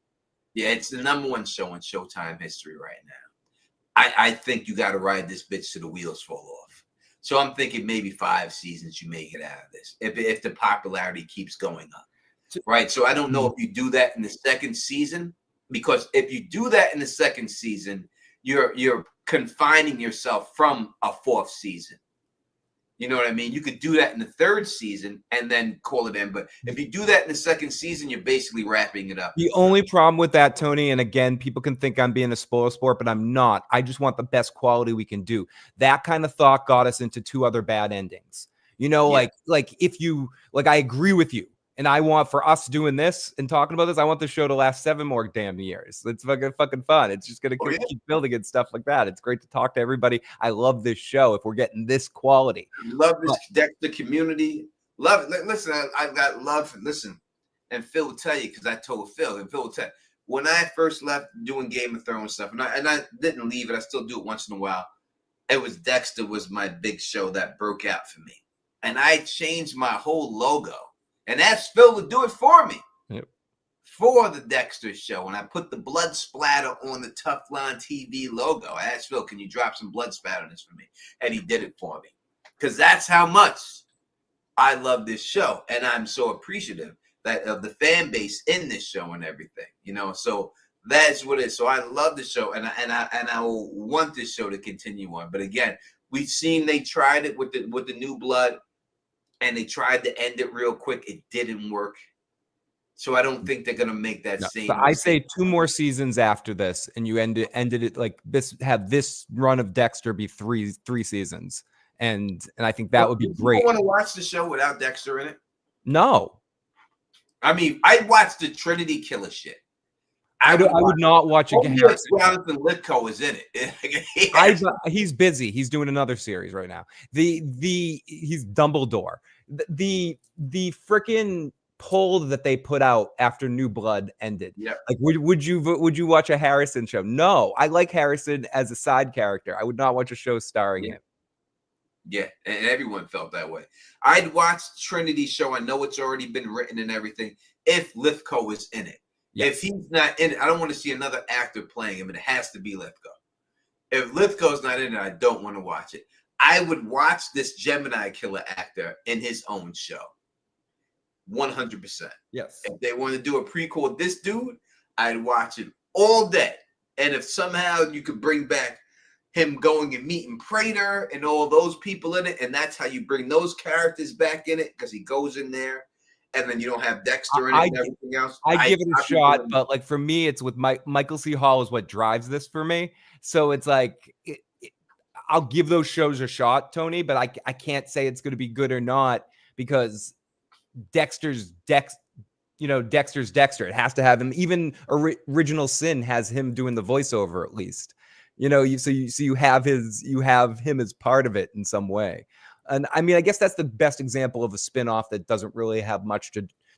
Speaker 1: Yeah, it's the number one show in Showtime history right now. I think you got to ride this bitch till the wheels fall off. So I'm thinking maybe 5 seasons you may get out of this if the popularity keeps going up, right? So I don't know if you do that in the second season, because if you do that in the second season, you're confining yourself from a 4th season. You know what I mean? You could do that in the 3rd season and then call it in. But if you do that in the 2nd season, you're basically wrapping it up.
Speaker 5: The only problem with that, Tony, and again, people can think I'm being a spoiler sport, but I'm not. I just want the best quality we can do. That kind of thought got us into 2 other bad endings. Like if you, like, I agree with you. And I want, for us doing this and talking about this, I want the show to last 7 more damn years. It's fucking fun. It's just going to keep building and stuff like that. It's great to talk to everybody. I love this show if we're getting this quality.
Speaker 1: Love this Dexter community. Love it. Listen, I've got love. Listen, and Phil will tell you, because I told Phil, and Phil will tell you, when I first left doing Game of Thrones stuff, and I didn't leave it, I still do it once in a while, it was Dexter was my big show that broke out for me. And I changed my whole logo. And asked Phil to do it for me for the Dexter show. And I put the blood splatter on the Teflon TV logo. I asked Phil, can you drop some blood splatter on this for me? And he did it for me. Because that's how much I love this show. And I'm so appreciative of the fan base in this show and everything. So that's what it is. So I love the show. And I will want this show to continue on. But again, we've seen they tried it with the New Blood. And they tried to end it real quick. It didn't work. So I don't think they're going to make that same.
Speaker 5: So I say 2 more seasons after this, and you ended it like this. Have this run of Dexter be three seasons, and I think that would be great.
Speaker 1: You want to watch the show without Dexter in it?
Speaker 5: No.
Speaker 1: I mean, I watched the Trinity Killer shit.
Speaker 5: I would not watch again.
Speaker 1: Jonathan Lithgow is in it.
Speaker 5: He's busy. He's doing another series right now. He's Dumbledore. The freaking poll that they put out after New Blood ended.
Speaker 1: Yeah.
Speaker 5: Like, would you watch a Harrison show? No, I like Harrison as a side character. I would not watch a show starring him.
Speaker 1: Yeah, and everyone felt that way. I'd watch Trinity show. I know it's already been written and everything. If Lithgow is in it. Yes. If he's not in it, I don't want to see another actor playing him. It has to be Lithgow. If Lithgow's not in it, I don't want to watch it. I would watch this Gemini Killer actor in his own show. 100%.
Speaker 5: Yes.
Speaker 1: If they want to do a prequel of this dude, I'd watch it all day. And if somehow you could bring back him going and meeting Prater and all those people in it, and that's how you bring those characters back in it, because he goes in there, and then you don't have Dexter in it and everything else.
Speaker 5: I give it a shot, but like for me, it's with Michael C. Hall is what drives this for me. So it's like I'll give those shows a shot, Tony, but I can't say it's going to be good or not because Dexter's Dexter. It has to have him. Even Original Sin has him doing the voiceover at least. So you have him as part of it in some way. And I mean, I guess that's the best example of a spin-off that doesn't really have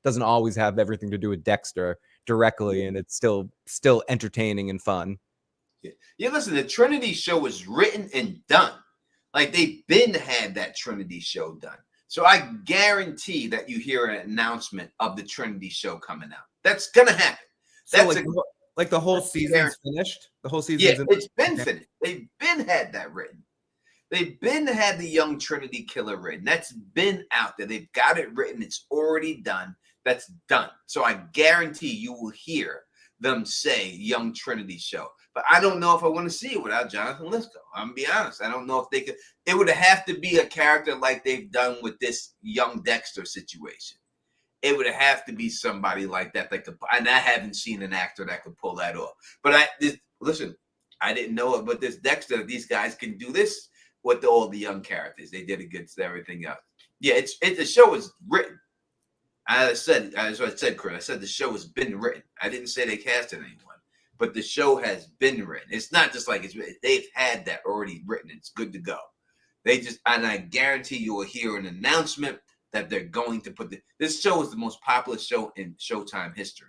Speaker 5: doesn't always have everything to do with Dexter directly, and it's still entertaining and fun.
Speaker 1: Yeah, listen, the Trinity show was written and done. Like they've been had that Trinity show done. So I guarantee that you hear an announcement of the Trinity show coming out. That's gonna happen. That's
Speaker 5: like the whole season's finished. The whole season.
Speaker 1: Yeah, it's been finished. They've been had that written. They've been had the Young Trinity Killer written. That's been out there. They've got it written. It's already done. That's done. So I guarantee you will hear them say Young Trinity show. But I don't know if I want to see it without Jonathan Lithgow. I'm gonna be honest. I don't know if they could. It would have to be a character like they've done with this young Dexter situation. It would have to be somebody like that could. And I haven't seen an actor that could pull that off. But listen, I didn't know it. But this Dexter, these guys can do this with all the young characters. They did against everything else. Yeah, the show is written. As I said, Chris. I said the show has been written. I didn't say they casted anyone. But the show has been written. It's not just like it's written. They've had that already written. It's good to go. And I guarantee you will hear an announcement that they're going to put this show is the most popular show in Showtime history.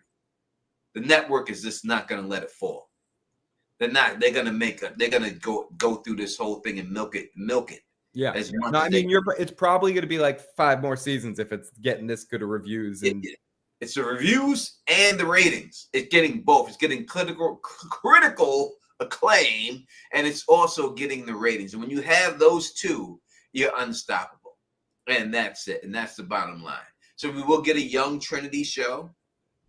Speaker 1: The network is just not going to let it fall. They're not. They're going to go through this whole thing and milk it.
Speaker 5: Yeah.
Speaker 1: As
Speaker 5: No,
Speaker 1: much
Speaker 5: I
Speaker 1: as
Speaker 5: mean, it's probably going to be like 5 more seasons if it's getting this good of reviews. And
Speaker 1: it's the reviews and the ratings. It's getting both. It's getting critical acclaim, and it's also getting the ratings. And when you have those two, you're unstoppable. And that's it. And that's the bottom line. So we will get a Young Trinity show.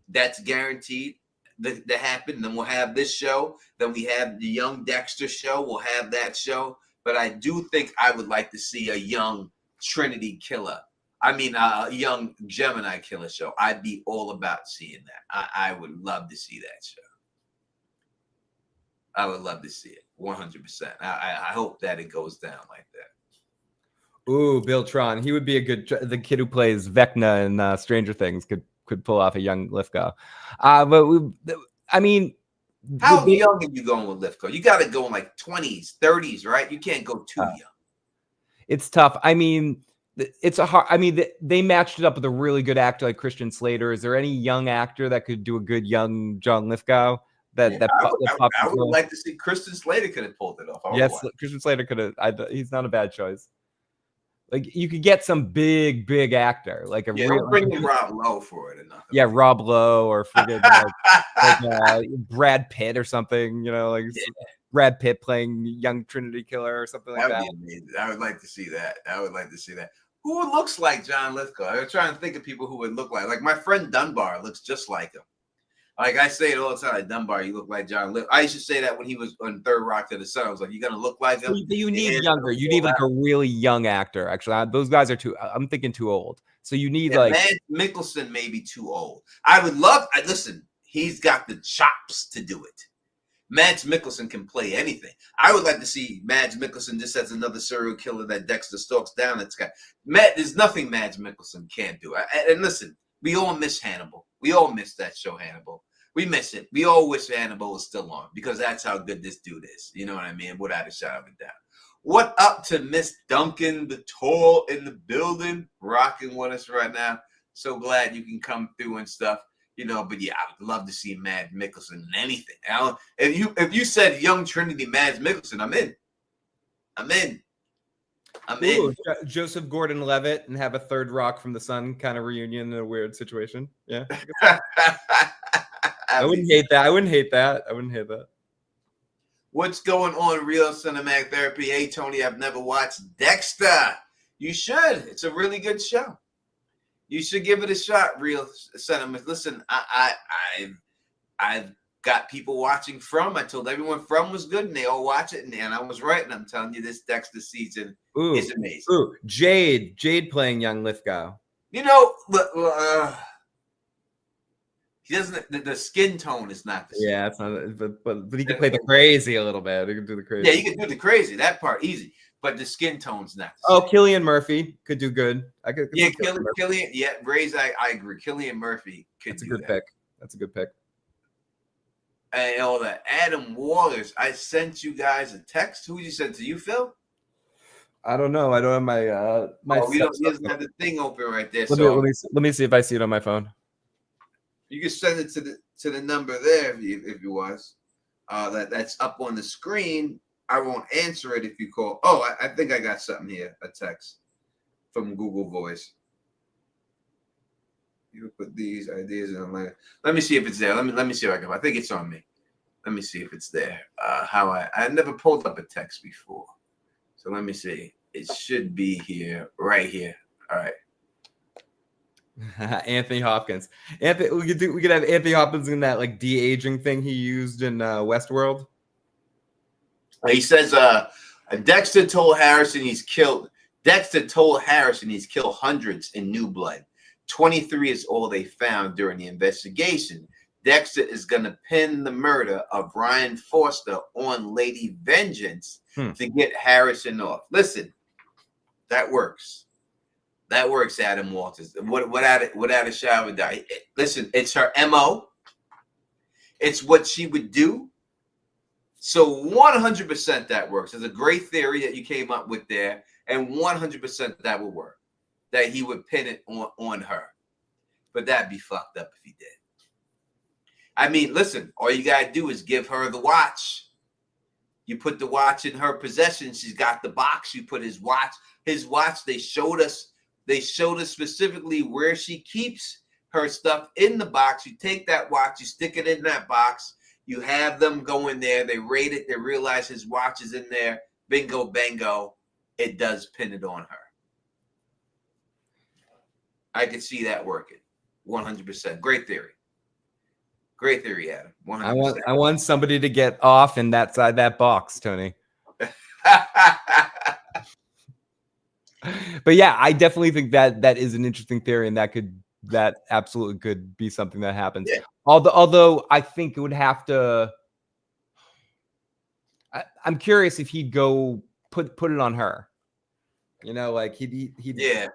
Speaker 1: That's guaranteed to happen. Then we'll have this show. Then we have the Young Dexter show. We'll have that show. But I do think I would like to see a Young Trinity Killer. I mean, a Young Gemini Killer show. I'd be all about seeing that. I would love to see that show. I would love to see it 100%. I hope that it goes down like that.
Speaker 5: Ooh, Bill Tron. He would be the kid who plays Vecna in Stranger Things could pull off a young Lithgow. I mean,
Speaker 1: how young are you going with Lithgow? You got to go in like 20s, 30s, right? You can't go too young.
Speaker 5: It's tough. I mean, it's a hard. I mean, they matched it up with a really good actor like Christian Slater. Is there any young actor that could do a good young John Lithgow?
Speaker 1: I would like to see Christian Slater could have pulled it off.
Speaker 5: Yes, Christian Slater could have. He's not a bad choice. Like you could get some big actor, like
Speaker 1: don't bring in Rob Lowe for it or nothing.
Speaker 5: Yeah, Rob Lowe or forget Brad Pitt or something. Brad Pitt playing Young Trinity Killer or something like that.
Speaker 1: Would be amazing. I would like to see that. Who looks like John Lithgow? I was trying to think of people who would look like my friend Dunbar looks just like him. Like I say it all the time, like Dunbar, you look like John Lithgow. I used to say that when he was on Third Rock to the Sun. I was like, you're gonna look like him.
Speaker 5: You need younger. You need like a really young actor. Actually, those guys are I'm thinking too old. So you need like
Speaker 1: Mads Mikkelsen, maybe too old. I would love. Listen, he's got the chops to do it. Mads Mikkelsen can play anything. I would like to see Mads Mikkelsen just as another serial killer that Dexter stalks down. There's nothing Mads Mikkelsen can't do. And listen, we all miss Hannibal. We all miss that show, Hannibal. We miss it. We all wish Hannibal was still on because that's how good this dude is. You know what I mean? Without a shadow of a doubt. What up to Miss Duncan, the tall in the building, rocking with us right now. So glad you can come through and stuff. But yeah, I would love to see Mads Mikkelsen in anything. If you said Young Trinity Mads Mikkelsen, I'm in.
Speaker 5: Joseph Gordon-Levitt and have a Third Rock from the Sun kind of reunion in a weird situation. Yeah. I wouldn't hate that.
Speaker 1: What's going on, Real Cinematic Therapy? Hey, Tony, I've never watched Dexter. You should. It's a really good show. You should give it a shot, Real Cinematic. Listen, I've got people watching From. I told everyone From was good, and they all watch it, and I was right. And I'm telling you, this Dexter season is amazing.
Speaker 5: Ooh, Jade playing young Lithgow.
Speaker 1: You know, he doesn't. The skin tone is not the same.
Speaker 5: Yeah, it's not. But he can play the crazy a little bit. He can do the crazy.
Speaker 1: Yeah, you can do the crazy. That part easy. But the skin tone's not the
Speaker 5: Oh,
Speaker 1: same.
Speaker 5: Cillian Murphy could do good.
Speaker 1: Yeah, Cillian. Yeah, Rays. I agree. Cillian Murphy could.
Speaker 5: That's a good pick. That's a good pick.
Speaker 1: And all that. Adam Waters. I sent you guys a text. Who you sent to you, Phil?
Speaker 5: I don't know. I don't have my
Speaker 1: He doesn't have the thing open right there.
Speaker 5: Let me see if I see it on my phone.
Speaker 1: You can send it to the number there if you was. That's up on the screen. I won't answer it if you call. Oh, I think I got something here. A text from Google Voice. You put these ideas in my. Let me see if it's there. Let me see if I can. I think it's on me. Let me see if it's there. I never pulled up a text before, so let me see. It should be here, right here. All right.
Speaker 5: Anthony Hopkins. We could have Anthony Hopkins in that like de-aging thing he used in Westworld.
Speaker 1: He says Dexter told Harrison he's killed hundreds in New Blood. 23 is all they found during the investigation. Dexter is going to pin the murder of Ryan Foster on Lady Vengeance to get Harrison off. Listen, that works. That works, Adam Walters. Without a shadow of a doubt. Listen, it's her MO. It's what she would do. So 100% that works. It's a great theory that you came up with there, and 100% that will work. That he would pin it on her. But that'd be fucked up if he did. I mean, listen, all you gotta do is give her the watch. You put the watch in her possession. She's got the box. You put his watch. They showed us specifically where she keeps her stuff in the box. You take that watch, you stick it in that box. You have them go in there. They rate it. They realize his watch is in there. Bingo, bango. It does pin it on her. I could see that working. 100%. Great theory. Great theory, Adam. 100%.
Speaker 5: I want somebody to get off in that box, Tony. But yeah, I definitely think that is an interesting theory, and that absolutely could be something that happens. Yeah. Although I think it would have to. I'm curious if he'd go put it on her. You know, like he'd
Speaker 1: yeah.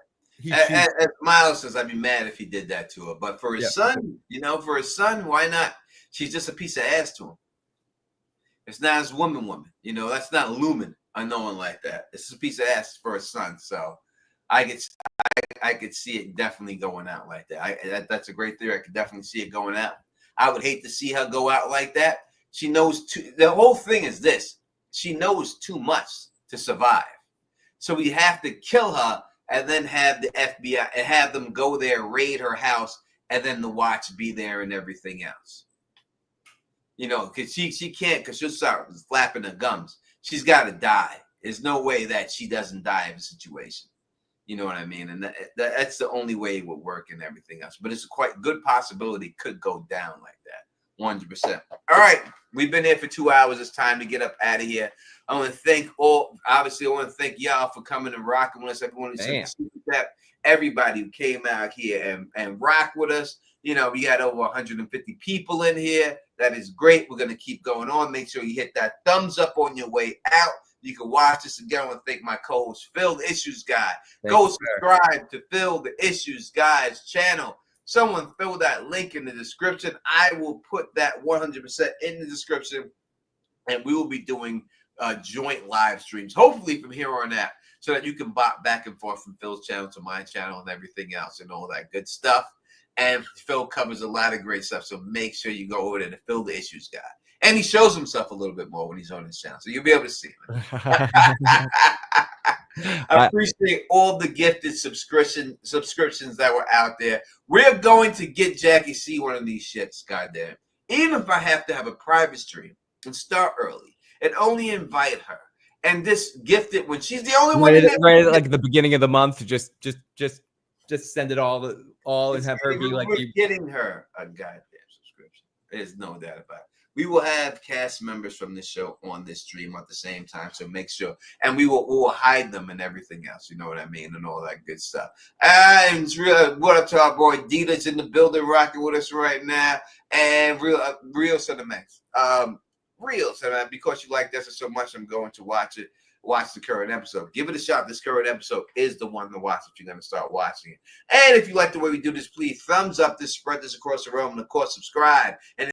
Speaker 1: As Miles says, I'd be mad if he did that to her. But for his son, why not? She's just a piece of ass to him. It's not his woman. That's not Lumen. I know one like that. It's just a piece of ass for his son. So I could see it definitely going out like that. That's a great theory. I could definitely see it going out. I would hate to see her go out like that. She knows the whole thing is this. She knows too much to survive. So we have to kill her and then have the FBI and have them go there, raid her house, and then the watch be there and everything else. Because she can't, because she'll start flapping her gums. She's got to die. There's no way that she doesn't die of a situation. You know what I mean? And that's the only way it would work and everything else. But it's a quite good possibility could go down like that. 100%. All right. We've been here for 2 hours. It's time to get up out of here. I want to thank y'all for coming and rocking with us. Everybody who came out here and rock with us. We got over 150 people in here. That is great. We're going to keep going on. Make sure you hit that thumbs up on your way out. You can watch this again. I want to thank my co-host, Phil the Issues Guy. Go subscribe to Phil the Issues Guy's channel. Someone fill that link in the description. I will put that 100% in the description. And we will be doing joint live streams, hopefully from here on out, so that you can bop back and forth from Phil's channel to my channel and everything else and all that good stuff. And Phil covers a lot of great stuff, so make sure you go over there to Phil the Issues Guy. And he shows himself a little bit more when he's on his channel, so you'll be able to see him. I appreciate all the gifted subscriptions that were out there. We're going to get Jackie C one of these shits, goddamn. Even if I have to have a private stream and start early and only invite her and this gifted when she's the only one.
Speaker 5: Right at like the beginning of the month, just send it all and have her be like
Speaker 1: we're getting her a goddamn subscription. There's no doubt about it. we will have cast members from this show on this stream at the same time. So make sure, and we will hide them and everything else. You know what I mean, and all that good stuff. And it's real. What up to our boy Dita's in the building, rocking with us right now, and real Cinemax. Real Cinemax, because you like this so much, I'm going to watch it. Watch the current episode. Give it a shot. This current episode is the one to watch if you're going to start watching it. And if you like the way we do this, please thumbs up this, spread this across the room, and of course, subscribe. And